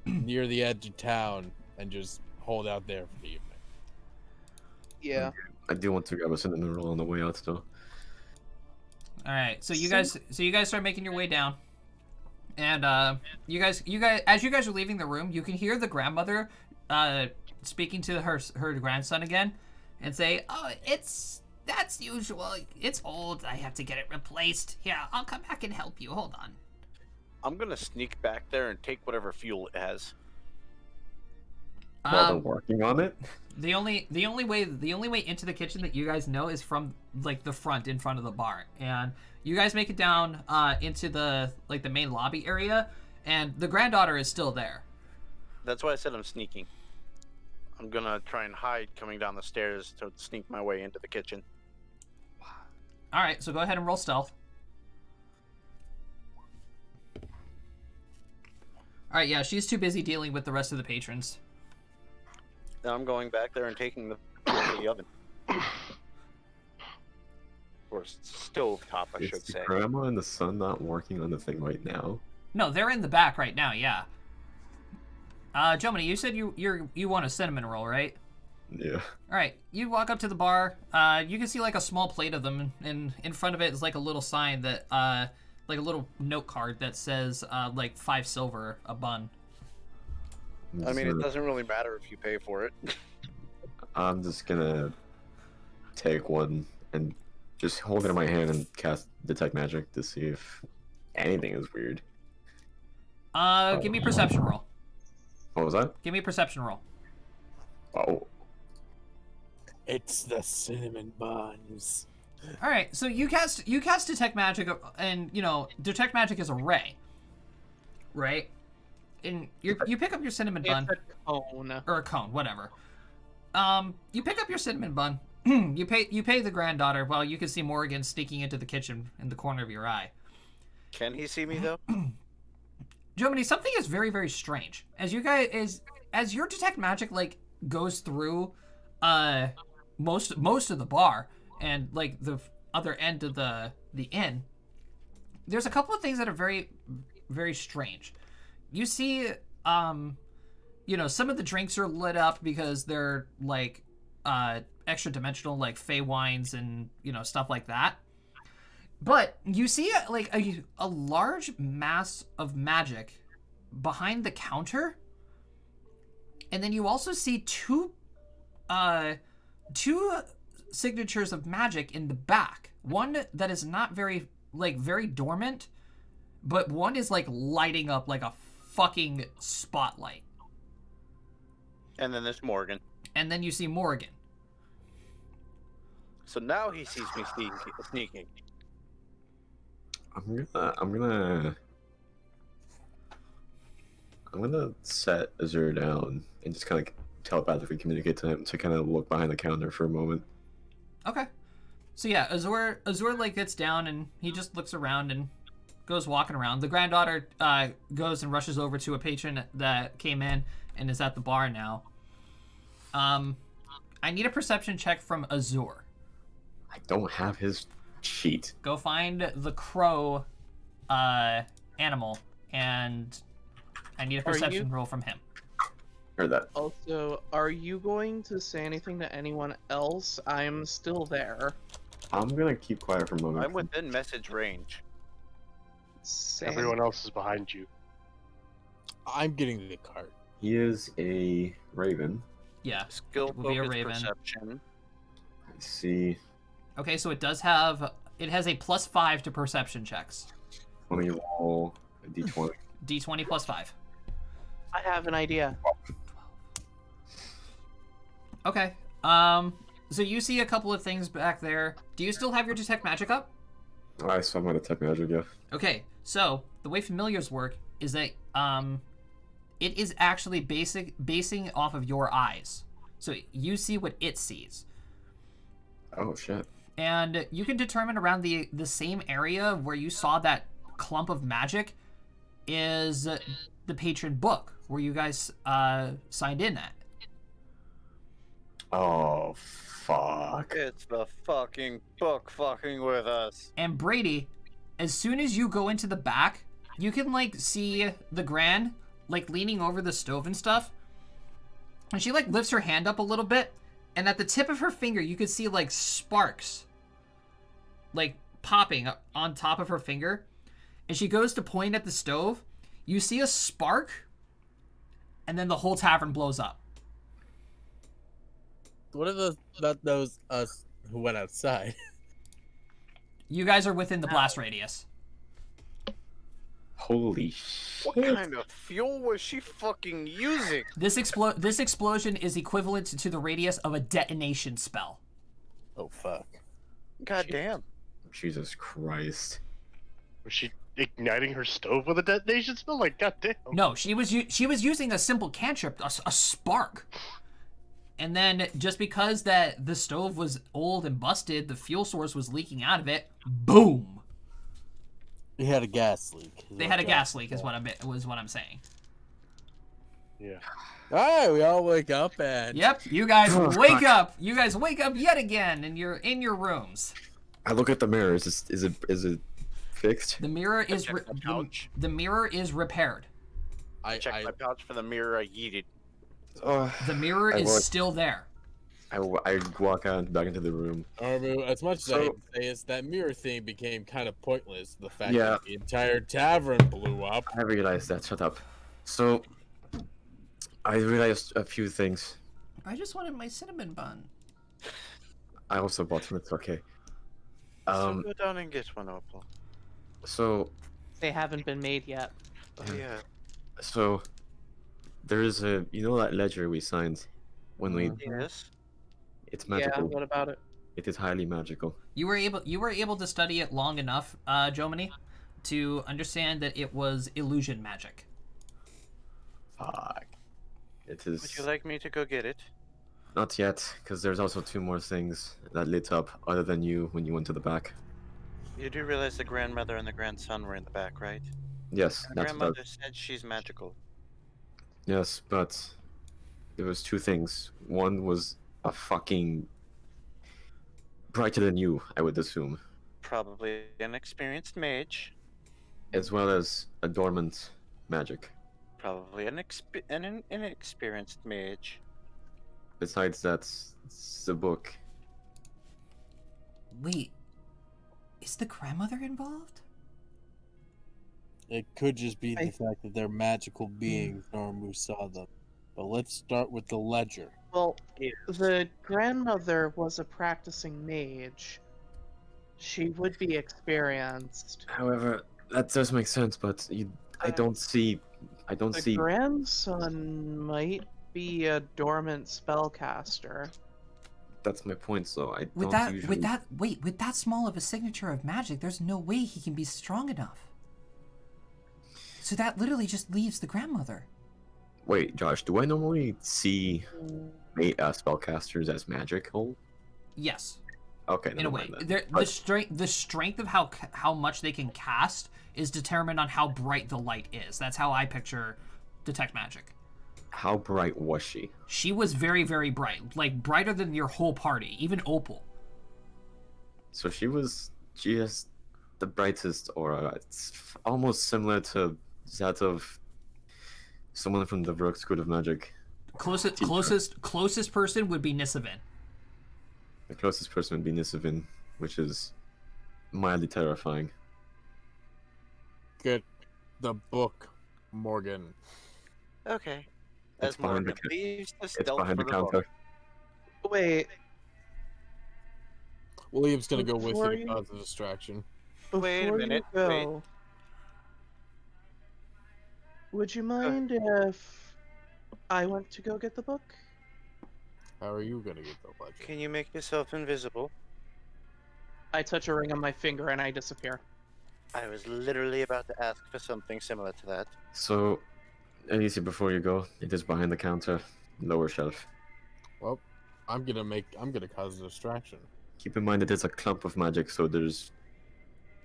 near the edge of town and just hold out there for the evening. Yeah. I do want to grab a cinnamon roll on the way out, though. All right, so you guys start making your way down, And you guys, as you guys are leaving the room, you can hear the grandmother speaking to her grandson again, and say, "Oh, that's usual. It's old. I have to get it replaced. Yeah, I'll come back and help you. Hold on." I'm gonna sneak back there and take whatever fuel it has. While they're working on it. The only way into the kitchen that you guys know is from like the front, in front of the bar, and you guys make it down into the the main lobby area, and the granddaughter is still there. That's why I said I'm sneaking. I'm gonna try and hide coming down the stairs to sneak my way into the kitchen. All right, so go ahead and roll stealth. All right, yeah, she's too busy dealing with the rest of the patrons. Then I'm going back there and taking the oven. Or stove top, I should Is the say. grandma and the son not working on the thing right now? No, they're in the back right now. Yeah. Jomini, you said you want a cinnamon roll, right? Yeah. All right, you walk up to the bar. You can see like a small plate of them, and in front of it is like a little sign that, like a little note card that says, like 5 silver a bun. I mean, it doesn't really matter if you pay for it. I'm just gonna take one and just hold it in my hand and cast Detect Magic to see if anything is weird. Give me a perception roll. What was that? Give me a perception roll. Oh. It's the cinnamon buns. All right, so you cast detect magic, and detect magic is a ray, right? And you pick up your cinnamon bun. It's a cone. Or a cone, whatever. You pick up your cinnamon bun. you pay the granddaughter while you can see Morgan sneaking into the kitchen in the corner of your eye. Can he see me though? Jomini, something is very, very strange. As your detect magic goes through most of the bar and like the other end of the inn, there's a couple of things that are very, very strange. You see, some of the drinks are lit up because they're like extra dimensional, like fey wines and stuff like that. But you see like a large mass of magic behind the counter, and then you also see two signatures of magic in the back. One that is not very dormant, but one is like lighting up like a fucking spotlight. And then there's Morgan. And then you see Morgan. So now he sees me sneaking. I'm gonna set Azure down and just kind of telepathically communicate to him to kind of look behind the counter for a moment. Okay. So yeah, Azure like gets down and he just looks around and goes walking around. The granddaughter goes and rushes over to a patron that came in and is at the bar now. I need a perception check from Azure. I don't have his sheet. Go find the crow animal, and I need a perception roll from him. Heard that. Also, are you going to say anything to anyone else? I'm still there. I'm gonna keep quiet for a moment. I'm within message range. Same. Everyone else is behind you. I'm getting the cart. He is a raven. Yeah. Skill, It will be a focus, raven. perception. Let's see. Okay, so it has a +5 to perception checks. Let me roll a d20. D20 +5. I have an idea. Okay. So you see a couple of things back there. Do you still have your detect magic up? Alright, so I'm gonna Detect Magic, yeah. Okay. So the way familiars work is that it is actually basing off of your eyes. So you see what it sees. Oh shit. And you can determine around the same area where you saw that clump of magic is the patron book where you guys signed in at. Oh fuck. It's the fucking book fucking with us. And Brady, as soon as you go into the back, you can see the Gran leaning over the stove and stuff. And she lifts her hand up a little bit, and at the tip of her finger you could see sparks popping on top of her finger. and she goes to point at the stove. You see a spark, and then the whole tavern blows up. What are those us who went outside? You guys are within the blast radius. Holy shit. What kind of fuel was she fucking using? This explosion is equivalent to the radius of a detonation spell. Oh fuck. God damn. Jesus Christ. Was she igniting her stove with a detonation spell? Like, goddamn. No, she was using a simple cantrip, a spark. And then just because that the stove was old and busted, the fuel source was leaking out of it. Boom. They had a gas leak. They had a gas leak, is what I'm saying. Yeah. Alright, we all wake up and Yep, you guys wake up. You guys wake up yet again, and you're in your rooms. I look at the mirror. Is it fixed? The mirror is check my pouch. the mirror is repaired. I checked my pouch for the mirror. I yeeted. The mirror I is walk- still there. I walk out back into the room. as much as I So- hate to say is that mirror thing became kind of pointless. The fact Yeah. that the entire tavern blew up. I realized that. Shut up. So, I realized a few things. I just wanted my cinnamon bun. I also bought some. It's okay. So go down and get one, Opal. So, They haven't been made yet. Oh yeah. so, there is a, you know that ledger we signed when we, Yes. it's magical. Yeah, what about it? It is highly magical. You were able to study it long enough, Jomini, to understand that it was illusion magic. Fuck. It Would is you like me to go get it? not yet, because there's also two more things that lit up other than you when you went to the back. You do realize the grandmother and the grandson were in the back, right? Yes, The that's grandmother said she's magical. yes, but there was two things. One was a fucking brighter than you, I would assume, Probably an experienced mage. as well as a dormant magic. Probably an inexperienced mage. Besides that, it's the book. Wait, is the grandmother involved? It could just be the fact that they're magical beings, Normu saw them. But let's start with the ledger. Well, the grandmother was a practicing mage. She would be experienced. However, that does make sense, but I don't see. The grandson might be a dormant spellcaster. That's my point. So I With don't that, usually. with that small of a signature of magic, there's no way he can be strong enough. So that literally just leaves the grandmother. Wait, Josh, do I normally see spellcasters as magical? Yes, Okay, in never a way. mind then. The strength of how much they can cast is determined on how bright the light is. That's how I picture detect magic. How bright was she? She was very, very bright, like brighter than your whole party, even Opal. So she has the brightest aura. It's almost similar to that of someone from the Rook School of Magic. Closest person would be Nisavin. The closest person would be Nisavin, which is mildly terrifying. Get the book, Morgan. Okay. It's As behind Morgan the leaves the It's stealth behind for the the book. counter. Wait, William's gonna go with you Before to you- cause a distraction. Wait a before minute, you go, would you mind if I went to go get the book? How are you gonna get the ledger? Can you make yourself invisible? I touch a ring on my finger and I disappear. I was literally about to ask for something similar to that. So, Elise, before you go, it is behind the counter, lower shelf. Well, I'm gonna cause a distraction. Keep in mind that it's a clump of magic, so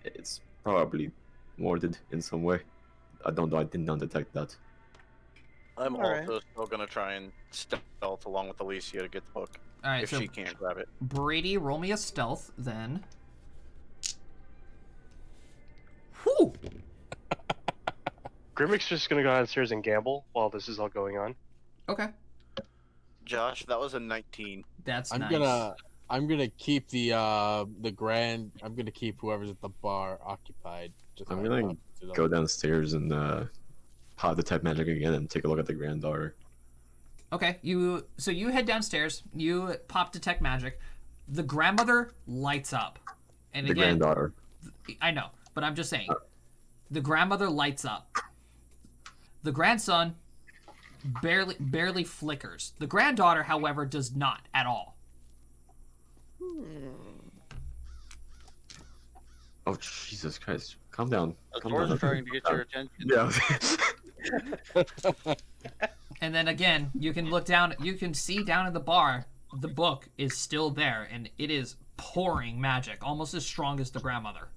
it's probably warded in some way. I did not detect that. I'm Alright. also still gonna try and stealth along with Alicia to get the book All right, if so she can't grab it. Brady, roll me a stealth then. Whew! Grimmick's just gonna go downstairs and gamble while this is all going on. Okay, Josh, that was a 19. that's I'm nice. gonna I'm gonna keep the grand. I'm gonna keep whoever's at the bar occupied. Just I'm by gonna talking to them. go downstairs and pop detect magic again and take a look at the granddaughter. Okay, you head downstairs. You pop detect magic. The grandmother lights up, and The again, granddaughter. I know, but I'm just saying, the grandmother lights up. The grandson barely flickers. The granddaughter, however, does not at all. Oh Jesus Christ! Calm down. The Calm door's down. trying to get your attention. Yeah. And then again, you can look down. You can see down at the bar. The book is still there, and it is pouring magic, almost as strong as the grandmother.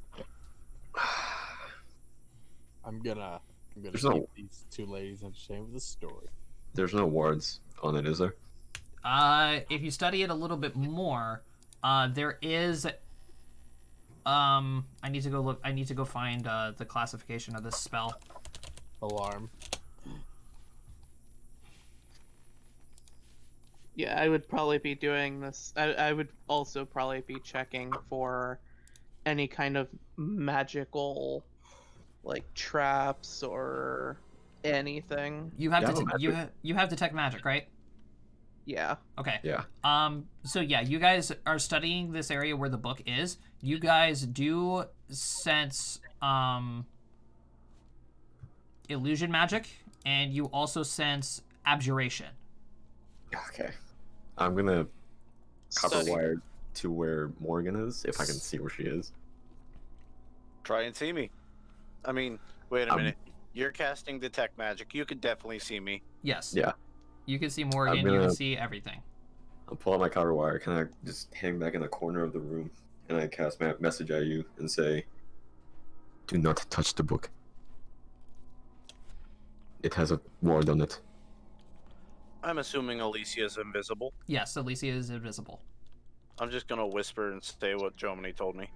I'm gonna There's keep no- these two ladies entertained with the story. There's no wards on it, is there? If you study it a little bit more, there is. I need to go look. I need to go find the classification of this spell. Alarm. Yeah, I would probably be doing this. I would also probably be checking for any kind of magical, like, traps or anything. You have Yeah, to. magic. You have detect magic, right? Yeah. Okay. Yeah. So yeah, you guys are studying this area where the book is. You guys do sense illusion magic, and you also sense abjuration. Okay. I'm gonna copper Study. wire to where Morgan is, if I can see where she is. Try and see me. I mean, wait a Um, minute. You're casting detect magic. You could definitely see me. Yes. Yeah. You can see Morgan. You gonna- can see everything. I'll pull out my copper wire, kind of just hang back in the corner of the room, and I cast my message at you and say, "Do not touch the book. It has a ward on it." I'm assuming Alicia's invisible. Yes, Alicia is invisible. I'm just gonna whisper and say what Jomini told me.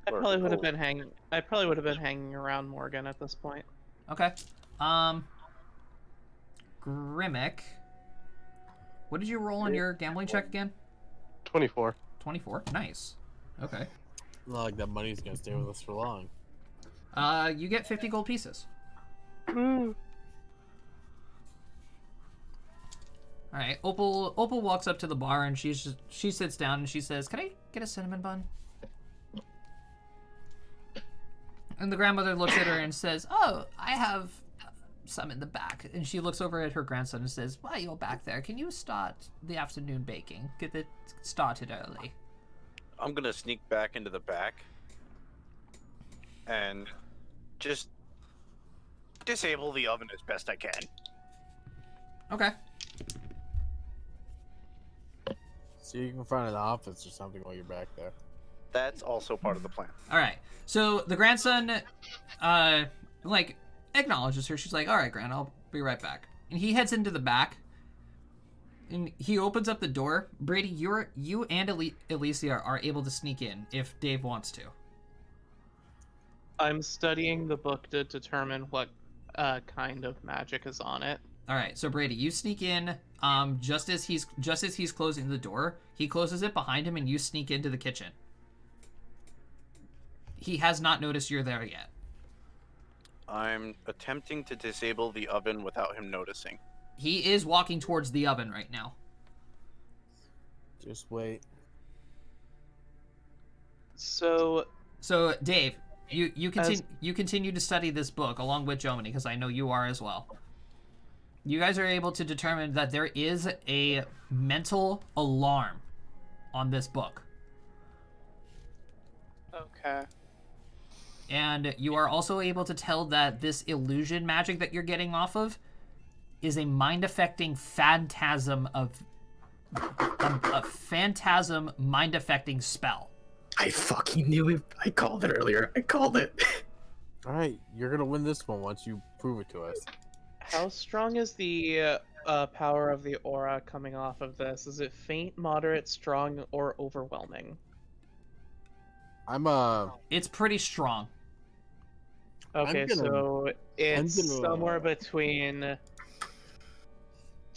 I Or- probably would have oh. been hanging. I probably would have been hanging around Morgan at this point. Okay. Grimmick. What did you roll on your gambling check again? 24. 24. Nice. Okay. Not like that money's gonna stay with us for long. You get 50 gold pieces. All right. Opal walks up to the bar and she sits down and she says, "Can I get a cinnamon bun?" And the grandmother looks at her and says, "Oh, I have some in the back." And she looks over at her grandson and says, "While you're back there, can you start the afternoon baking? Get it started early." I'm gonna sneak back into the back and just disable the oven as best I can. Okay. So you can find an office or something while you're back there. That's also part of the plan. All right. So the grandson, acknowledges her. She's like, "All right, Gran, I'll be right back." And he heads into the back. And he opens up the door. Brady, you and Alicia are able to sneak in if Dave wants to. I'm studying the book to determine what kind of magic is on it. All right. So Brady, you sneak in. Just as he's closing the door, he closes it behind him, and you sneak into the kitchen. He has not noticed you're there yet. I'm attempting to disable the oven without him noticing. He is walking towards the oven right now. Just wait. So So Dave, you continue to study this book along with Jomini, because I know you are as well. You guys are able to determine that there is a mental alarm on this book. okay. And you are also able to tell that this illusion magic that you're getting off of is a mind-affecting phantasm of a phantasm mind-affecting spell. I fucking knew it. I called it earlier. I called it. All right, you're gonna win this one once you prove it to us. How strong is the power of the aura coming off of this? Is it faint, moderate, strong, or overwhelming? It's pretty strong. Okay, gonna- so it's gonna- somewhere between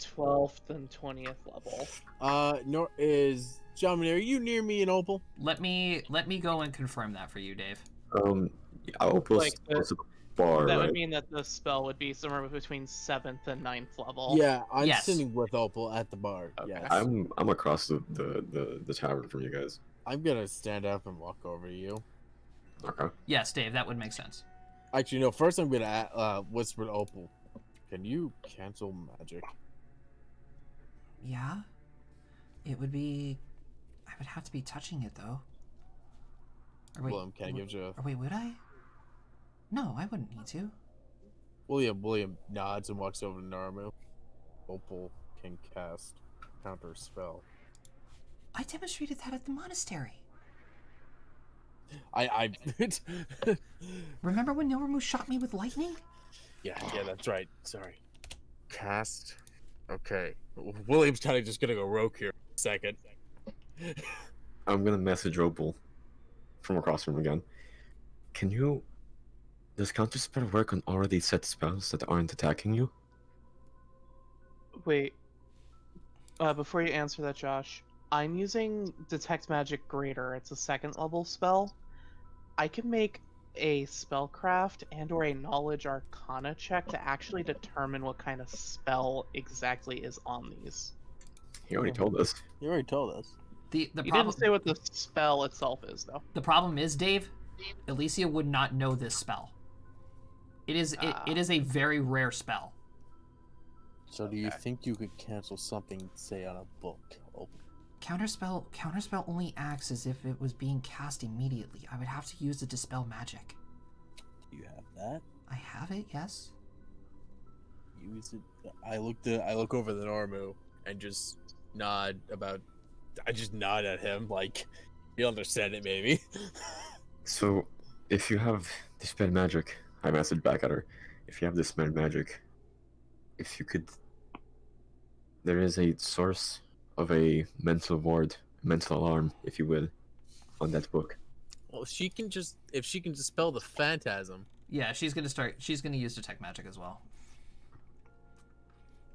12th and 20th level. Nor is John, are you near me in Opal? Let me go and confirm that for you, Dave. Yeah, Opal's Like the- close to the bar, That right? would mean that the spell would be somewhere between 7th and 9th level. Yeah, I'm Yes. sitting with Opal at the bar. Okay. Yes. I'm across the tavern from you guys. I'm gonna stand up and walk over to you. Okay. Yes, Dave, that would make sense. Actually, no. First, I'm gonna whisper to Opal. Can you cancel magic? Yeah? It would be... I would have to be touching it, though. Or wait, William, can I give you a... or wait, would I? No, I wouldn't need to. William nods and walks over to Naramu. Opal can cast counter spell. I demonstrated that at the monastery. I Remember when Nilramu shot me with lightning? yeah, that's right. Sorry. Cast. Okay. William's kind of just gonna go rogue here for a second. I'm gonna message Opal from across from again. Can you? Does counter spell work on already set spells that aren't attacking you? Wait. Before you answer that, Josh, I'm using Detect Magic Greater. It's a 2nd level spell. I can make a spellcraft and or a knowledge arcana check to actually determine what kind of spell exactly is on these. He already told us. You already told us. The You problem didn't say what the spell itself is, though. the problem is, Dave, Alicia would not know this spell. It is it is a very rare spell. So, do you think you could cancel something, say, on a book? Opal? Counterspell only acts as if it was being cast immediately. I would have to use the dispel magic. You have that. I have it, yes. Use it. I look over the Naramu and just nod about. I just nod at him like he'll understand it maybe. So, if you have dispel magic, I messaged back at her. If you have dispel magic, if you could, there is a source of a mental ward, mental alarm, if you will, on that book. Well, if she can dispel the phantasm. Yeah, she's gonna use detect magic as well.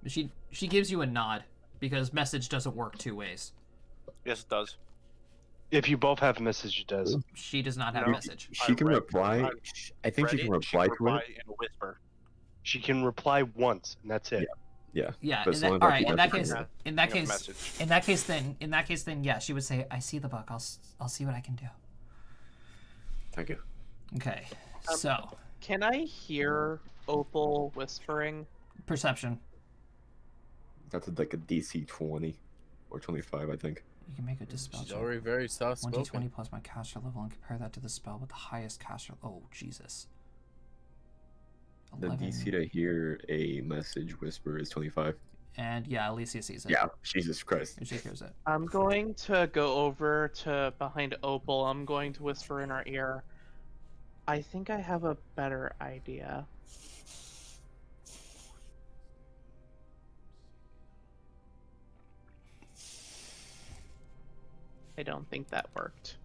She gives you a nod because message doesn't work two ways. Yes, it does. If you both have a message, it does. She does not have No. message. She can reply. I think she Read can it, reply to reply it. in a whisper. She can reply once, and that's it. Yeah. Yeah. But as long as All I right. keep In that messaging case, her. in that Hang up case, message. in that case, then yeah, she would say, "I see the book. I'll see what I can do." Thank you. Okay. So Can I hear Opal whispering? perception. That's like a DC 20 or 25, I think. You can make a dispel She's check. already very soft 1d20 spoken. plus my caster level and compare that to the spell with the highest caster. Oh Jesus. The 11. DC to hear a message whisper is 25. And yeah, Alicia sees it. Yeah, Jesus Christ. She hears it. I'm going to go over to behind Opal. I'm going to whisper in her ear. I think I have a better idea. I don't think that worked.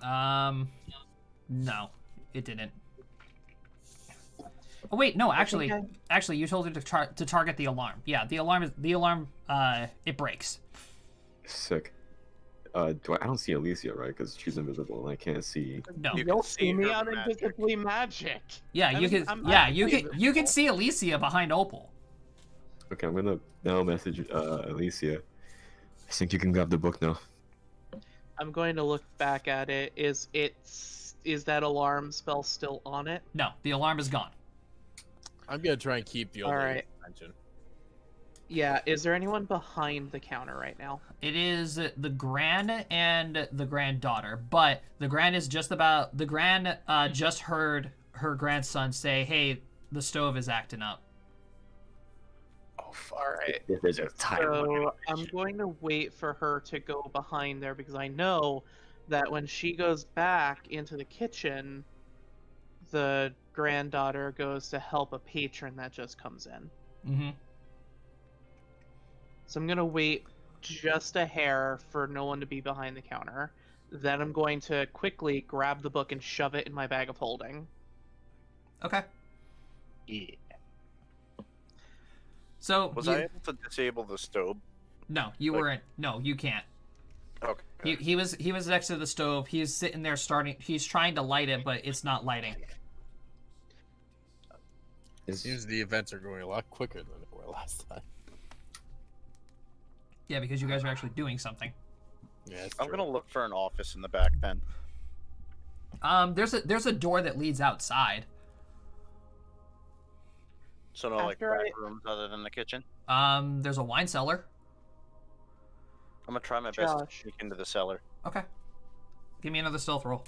No, it didn't. Oh wait, no, actually, you told her to target the alarm. Yeah, the alarm. It breaks. Sick. I don't see Alicia, right? Because she's invisible and I can't see. No. You You'll can see see me her on magic. invisibly magic. Yeah, I you mean, can. I'm Yeah, actually you can see Alicia behind Opal. Okay, I'm gonna now message Alicia. I think you can grab the book now. I'm going to look back at it. Is that alarm spell still on it? No, the alarm is gone. I'm gonna try and keep the old All lady's right. attention. Yeah. Is there anyone behind the counter right now? It is the Gran and the granddaughter, but the Gran is just about. The Gran just heard her grandson say, "Hey, the stove is acting up." Oh, fuck. All right. There's a time. So I'm going to wait for her to go behind there because I know that when she goes back into the kitchen, the granddaughter goes to help a patron that just comes in. Mm-hmm. So I'm going to wait just a hair for no one to be behind the counter. Then I'm going to quickly grab the book and shove it in my bag of holding. Okay. Yeah. So Was you, I able to disable the stove? no, you like- weren't. No, you can't. Okay. He was next to the stove. He's sitting there he's trying to light it, but it's not lighting. It seems the events are going a lot quicker than they were last time. Yeah, because you guys are actually doing something. Yeah, that's I'm true. gonna look for an office in the back then. There's a door that leads outside. So no, like After back rooms other than the kitchen. There's a wine cellar. I'm gonna try my best to Josh. sneak into the cellar. Okay. Give me another stealth roll.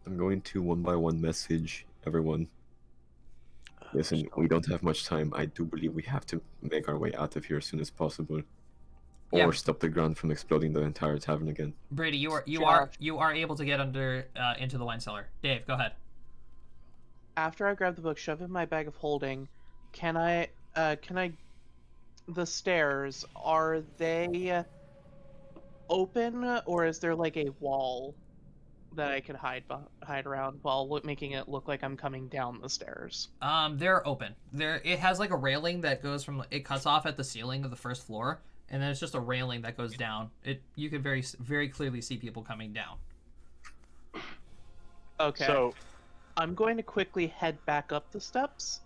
I'm going to one by one message everyone. Listen, we don't have much time. I do believe we have to make our way out of here as soon as possible, or Yeah. stop the ground from exploding the entire tavern again. Brady, you Josh. are able to get under into the wine cellar. Dave, go ahead. After I grab the book, shove it in my bag of holding. Can I? The stairs, are they open, or is there like a wall that I could hide around while making it look like I'm coming down the stairs? They're open. It has like a railing that goes from it cuts off at the ceiling of the first floor, and then it's just a railing that goes down. You can very clearly see people coming down. Okay. So, I'm going to quickly head back up the steps,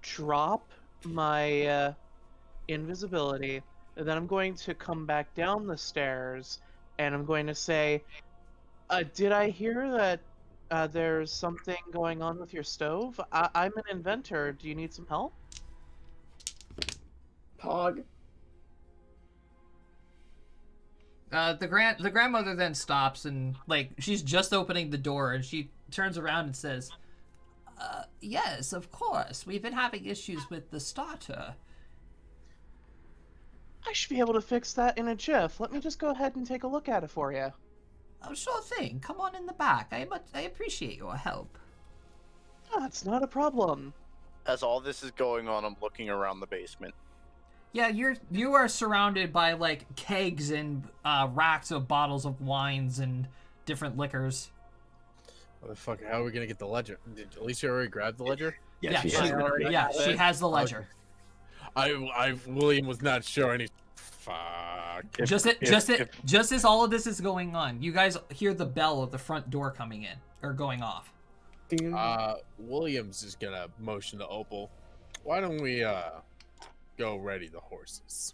drop my invisibility, and then I'm going to come back down the stairs, and I'm going to say, did I hear that there's something going on with your stove? I'm an inventor. Do you need some help? Pog. The grandmother then stops and like she's just opening the door and she turns around and says, "Yes, of course. We've been having issues with the starter." I should be able to fix that in a jiff. Let me just go ahead and take a look at it for you. Oh, sure thing. Come on in the back. I appreciate your help. That's not a problem. As all this is going on, I'm looking around the basement. Yeah, you are surrounded by like kegs and racks of bottles of wines and different liquors. Motherfucker, how are we gonna get the ledger? Did Alicia already grab the ledger? Yeah, she she- has already- it. Yeah, she has the ledger. William was not sure any. Fuck. Just as all of this is going on, you guys hear the bell of the front door coming in or going off. William's just gonna motion to Opal. Why don't we go ready the horses?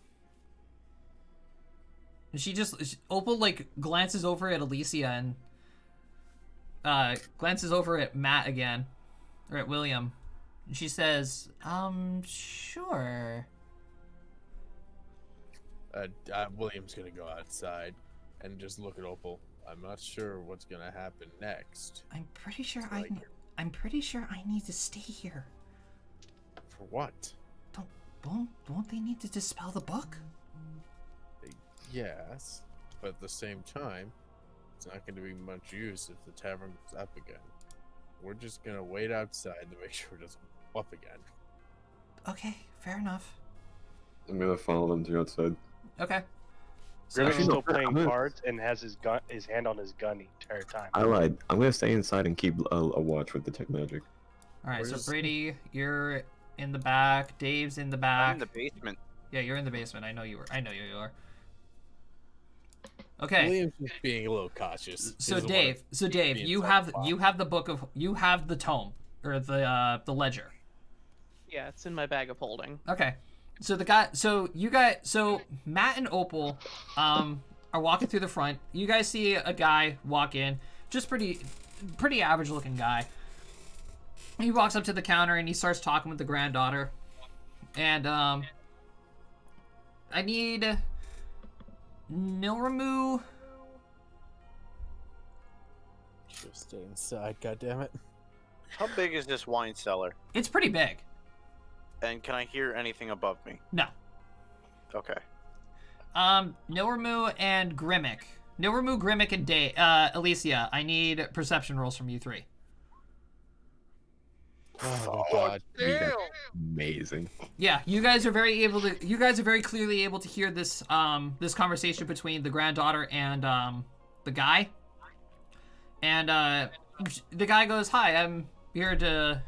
And Opal like glances over at Alicia and glances over at Matt again, or at William. And she says, sure. William's gonna go outside and just look at Opal. I'm not sure what's gonna happen next. I'm pretty sure Like- I'm pretty sure I need to stay here. For what? Won't they need to dispel the book? Yes, but at the same time, it's not going to be much use if the tavern goes up again. We're just going to wait outside to make sure it doesn't go up again. Okay, fair enough. I'm gonna follow them to outside. Okay. Grimmick's Actually, still no, playing I'm gonna- cards and has his hand on his gun the entire time. I lied. I'm gonna stay inside and keep a watch with detect magic. All right, so Where's- Brady, you're in the back. Dave's in the I'm back. in the basement. Yeah, you're in the basement. I know you are. Okay. William's just being a little cautious. He So doesn't Dave, wanna be you inside have the box. you have the tome or the ledger. Yeah, it's in my bag of holding. Okay. So Matt and Opal are walking through the front. You guys see a guy walk in, just pretty average looking guy. He walks up to the counter and he starts talking with the granddaughter. And I need Nilramu. Should stay inside, goddammit. How big is this wine cellar? It's pretty big. And can I hear anything above me? No. Okay. Nilramu and Grimmick. Nilramu, Grimmick, and Alicia. I need perception rolls from you three. Oh, God. Amazing. Yeah, you guys are very clearly able to hear this this conversation between the granddaughter and the guy. And the guy goes, "Hi, I'm here to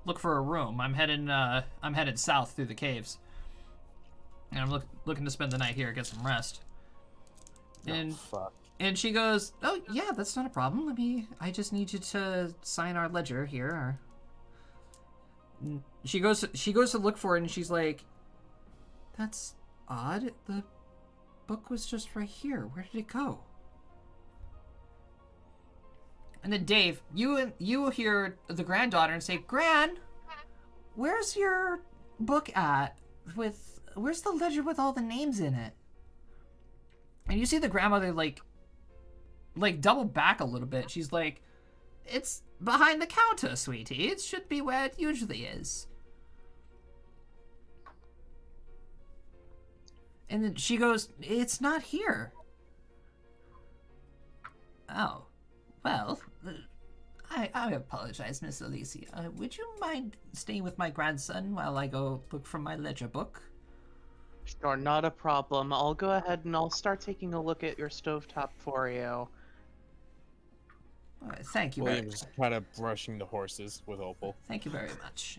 look for a room. I'm headed south through the caves. And I'm looking to spend the night here, get some rest. And fuck. and she goes, "Oh yeah, that's not a problem. I just need you to sign our ledger here." She goes to look for it, and she's like, "That's odd. The book was just right here. Where did it go?" And then Dave, you hear the granddaughter and say, "Gran, where's your book at? Where's the ledger with all the names in it?" And you see the grandmother like double back a little bit. She's like, "It's behind the counter, sweetie. It should be where it usually is." And then she goes, "It's not here." "Oh, well, I apologize, Miss Alicia. Would you mind staying with my grandson while I go look for my ledger book?" Sure, not a problem. I'll go ahead and I'll start taking a look at your stovetop for you. Thank you very William's kind of brushing the horses with Opal. Thank you very much.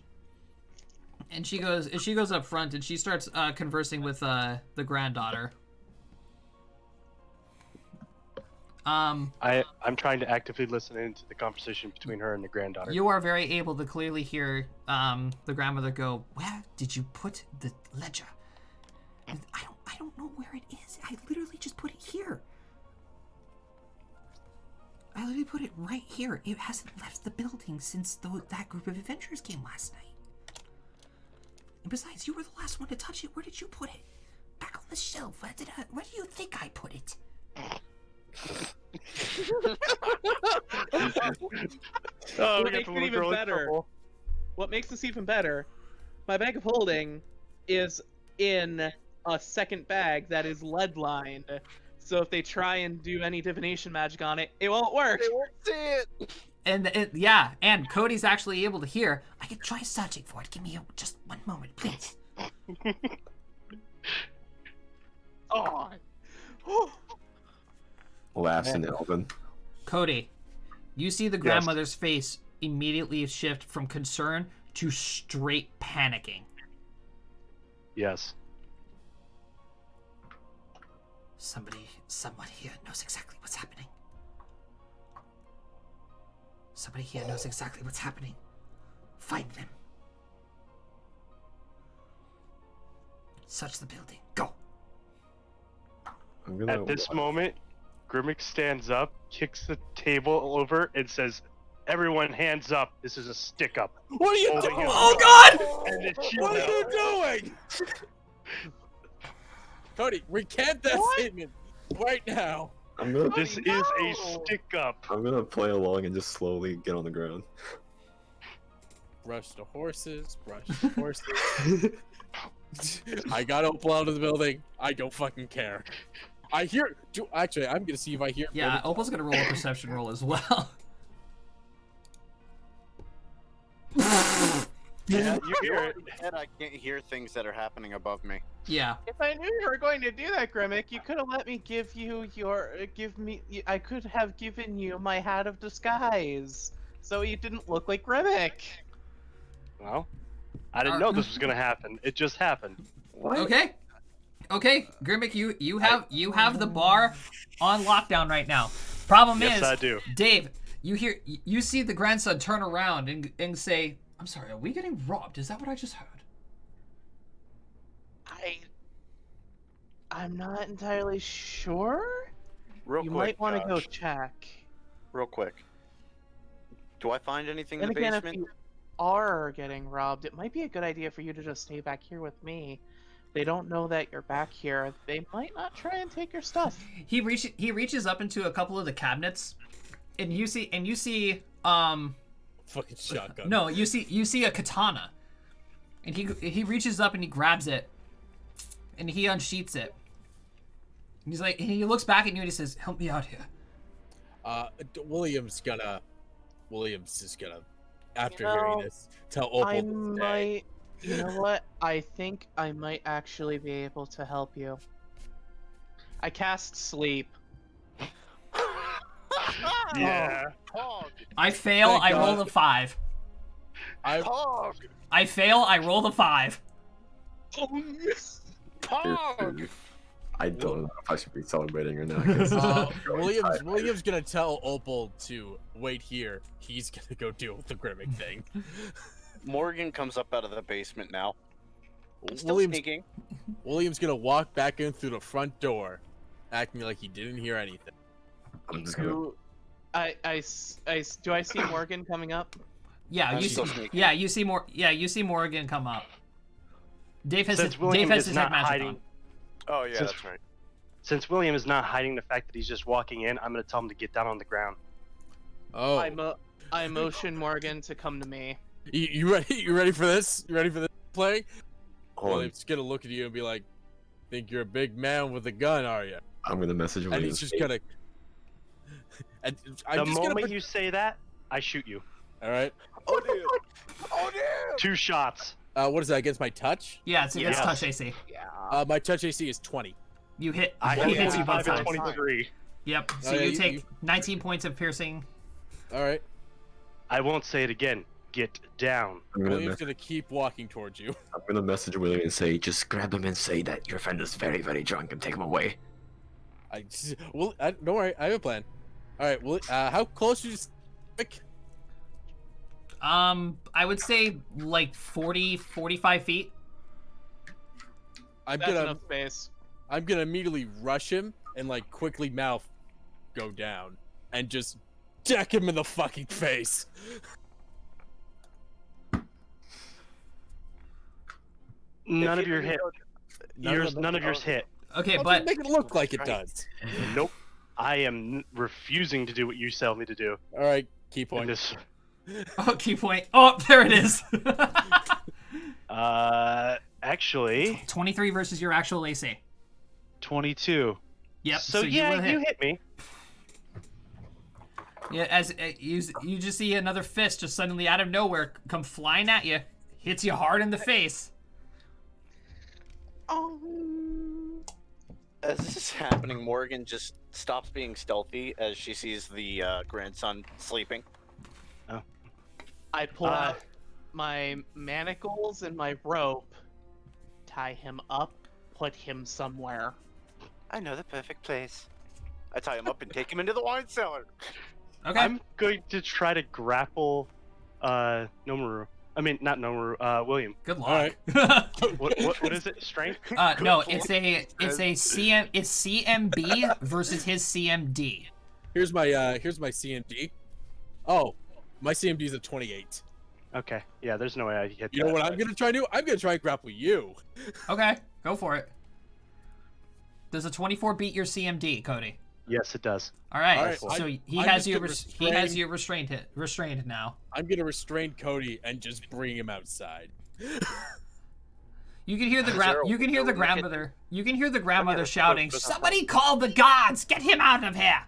And she goes up front and she starts conversing with the granddaughter. I'm trying to actively listen into the conversation between her and the granddaughter. You are very able to clearly hear the grandmother go, "Where did you put the ledger?" I don't know where it is. I literally just put it here. I literally put it right here. It hasn't left the building since that group of adventurers came last night. And besides, you were the last one to touch it. Where did you put it? Back on the shelf. Where do you think I put it? Oh, What makes it even better? What makes this even better? My bag of holding is in a second bag that is lead lined. So if they try and do any divination magic on it, it won't work. They won't see it. And Cody's actually able to hear. "I can try searching for it. Give me just one moment, please." Oh. Laughs in Elven. Cody, you see the Yes. grandmother's face immediately shift from concern to straight panicking. Yes. Someone here knows exactly what's happening. Somebody here knows exactly what's happening. Find them. Search the building. Go. I'm gonna, At this moment, Grimmick stands up, kicks the table over, and says, "Everyone hands up. This is a stick up." What are you Holding doing? his Oh gun. God! And it's What are you doing? Cody, recant that statement right now. I'm gonna This is a stick up. I'm gonna play along and just slowly get on the ground. Brush the horses, brush the horses. I got Opal out of the building. I don't fucking care. Actually, I'm gonna see if I hear. Yeah, Opal's gonna roll a perception roll as well. Yeah, you hear it. And I can't hear things that are happening above me. Yeah. If I knew you were going to do that, Grimmick, you could have let me I could have given you my hat of disguise, so you didn't look like Grimmick. Well, I didn't know this was gonna happen. It just happened. Okay. Okay, Grimmick, you have the bar on lockdown right now. Problem Yes, is, I do. Dave, you see the grandson turn around and say, "I'm sorry, are we getting robbed? Is that what I just heard?" I'm not entirely sure. Real You quick, might want to go Josh, check. real quick. Do I find anything in And the again, basement? if you are getting robbed, it might be a good idea for you to just stay back here with me. They don't know that you're back here. They might not try and take your stuff. He reaches up into a couple of the cabinets, and you see Fucking shotgun. no, you see a katana, and he reaches up and he grabs it, and he unsheaths it. He's like, he looks back at you and he says, "Help me out here." William's is gonna, after You know, hearing this, tell Opal I to stay. might. You know what? I think I might actually be able to help you. I cast sleep. Yeah. Oh, I fail. Thank I God. roll a 5. Pog! I fail. I roll the 5. Pog! I don't know if I should be celebrating or not. 'Cause William's gonna tell Opal to wait here. He's gonna go deal with the Grimmick thing. Morgan comes up out of the basement now. Still William's, sneaking. William's gonna walk back in through the front door, acting like he didn't hear anything. I'm just gonna. Do I see Morgan coming up? Yeah, I'm you still see. sneaking. Yeah, you see more. Yeah, you see Morgan come up. Dave has Since his, William Dave has is his not head magic hiding, on. Oh, yeah, Since- that's right. since William is not hiding the fact that he's just walking in, I'm gonna tell him to get down on the ground. Oh, I motion Morgan to come to me. you ready? You ready for this? You ready for this play? Hold on. William's gonna look at you and be like, "Think you're a big man with a gun, are you?" I'm gonna message And William. he's just gonna. And I'm The just moment gonna. you say that, I shoot you. All right. Oh, damn! Oh, damn! 2 shots. What is that against my touch? Yeah, it's against Yes. touch AC. Yeah. My touch AC is 20. You hit. I he hit hits you both 25 and sides. 23. Yep. So Oh, yeah, you you- take you- 19 points of piercing. All right. I won't say it again. Get down. William's gonna keep walking towards you. I'm gonna message William and say, just grab him and say that your friend is very, very drunk and take him away. Don't worry, I have a plan. All right. Well, how close are you? I would say like 40, 45 feet. I'm That's gonna enough space. I'm gonna immediately rush him and like quickly mouth go down and just deck him in the fucking face. None of your hit. None None of yours hit. Okay, Don't but make it look like it does. Nope. I am refusing to do what you tell me to do. All right, key And point. this, oh, key point. Oh, there it is. actually, 23 versus your actual AC. 22. Yep. So, you yeah, will hit. you hit me. Yeah, as you just see another fist just suddenly out of nowhere come flying at you, hits you hard in the face. Oh. As this is happening, Morgan just stops being stealthy as she sees the grandson sleeping. I pull Uh, out my manacles and my rope, tie him up, put him somewhere. I know the perfect place. I tie him up and take him into the wine cellar. Okay. I'm going to try to grapple Nomaru. I mean, not Nomaru, William. Good All luck. What is it? Strength? No, it's a CMB versus his CMD. Here's my CMD. Oh, my CMD is a 28. Okay. Yeah, there's no way I hit You know that. what I'm gonna try to do? I'm gonna try and grapple you. Okay, go for it. Does a 24 beat your CMD, Cody? Yes, it does. All right. All right, So I'm he has just you. gonna He has restrain- you restrained now. I'm gonna restrain Cody and just bring him outside. You can hear the Zero, You can hear the zero, grandmother. You can hear the grandmother Yeah, shouting, but- "Somebody call the gods! Get him out of here!"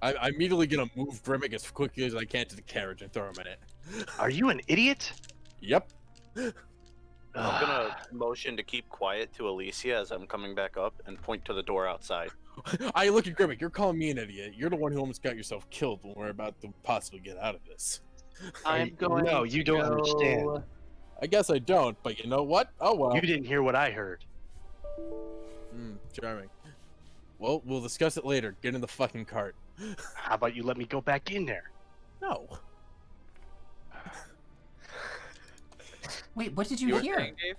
I'm immediately gonna move Grimmick as quickly as I can to the carriage and throw him in it. Are you an idiot? Yep. I'm gonna motion to keep quiet to Alicia as I'm coming back up and point to the door outside. I look at Grimmick. You're calling me an idiot. You're the one who almost got yourself killed when we're about to possibly get out of this. I'm going. No, to you don't go- understand. I guess I don't, but you know what? Oh well. You didn't hear what I heard. Charming. Well, we'll discuss it later. Get in the fucking cart. How about you let me go back in there? No. Wait, what did you were hear? saying, Dave?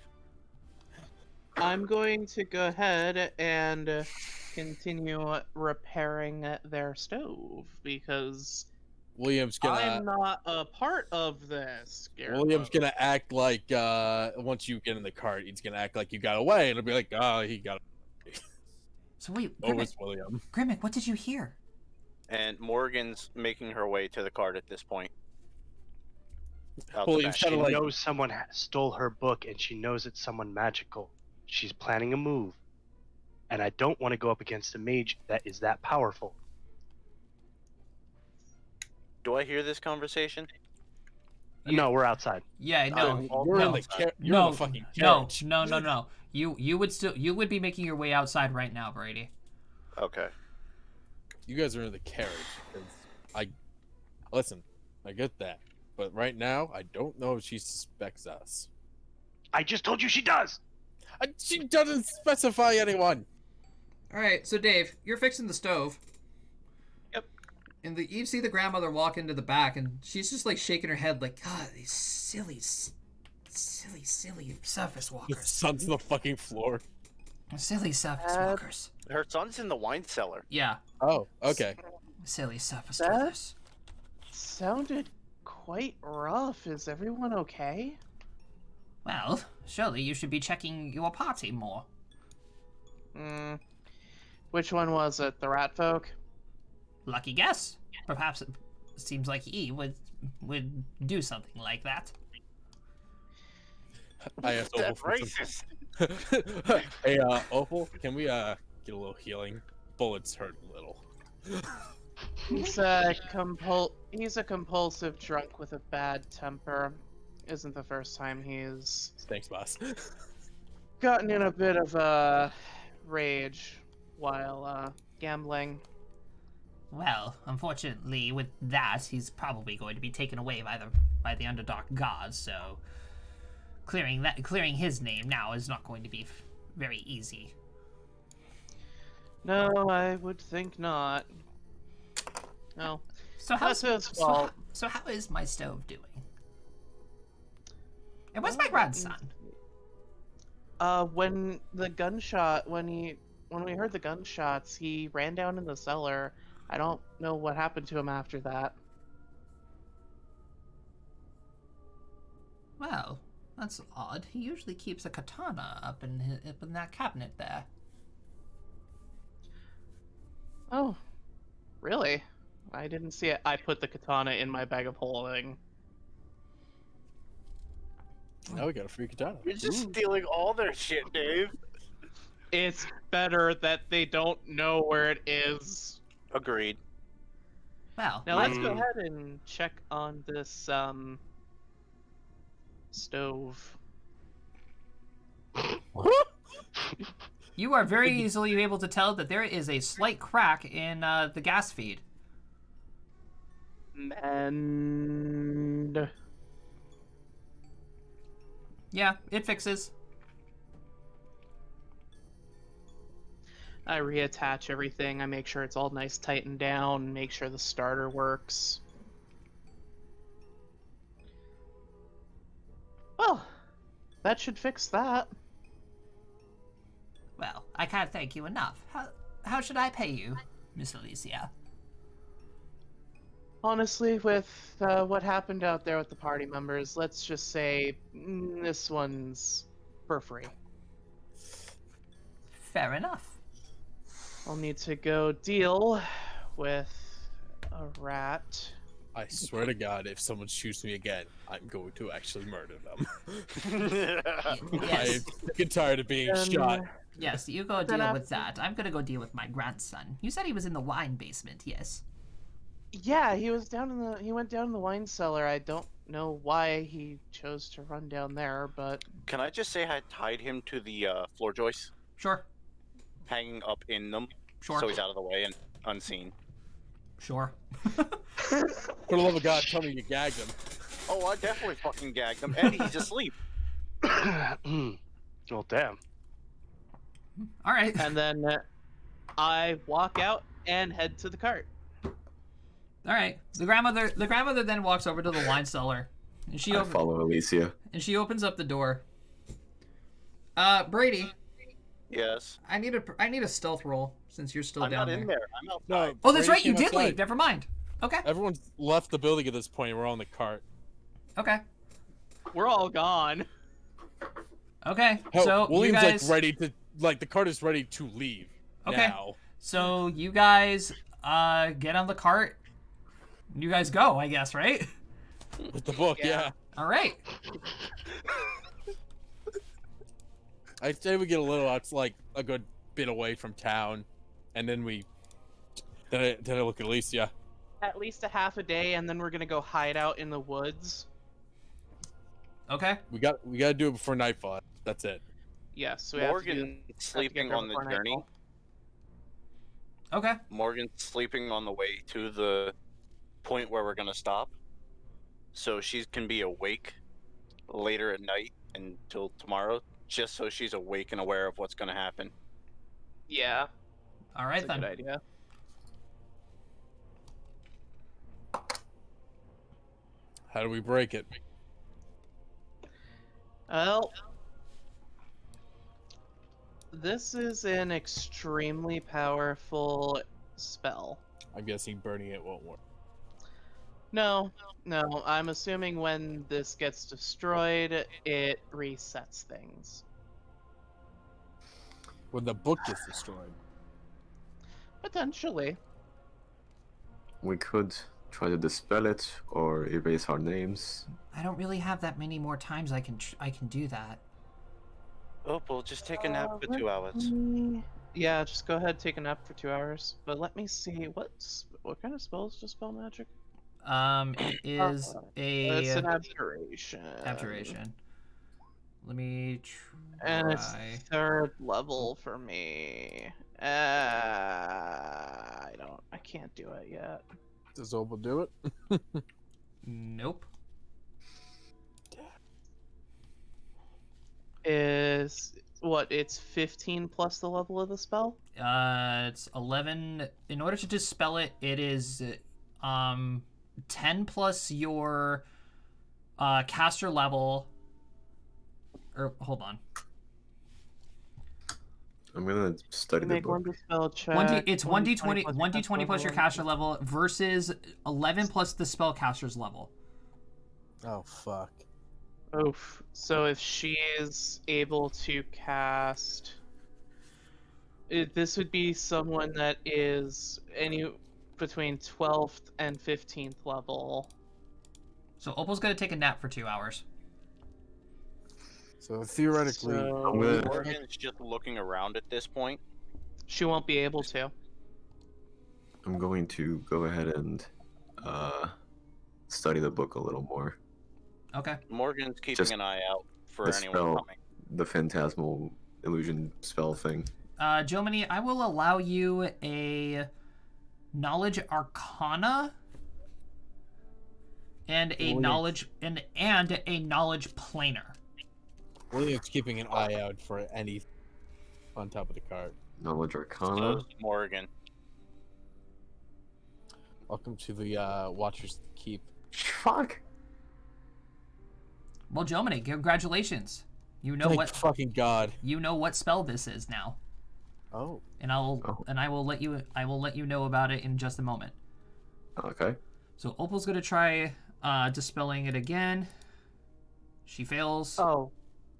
I'm going to go ahead and continue repairing their stove because William's I'm gonna. not a part of this. William's Guillermo. gonna act like once you get in the cart, he's gonna act like you got away, and it'll be like, oh, he got. So wait, Oh, Grimmick, it's William. Grimmick, what did you hear? And Morgan's making her way to the cart at this point. Out Well, the you back. shut She Kinda like- knows someone stole her book, and she knows it's someone magical. She's planning a move, and I don't want to go up against a mage that is that powerful. Do I hear this conversation? No, we're outside. Yeah, no, You're in no, the you're no, in the fucking no, carriage. no. You would be making your way outside right now, Brady. Okay. You guys are in the carriage. 'Cause listen. I get that. But right now, I don't know if she suspects us. I just told you she does. She doesn't specify anyone. All right, so Dave, you're fixing the stove. Yep. And you see the grandmother walk into the back, and she's just like shaking her head, like, God, these silly surface The walkers. sun's on the fucking floor. Silly surface walkers. Her son's in the wine cellar. Yeah, Oh, okay. silly surface That- dwellers. Sounded quite rough. Is everyone okay? Well, surely you should be checking your party more. Hmm. Which one was it? The rat folk? Lucky guess. Perhaps it seems like he would do something like that. I asked Opal That's for racist. some... Hey, Opal, can we get a little healing? Bullets hurt a little. He's a compulsive drunk with a bad temper. Isn't the first time he's Thanks, boss. gotten in a bit of a rage while gambling. Well, unfortunately, with that, he's probably going to be taken away by the Underdark gods. So, clearing his name now is not going to be very easy. No, I would think not. No. So That's his fault. So how is my stove doing? And where's my grandson? When we heard the gunshots, he ran down in the cellar. I don't know what happened to him after that. Well, that's odd. He usually keeps a katana up in that cabinet there. Oh, really? I didn't see it. I put the katana in my bag of holding. Now we got a free katana. You're just stealing all their shit, Dave. It's better that they don't know where it is. Agreed. Well, Now let's go ahead and check on this stove. you are very easily able to tell that there is a slight crack in the gas feed. And Yeah, it fixes. I reattach everything. I make sure it's all nice tightened down, make sure the starter works. Well, that should fix that. Well, I can't thank you enough. How should I pay you, Miss Alicia? Honestly, with what happened out there with the party members, let's just say this one's for free. Fair enough. I'll need to go deal with a rat. I swear to God, if someone shoots me again, I'm going to actually murder them. Yes. I'm sick and tired of being And, shot. Yes, you go Then deal with that. I'm gonna go deal with my grandson. You said he was in the wine basement, yes? Yeah, he went down in the wine cellar. I don't know why he chose to run down there, but Can I just say I tied him to the floor joists, Sure. hanging up in them, Sure. so he's out of the way and unseen. Sure. For the love of God, tell me you gagged him. Oh, I definitely fucking gagged him, and he's asleep. Well, damn. All right. and then I walk out and head to the cart. All right. The grandmother then walks over to the wine cellar, and she I follow Alicia. opens up the door. Brady, Yes. I need a stealth roll since you're still I'm down not in there. I'm outside. No. Oh, that's Brady right. You came did outside. leave. Never mind. Okay. Everyone's left the building at this point. We're on the cart. Okay. We're all gone. Okay. Hell, So you William's guys. like ready to, the cart is ready to leave. Okay. Now. So you guys get on the cart. You guys go, I guess, right? With the book, Yeah. yeah. All right. I'd say we get a little out, like a good bit away from town, and then then I look at Alicia. At least a half a day, and then we're gonna go hide out in the woods. Okay. We got to do it before nightfall. That's it. Yes, so we have to Morgan have to sleeping get there on the before journey. nightfall. Okay. Morgan sleeping on the way to the point where we're gonna stop. so she can be awake later at night until tomorrow, just so she's awake and aware of what's going to happen. Yeah, All right that's a then. good idea. How do we break it? Well, this is an extremely powerful spell. I'm guessing burning it won't work. No, I'm assuming when this gets destroyed, it resets things. When the book gets destroyed. Potentially. We could try to dispel it or erase our names. I don't really have that many more times I can do that. Oh, we'll just take a nap for 2 hours. Yeah, just go ahead, take a nap for 2 hours. But let me see, what kind of spells dispel magic? It is It's an a abjuration. abjuration. Let me try. And it's 3rd level for me. I can't do it yet. Does Opal do it? Nope. It's 15 plus the level of the spell? It's 11. In order to dispel it, it is 10 plus your caster level. Or hold on. I'm gonna study the Make one book. dispel check. It's 1d20 1d20 plus your caster level versus 11 plus the spellcaster's level. Oh, fuck. Oof. So if she is able to cast, this would be someone that is between 12th and 15th level. So Opal's gonna take a nap for 2 hours. So theoretically, So Morgan's just looking around at this point. she won't be able to. I'm going to go ahead and study the book a little more. Okay. Morgan's keeping Just an eye out for the anyone spell. coming. The phantasmal illusion spell thing. Jomini, I will allow you a knowledge arcana and a knowledge and a knowledge planar. William's keeping an eye out for any on top of the card. Knowledge Arcana. So is Morgan. Welcome to the Watchers of the Keep. Fuck. Well, Jomini, congratulations. You know Thank what fucking God. you know what spell this is now. Oh. And I will let you know about it in just a moment. Okay. So Opal's gonna try dispelling it again. She fails. Oh,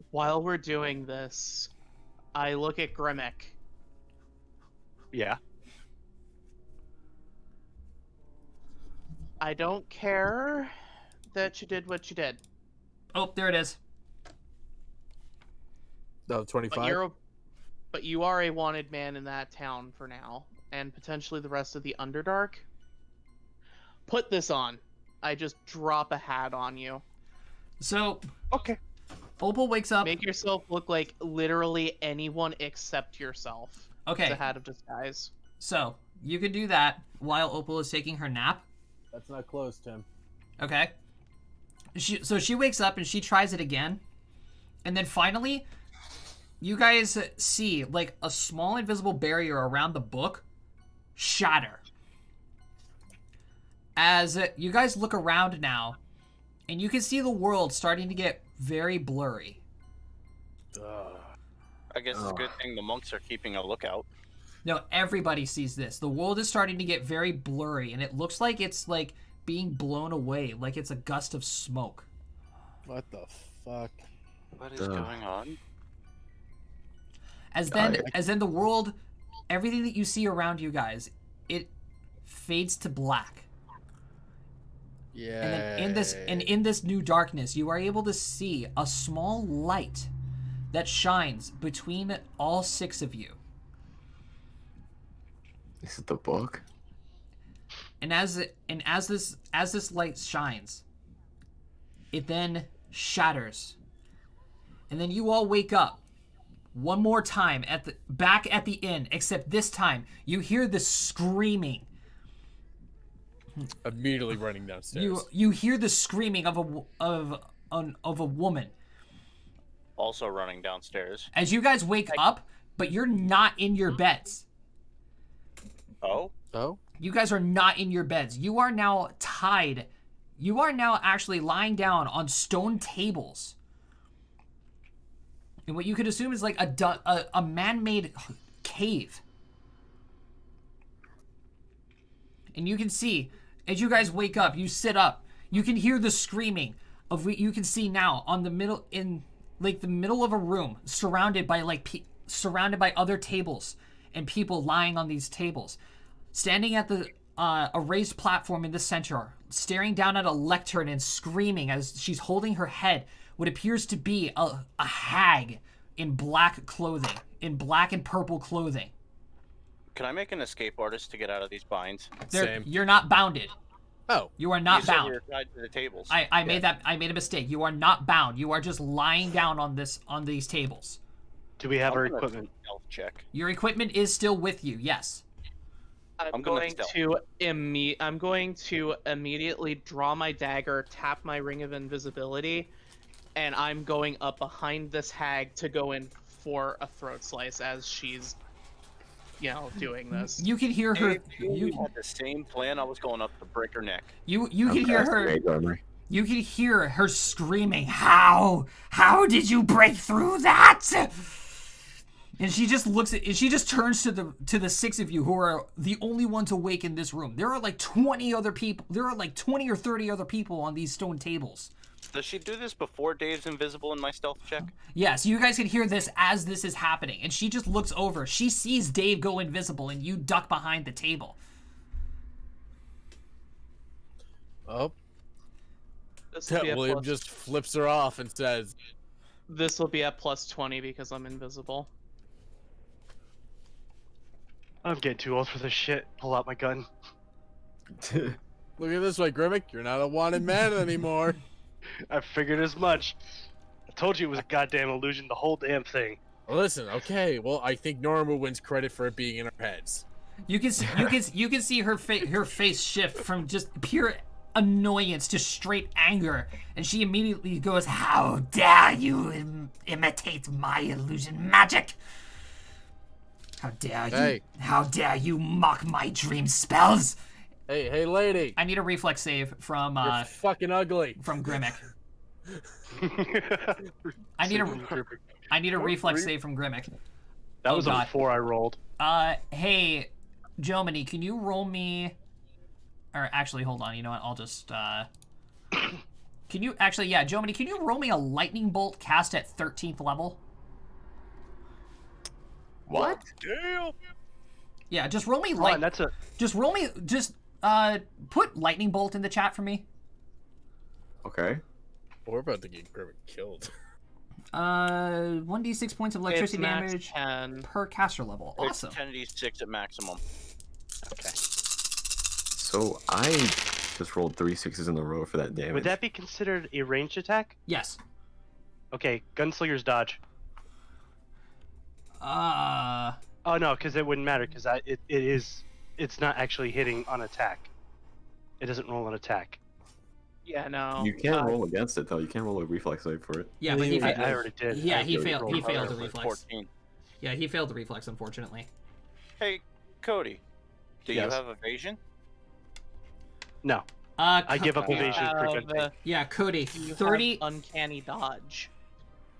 while we're doing this, I look at Grimmick. Yeah. I don't care that you did what you did, Oh, there it is. No, 25. but you are a wanted man in that town for now, and potentially the rest of the Underdark. Put this on. I just drop a hat on you. So Okay. Opal wakes up. Make yourself look like literally anyone except yourself. It's Okay, a hat of disguise. so you could do that while Opal is taking her nap. That's not close, Tim. Okay. So she wakes up and she tries it again. And then finally, you guys see like a small invisible barrier around the book shatter. As you guys look around now, and you can see the world starting to get very blurry. I guess it's a good thing the monks are keeping a lookout. No, everybody sees this. The world is starting to get very blurry, and it looks like it's like being blown away, like it's a gust of smoke. What the fuck? What is going on? As then the world, everything that you see around you guys, it fades to black. Yeah. And then in this new darkness, you are able to see a small light that shines between all 6 of you. Is it the book? And as this light shines, it then shatters. And then you all wake up one more time back at the inn, except this time you hear this screaming Immediately running downstairs. You hear the screaming of a woman Also running downstairs. as you guys wake up, but you're not in your beds. Oh? Oh? You guys are not in your beds. You are now tied. You are now actually lying down on stone tables. And what you could assume is like a man-made cave. And you can see, as you guys wake up, you sit up, you can hear the screaming of what you can see now on the middle, in like the middle of a room, surrounded by surrounded by other tables and people lying on these tables. Standing at the a raised platform in the center, staring down at a lectern and screaming as she's holding her head, what appears to be a hag in black clothing, in black and purple clothing. Can I make an escape artist to get out of these binds? Same. You're not bounded. Oh. You are not You said bound. you were tied to the tables. I made a mistake. You are not bound. You are just lying down on these tables. Do we have our I'm gonna equipment? Stealth check. Your equipment is still with you. Yes. I'm going stealth. to immediately draw my dagger, tap my ring of invisibility, and I'm going up behind this hag to go in for a throat slice as she's, doing this. You can hear her. You had the same plan. I was going up to break her neck. You can hear her. Mage armor. You can hear her screaming. How did you break through that? And she just turns to the six of you who are the only ones awake in this room. There are like 20 other people. There are like 20 or 30 other people on these stone tables. Does she do this before Dave's invisible in my stealth check? Yes, you guys can hear this as this is happening. And she just looks over. She sees Dave go invisible and you duck behind the table. Oh. This will be a William plus- just flips her off and says, This will be at plus 20 because I'm invisible. I'm getting too old for this shit. Pull out my gun. look at this way, Grimmick. You're not a wanted man anymore. I figured as much. I told you it was a goddamn illusion, the whole damn thing. Listen, okay. Well, I think Norma wins credit for it being in our heads. You can see her face shift from just pure annoyance to straight anger, and she immediately goes, "How dare you imitate my illusion magic? How dare you? Hey. How dare you mock my dream spells?" Hey, lady. I need a reflex save from You're fucking ugly. Grimmick. I need a reflex save from Grimmick. That Oh, was God. a 4 I rolled. Hey, Jomini, can you roll me? Or actually, hold on. You know what? I'll just. Can you actually? Yeah, Jomini, can you roll me a lightning bolt cast at 13th level? What? Damn! Yeah, just roll me Come on, light. that's a. Just roll me. Just put lightning bolt in the chat for me. Okay. We're about to get Grimmick killed. 1d6 points of electricity It's max damage 10. per caster level. It's Awesome. 10d6 at maximum. Okay. So I just rolled 3 6s in a row for that damage. Would that be considered a ranged attack? Yes. Okay, gunslinger's dodge. Oh no, because it wouldn't matter because it's not actually hitting on attack. It doesn't roll on attack. Yeah, no. You can't roll against it though. You can't roll a reflex save for it. Yeah, but he I failed. already did. Yeah, I he did failed. roll He higher. failed the reflex. 14. Yeah, he failed the reflex, unfortunately. Hey, Cody. Do Yes. you have evasion? No, I give up Uh, evasion for Have, gunslinger. Yeah, Cody, you 30. have uncanny dodge.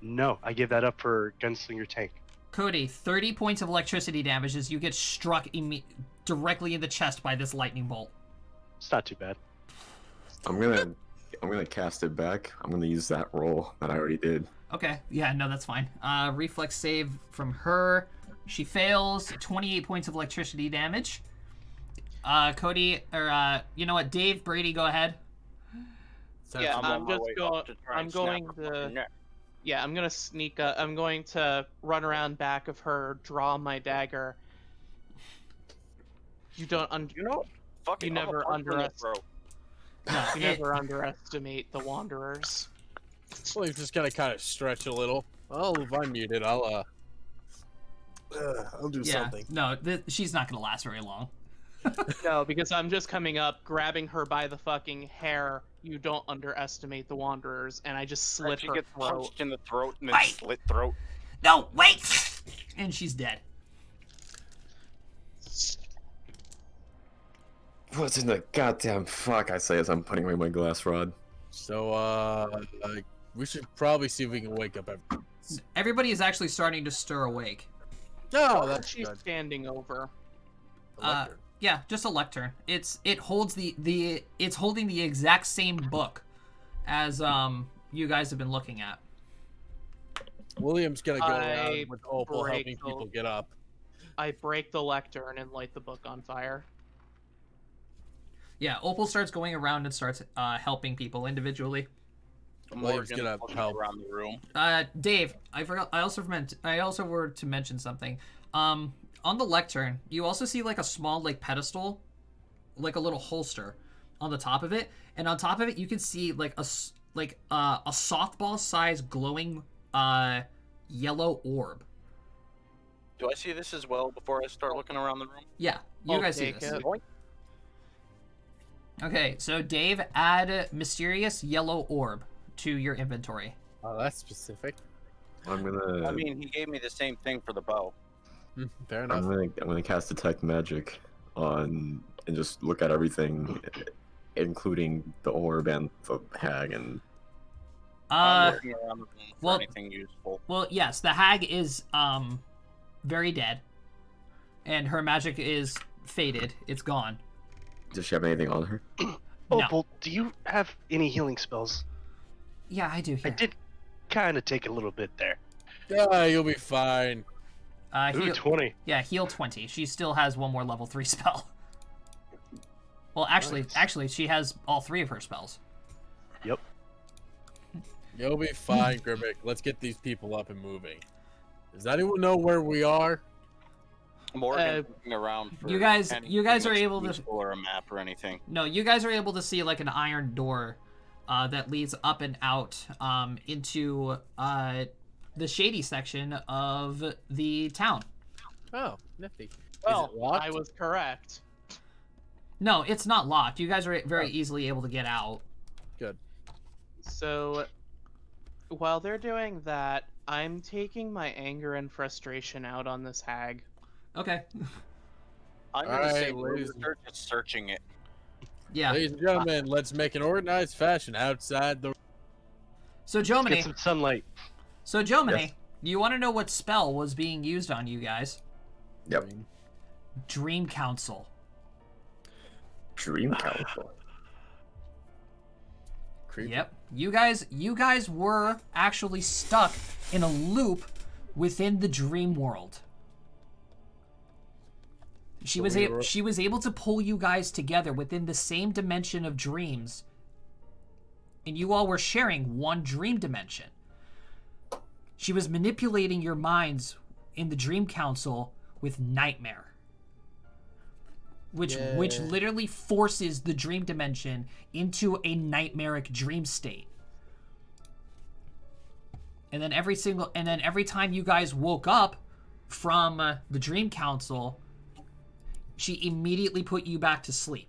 No, I give that up for gunslinger tank. Cody, 30 points of electricity damage as you get struck directly in the chest by this lightning bolt. It's not too bad. I'm gonna cast it back. I'm gonna use that roll that I already did. Okay, yeah, no, that's fine. Reflex save from her. She fails. 28 points of electricity damage. Cody, or you know what, Dave, Brady, go ahead. Yeah, I'm I'm on my just way going. up to try I'm and snap going her fucking to. neck. Yeah, I'm gonna sneak up. I'm going to run around back of her, draw my dagger. You don't. You know, fuck You it, I'm a never punch in the underestimate- throat. No, You never underestimate the Wanderers. Well, he's just gotta kind of stretch a little. Oh, if I'm muted, I'll do yeah, something. no, she's not gonna last very long. No, because I'm just coming up, grabbing her by the fucking hair. You don't underestimate the Wanderers, and I just And slit she her gets throat. punched in the throat and then Wait. slit throat. No, wait! And she's dead. What's in the goddamn fuck? I say as I'm putting away my glass rod. So, we should probably see if we can wake up everyone. Everybody is actually starting to stir awake. Oh, What that's she's good. standing over. Electric. Yeah, just a lectern. It holds it's holding the exact same book as you guys have been looking at. William's gonna go I around with Opal break helping the- people get up. I break the lectern and light the book on fire. Yeah, Opal starts going around and starts helping people individually. William's Morgan gonna looking help. around the room. Dave, I forgot. I also were to mention something. On the lectern, you also see like a small like pedestal, like a little holster, on the top of it, and on top of it you can see like a softball-sized glowing yellow orb. Do I see this as well before I start looking around the room? Yeah, you I'll guys see take this. it. Okay, so Dave, add mysterious yellow orb to your inventory. Oh, that's specific. I'm gonna. I mean, he gave me the same thing for the bow. Fair I'm enough. gonna cast detect magic on and just look at everything, including the orb and the hag. And I'm looking around the room for well- anything useful. Well, yes, the hag is very dead, and her magic is faded. It's gone. does she have anything on her? No. Opal, do you have any healing spells? Yeah, I do. I Here. did kind of take a little bit there. Yeah, you'll be fine. Ooh, Heal, 20. yeah, heal 20. She still has one more level 3 spell. Well, actually, Nice. she has all 3 of her spells. Yep. You'll be fine, Grimmick. Let's get these people up and moving. Does anyone know where we are? Morgan's looking around for you guys are anything able to- useful or a map or anything. No, you guys are able to see like an iron door that leads up and out into the shady section of the town. Oh, nifty. Well, Is it locked? I was correct. No, it's not locked. You guys are very easily able to get out. Good. So, while they're doing that, I'm taking my anger and frustration out on this hag. Okay. I'm gonna Alright, say ladies and- we're just searching it. Yeah. Ladies and gentlemen, let's make an organized fashion outside the. So Get Jomini, some sunlight. Yes. you want to know what spell was being used on you guys? Yep. Dream Council. Dream Council. Creepy. Yep. You guys were actually stuck in a loop within the dream world. She So was we were- she was able to pull you guys together within the same dimension of dreams. And you all were sharing one dream dimension. She was manipulating your minds in the dream council with nightmare. Which Yeah. literally forces the dream dimension into a nightmaric dream state. And then every time you guys woke up from the dream council, she immediately put you back to sleep.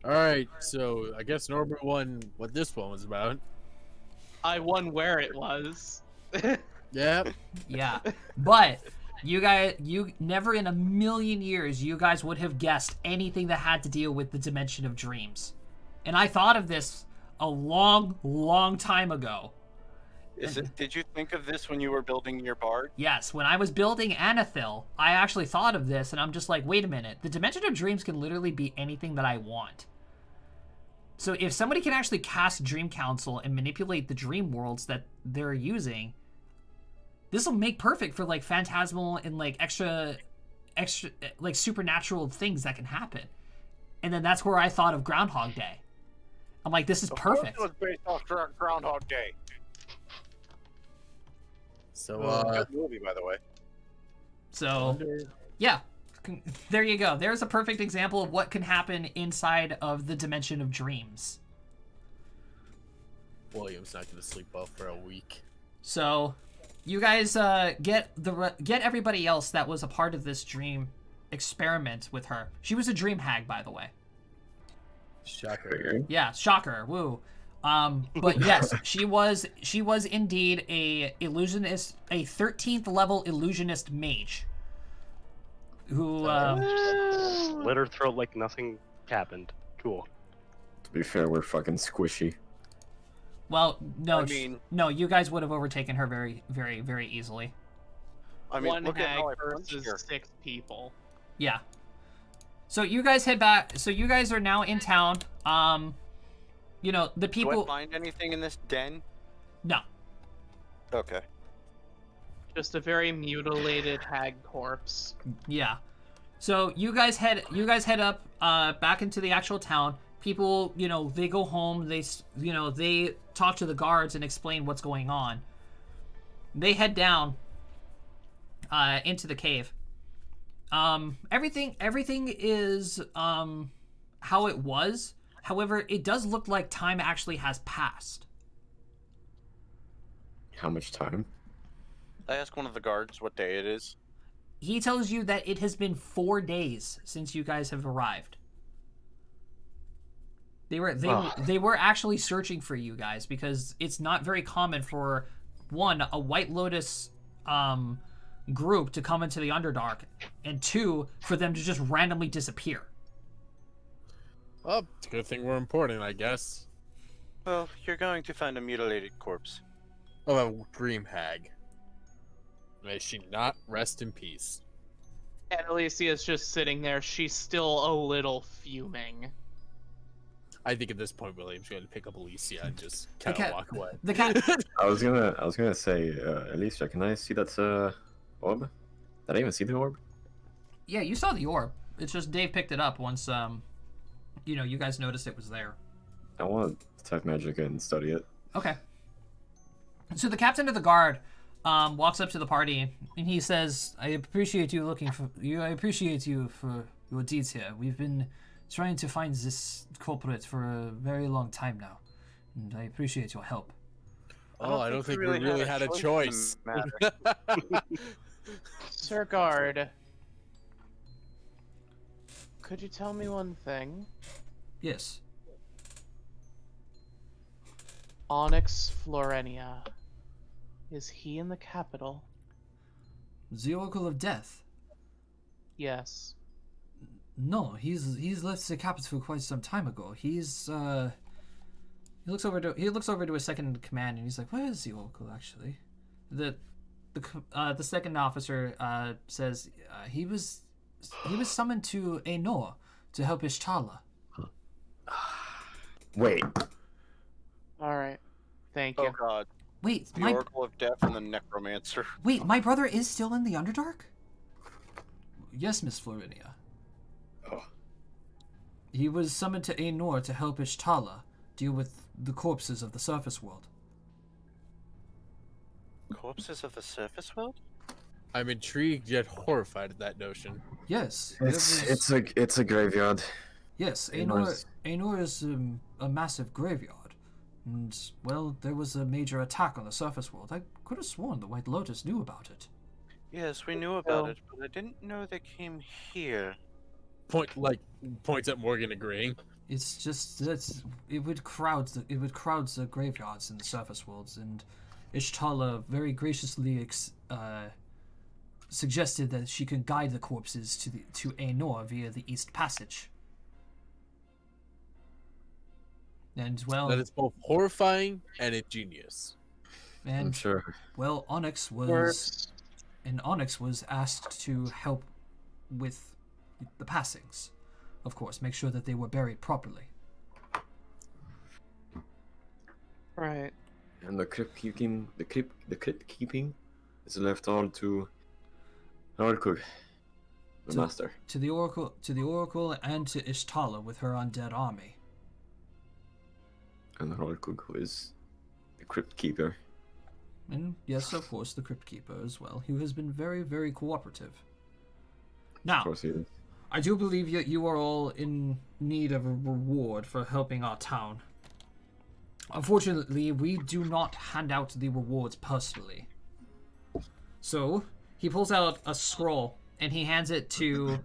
Alright, so I guess Norbert won what this one was about. I won where it was. Yeah. Yeah. But you never in a million years you guys would have guessed anything that had to deal with the dimension of dreams. And I thought of this a long, long time ago. Did you think of this when you were building your bard? Yes, when I was building Anathil, I actually thought of this, and I'm just like, wait a minute. The Dimension of Dreams can literally be anything that I want. So if somebody can actually cast Dream Council and manipulate the dream worlds that they're using, this will make perfect for, like, phantasmal and, like, extra, like, supernatural things that can happen. And then that's where I thought of Groundhog Day. I'm like, this is perfect. It was based off Groundhog Day. So, Good movie, by the way. So, yeah, there you go. There's a perfect example of what can happen inside of the Dimension of Dreams. William's not going to sleep well for a week. So, you guys get everybody else that was a part of this dream experiment with her. She was a dream hag, by the way. Shocker. Yeah, shocker. Woo. But yes, she was indeed a illusionist, a 13th level illusionist mage. Who Slit her throat like nothing happened. Cool. To be fair, we're fucking squishy. well, no, I mean- no, you guys would have overtaken her very, very, very easily. I mean, One look at hag how I punched versus her. 6 people. Yeah. So you guys head back. So you guys are now in town. You know, the Do I people. find anything in this den? No. Okay. Just a very mutilated hag corpse. Yeah. So you guys head up back into the actual town. People, you know, they go home. They talk to the guards and explain what's going on. They head down into the cave. Everything is how it was. However, it does look like time actually has passed. How much time? I asked one of the guards what day it is. He tells you that it has been 4 days since you guys have arrived. They were actually searching for you guys because it's not very common for one, a White Lotus group to come into the Underdark, and two, for them to just randomly disappear. Well, it's a good thing we're important, I guess. Well, you're going to find a mutilated corpse. Oh, a dream hag. May she not rest in peace. And Alicia's just sitting there. She's still a little fuming. I think at this point, William's going to pick up Alicia and just kind Okay. of walk away. The cat. I was gonna say, Alicia, can I see that orb? Did I even see the orb? Yeah, you saw the orb. It's just Dave picked it up once you guys noticed it was there. I want to type magic and study it. Okay. So the captain of the guard walks up to the party and he says, I appreciate you for your deeds here. We've been trying to find this culprit for a very long time now, and I appreciate your help. Oh, I don't think we really had a choice. in the matter. Sir Guard, could you tell me one thing? Yes. Onyx Florenia. Is he in the capital? The Oracle of Death. Yes. No, he's left the capital quite some time ago. He looks over to his second in command and he's like, "Where is the Oracle actually?" The second officer says he was summoned to Aenor to help Ishtala. Wait. All right. Thank you. Oh god. Wait, The Oracle of Death and the Necromancer. my brother is still in the Underdark? Yes, Miss Florinia. Oh. He was summoned to Aenor to help Ishtala deal with the corpses of the surface world. Corpses of the surface world? I'm intrigued yet horrified at that notion. Yes. It's a graveyard. Yes, Aenor's- Aenor is a massive graveyard. And, well, there was a major attack on the surface world. I could have sworn the White Lotus knew about it. Yes, we knew about it, but I didn't know they came here. Points at Morgan agreeing. It's just that it would crowd the graveyards in the surface worlds, and Ishtala very graciously suggested that she can guide the corpses to Aenor via the East Passage. And well, That is both horrifying and ingenious. I'm and sure. well, Onyx was asked to help with the passings. Of course, make sure that they were buried properly. Right. And the crypt keeping is left all to Harkur, the To- master. To the Oracle, and to Ishtala with her undead army. And Harkur, who is the crypt keeper. And yes, of course, the Crypt Keeper as well, who has been very, very cooperative. Now, Of course he is. I do believe you are all in need of a reward for helping our town. Unfortunately, we do not hand out the rewards personally. So he pulls out a scroll and he hands it to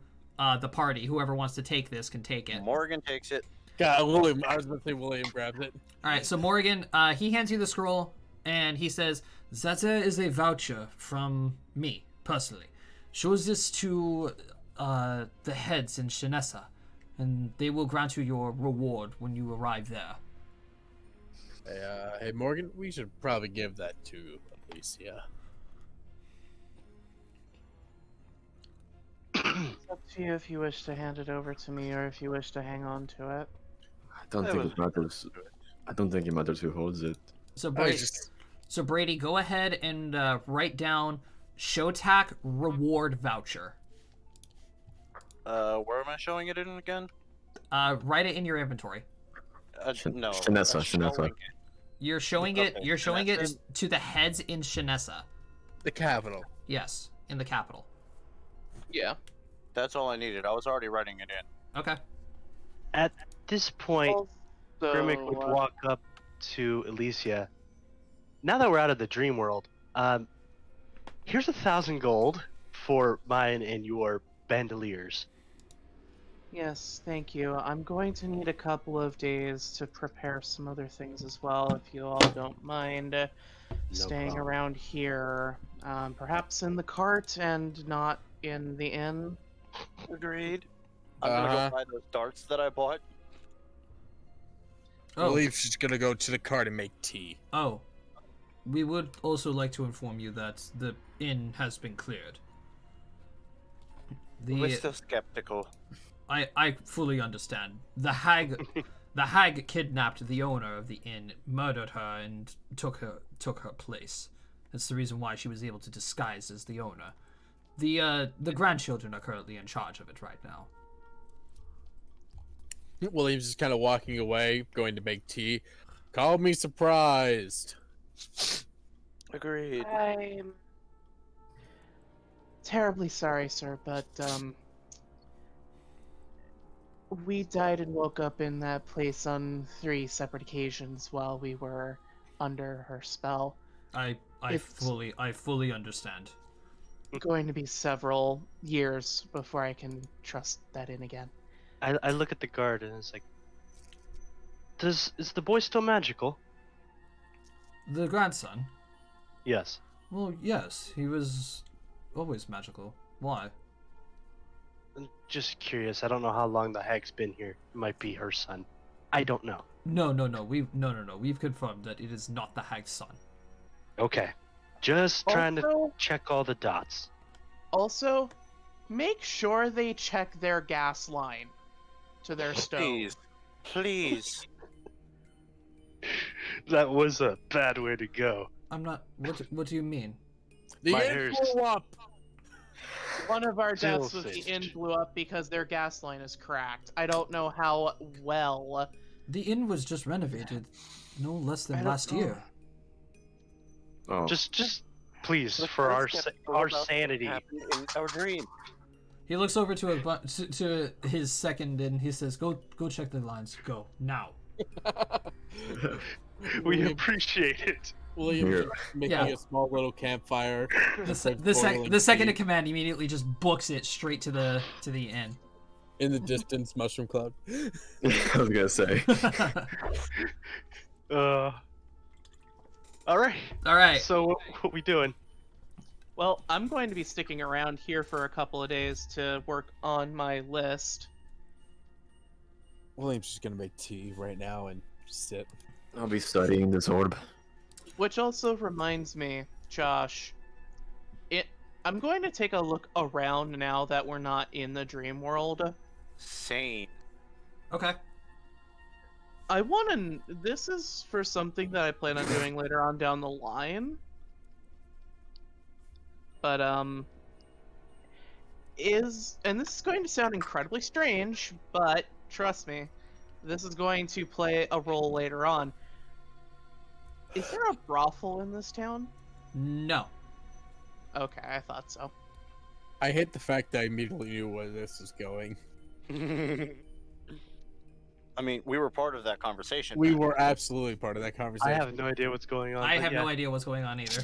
the party. Whoever wants to take this can take it. Morgan takes it. God, William. I was gonna say William grabs it. All right, so Morgan, he hands you the scroll and he says, "That is a voucher from me personally. Shows this to the heads in Shinessa, and they will grant you your reward when you arrive there." Hey, Morgan, we should probably give that to Alicia. It's up to you if you wish to hand it over to me or if you wish to hang on to it. I don't think it matters. I don't think it matters who holds it. So I Brady, just go ahead and write down Showtac reward voucher. Where am I showing it in again? Write it in your inventory. No. Shinessa, showing Shinessa. it. You're showing it. Okay, You're showing it Shinessa? to the heads in Shinessa. the capital. Yes, in the capital. Yeah. That's all I needed. I was already writing it in. Okay. At this point, Grimmick would Also, walk up to Alicia. Now that we're out of the dream world, here's 1,000 gold for mine and your bandoliers. yes, thank you. I'm going to need a couple of days to prepare some other things as well, if you all don't mind staying problem. around here. Perhaps in the cart and not in the inn. Agreed. I'm gonna Uh-huh. go buy those darts that I bought. I Oh, believe she's gonna go to the cart and make tea. oh. We would also like to inform you that the inn has been cleared. We're still skeptical. I fully understand. The hag kidnapped the owner of the inn, murdered her, and took her place. That's the reason why she was able to disguise as the owner. The grandchildren are currently in charge of it right now. William's just kind of walking away, going to make tea. Call me surprised. Agreed. I'm terribly sorry, sir, but we died and woke up in that place on 3 separate occasions while we were under her spell. I It's- fully understand. Going to be several years before I can trust that in again. I look at the guard and it's like, is the boy still magical? The grandson? Yes. Well, yes, he was always magical. Why? I'm just curious. I don't know how long the hag's been here. It might be her son. I don't know. No. We've confirmed that it is not the hag's son. Okay. Just trying to Also- check all the dots. Also, make sure they check their gas line to their stove. Please. Please. That was a bad way to go. I'm not. What do you mean? The My inn hair's- blew up. One of our Still deaths was the singed. inn blew up because their gas line is cracked. I don't know how well. The inn was just renovated, no less I than don't last know. year. Oh, Just please, We're for our skeptical our about what sanity. happened in our dream. He looks over to his second and he says, "Go check the lines. Go now." We William- appreciate it. William Here. just making Yeah. a small little campfire. The second in command immediately just books it straight to the inn. In the distance, mushroom cloud. I was gonna say. All right. All right. So what we doing? Well, I'm going to be sticking around here for a couple of days to work on my list. William's just gonna make tea right now and sit. I'll be studying this orb. Which also reminds me, Josh, I'm going to take a look around now that we're not in the dream world. Sane. Okay. I want to. This is for something that I plan on doing later on down the line. But and this is going to sound incredibly strange, but trust me, this is going to play a role later on. Is there a brothel in this town? No. Okay, I thought so. I hate the fact that I immediately knew where this is going. I mean, we were part of that conversation. We were absolutely part of that conversation. I have no idea what's going on. I but have yeah. no idea what's going on either.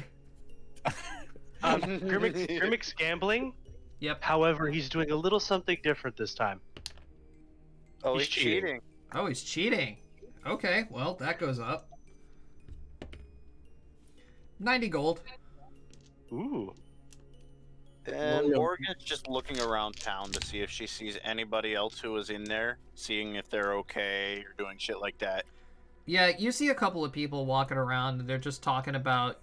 Grimmick's gambling. Yep. However, he's doing a little something different this time. Oh, He's he's cheating. Oh, he's cheating. Okay, well, that goes up. 90 gold. Ooh. And William. Morgan's just looking around town to see if she sees anybody else who is in there, seeing if they're okay or doing shit like that. Yeah, you see a couple of people walking around, and they're just talking about,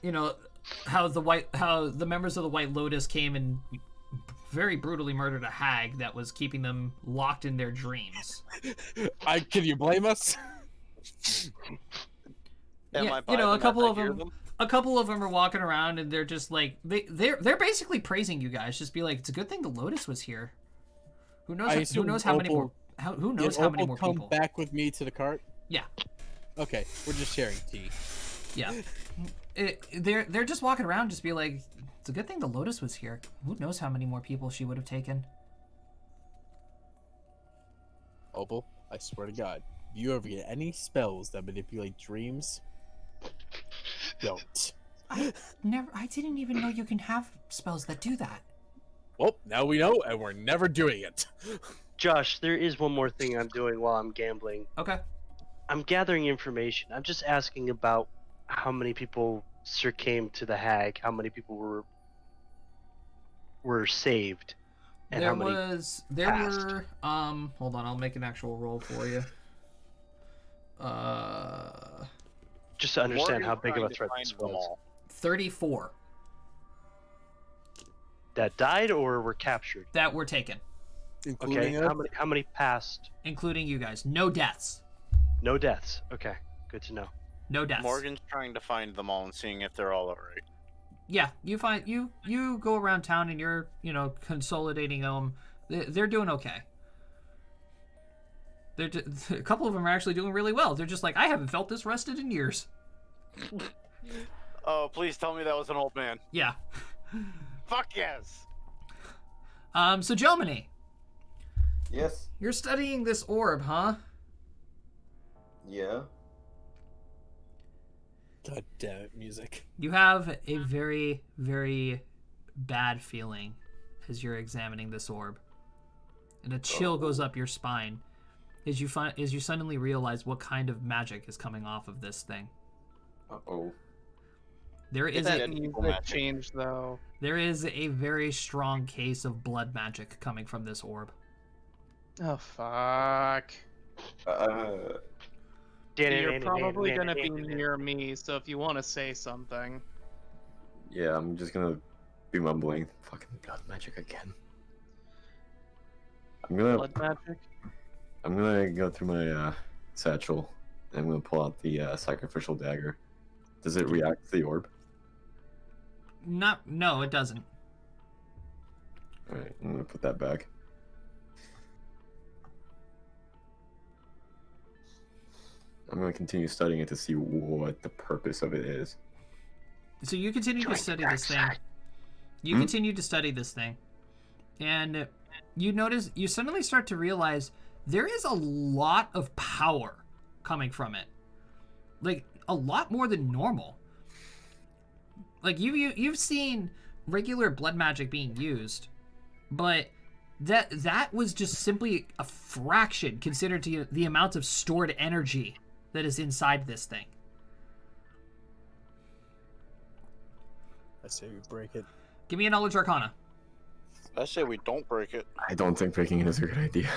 you know, how the members of the White Lotus came and very brutally murdered a hag that was keeping them locked in their dreams. Can you blame us? Am Yeah, I you know, by a couple them of as I hear them. A couple of them are walking around, and they're just like they're basically praising you guys. Just be like, it's a good thing the Lotus was here. Who knows? I Who assume knows how many more? Who knows how many Opal more come people? back with me to the cart? Yeah. Okay, we're just sharing tea. Yeah. They're just walking around, just be like, it's a good thing the Lotus was here. Who knows how many more people she would have taken? Opal, I swear to God, if you ever get any spells that manipulate dreams, don't. I didn't even know you can have spells that do that. Well, now we know, and we're never doing it. Josh, there is one more thing I'm doing while I'm gambling. Okay. I'm gathering information. I'm just asking about how many people came to the hag, how many people were saved, and There how many passed. were hold on, I'll make an actual roll for you. Just to understand Morgan's how big of a trying to threat find this them was. all. 34 That died or were captured. that were taken, Including Okay, us? how many passed? including you guys. No deaths. No deaths. Okay, good to know. No deaths. Morgan's trying to find them all and seeing if they're all alright. Yeah, you find you go around town and you're, you know, consolidating them. They're doing okay. A couple of them are actually doing really well. They're just like, I haven't felt this rested in years. Oh, please tell me that was an old man. Yeah. Fuck yes! So Jomini, Yes. you're studying this orb, huh? Yeah. God damn it, music. You have a very, very bad feeling as you're examining this orb. And a chill goes up your spine as you suddenly realize what kind of magic is coming off of this thing. Uh-oh. There is that a, an evil Music magic? change though. there is a very strong case of blood magic coming from this orb. Oh fuck. You're probably gonna be near me, so if you want to say something. Yeah, I'm just gonna be mumbling. Fucking blood magic again. Blood magic. I'm gonna go through my satchel and I'm gonna pull out the sacrificial dagger. Does it react to the orb? No, it doesn't. Alright, I'm gonna put that back. I'm gonna continue studying it to see what the purpose of it is. So you continue to study this thing. You continue to study this thing. And you suddenly start to realize there is a lot of power coming from it. Like, a lot more than normal. Like, you've seen regular blood magic being used, but that was just simply a fraction considered to the amount of stored energy that is inside this thing. I say we break it. Give me a knowledge arcana. I say we don't break it. I don't think breaking it is a good idea.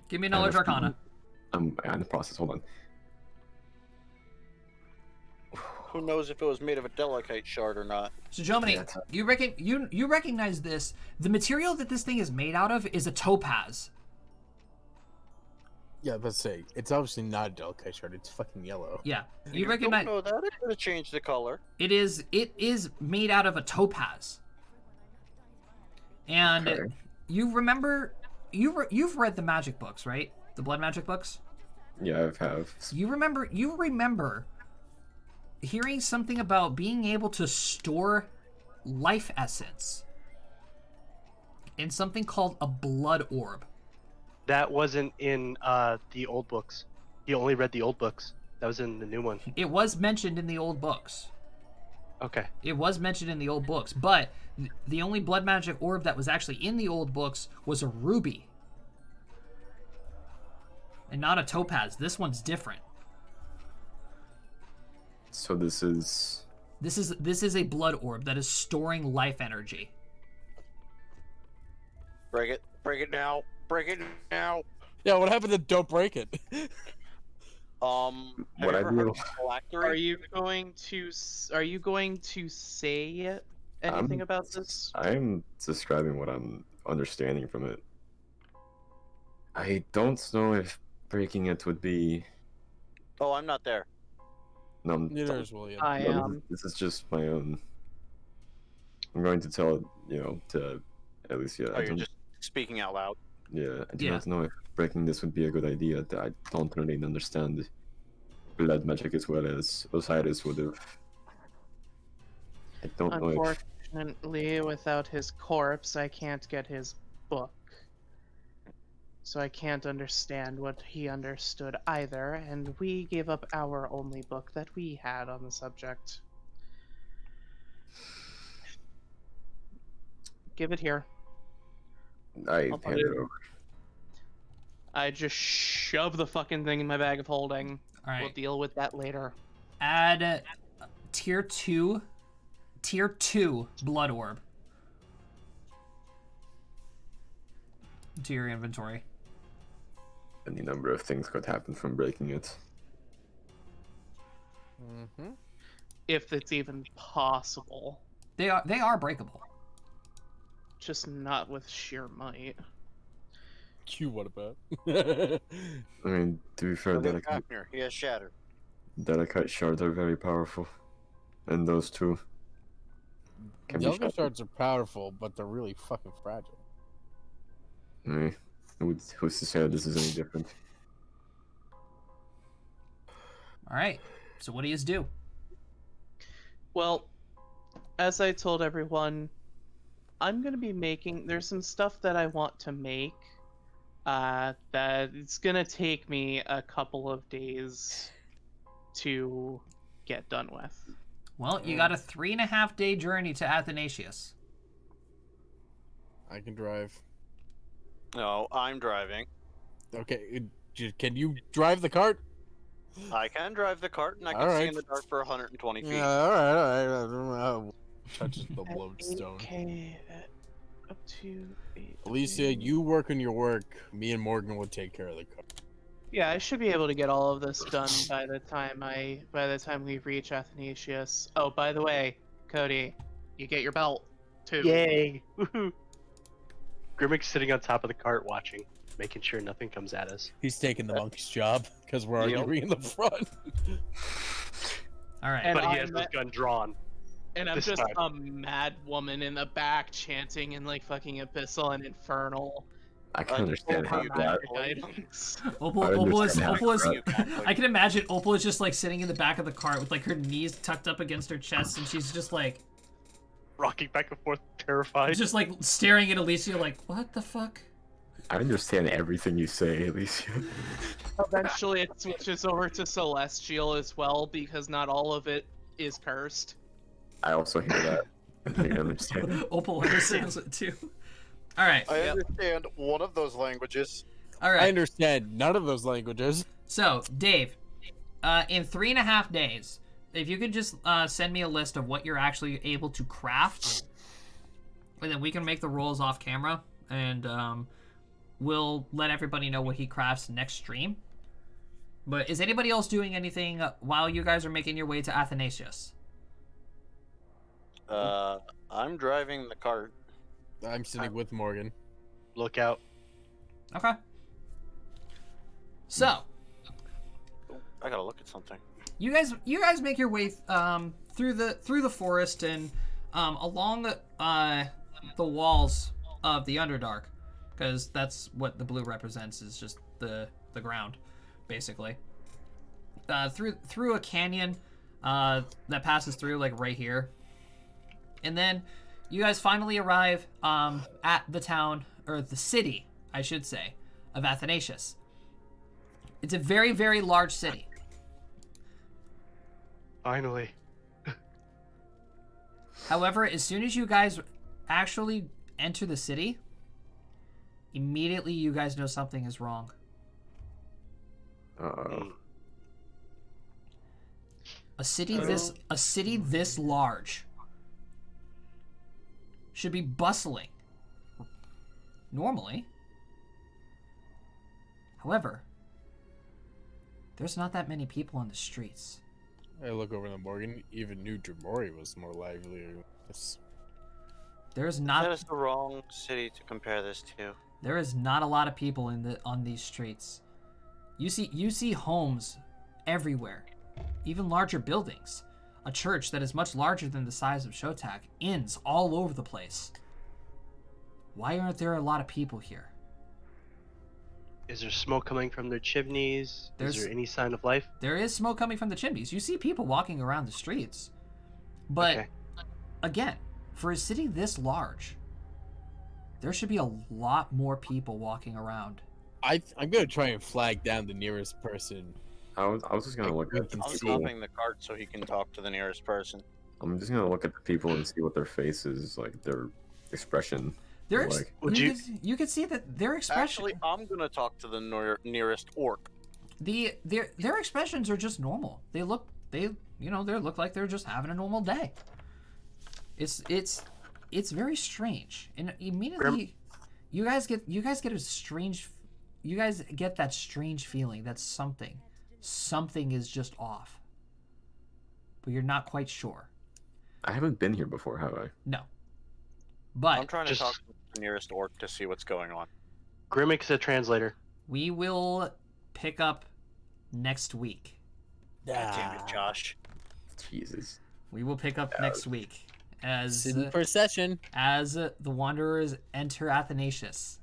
Give me a knowledge arcana. I'm in the process, hold on. Who knows if it was made of a delicate shard or not? So, Jomini, Yeah, you recognize this. The material that this thing is made out of is a topaz. Yeah, let's say it's obviously not a delicate shard. It's fucking yellow. Yeah, you Don't recognize know that. It could have changed the color. it is made out of a topaz. And Okay. you remember you've read the magic books, right? The blood magic books? Yeah, I have. You remember hearing something about being able to store life essence in something called a blood orb. That wasn't in the old books. You only read the old books. That was in the new one. It was mentioned in the old books. Okay. It was mentioned in the old books, but the only blood magic orb that was actually in the old books was a ruby. And not a topaz. This one's different. So this is This is a blood orb that is storing life energy. Break it. Break it now. Break it now. Yeah, what happened to don't break it? Have What you I ever do- heard of phylactery? Are you going to say anything about this? I'm describing what I'm understanding from it. I don't know if breaking it would be. Oh, I'm not there. No, Neither is William. I no, am. this is just my own. I'm going to tell to Alicia. Oh, you're just speaking out loud. Yeah, I do Yeah. not know if breaking this would be a good idea. I don't really understand blood magic as well as Osiris would have. I don't know if Unfortunately, without his corpse, I can't get his book. So I can't understand what he understood either, and we gave up our only book that we had on the subject. Give it here. I I'll put hand it- it over. I just shove the fucking thing in my bag of holding. All right. We'll deal with that later. Add tier 2 blood orb to your inventory. Any number of things could happen from breaking it. Mm-hmm. If it's even possible. They are breakable. Just not with sheer might. Q, what about? I mean, to be fair, Look at delicate, Fafnir. He has shattered. delicate shards are very powerful, and those two can be Delta shattered. shards are powerful, but they're really fucking fragile. Who's to say that this is any different? All right. So what do you do? Well, as I told everyone, I'm going to be making... There's some stuff that I want to make that it's going to take me a couple of days to get done with. Well, you got a 3.5 day journey to Athanasius. I can drive. No, I'm driving. Okay, can you drive the cart? I can drive the cart, and I can All see right. in the dark for 120 feet. Yeah, all right. Touches the lodestone. Okay, up to 8. Alicia, you work on your work. Me and Morgan will take care of the cart. Yeah, I should be able to get all of this done by the time we reach Athanasius. Oh, by the way, Cody, you get your belt too. Yay! Woohoo! Grimmick's sitting on top of the cart watching, making sure nothing comes at us. He's taking the monkey's job because we're Yep. arguing in the front. All right. And But he I'm has his at- gun drawn. And I'm This just time. a mad woman in the back chanting in like fucking Abyssal and Infernal I can I understand how you that. magic items. Opal is understand how I can imagine Opal is just like sitting in the back of the cart with like her knees tucked up against her chest, and she's just like Rocking back and forth, terrified. just like staring at Alicia like, what the fuck? I understand everything you say, Alicia. Eventually, it switches over to Celestial as well because not all of it is cursed. I also hear that. I understand. Opal understands it too. All right. I understand one of those languages. All I right. understand none of those languages. So, Dave, in 3.5 days, if you could just send me a list of what you're actually able to craft, and then we can make the rolls off camera, and we'll let everybody know what he crafts next stream. But is anybody else doing anything while you guys are making your way to Athanasius? I'm driving the cart. I'm sitting with Morgan. Look out. Okay. So, I gotta look at something. you guys make your way through the forest and along the walls of the Underdark, because that's what the blue represents, is just the ground, basically. Through a canyon that passes through like right here, and then you guys finally arrive at the town, or the city, I should say, of Athanasius. It's a very, very large city. Finally. However, as soon as you guys actually enter the city, immediately you guys know something is wrong. Uh-oh. A city this large should be bustling normally. However, there's not that many people on the streets. I look over to Morgan. Even New Dromori was more lively. There's That not is the wrong city to compare this to. there is not a lot of people on these streets. You see homes everywhere, even larger buildings. A church that is much larger than the size of Shotak, inns all over the place. Why aren't there a lot of people here? Is there smoke coming from their chimneys? There's- Is there any sign of life? There is smoke coming from the chimneys. You see people walking around the streets. But Okay. again, for a city this large, there should be a lot more people walking around. I'm gonna try and flag down the nearest person. I was just gonna look at the I'm people. stopping the cart so he can talk to the nearest person. I'm just gonna look at the people and see what their faces, like their expression. Their Like- ex- Would you can see that their expression Actually, I'm gonna talk to the nearest orc. their expressions are just normal. They look like they're just having a normal day. It's very strange. And immediately you guys get that strange feeling that something is just off. But you're not quite sure. I haven't been here before, have I? No. I'm But trying to just- talk to the nearest orc to see what's going on. Grimmick's a translator. we will pick up next week. God damn it, Josh. Jesus. We will pick up next week as City procession. the Wanderers enter Athanasius.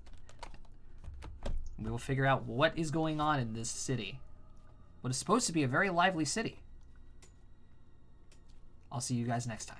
We will figure out what is going on in this city. What is supposed to be a very lively city. I'll see you guys next time.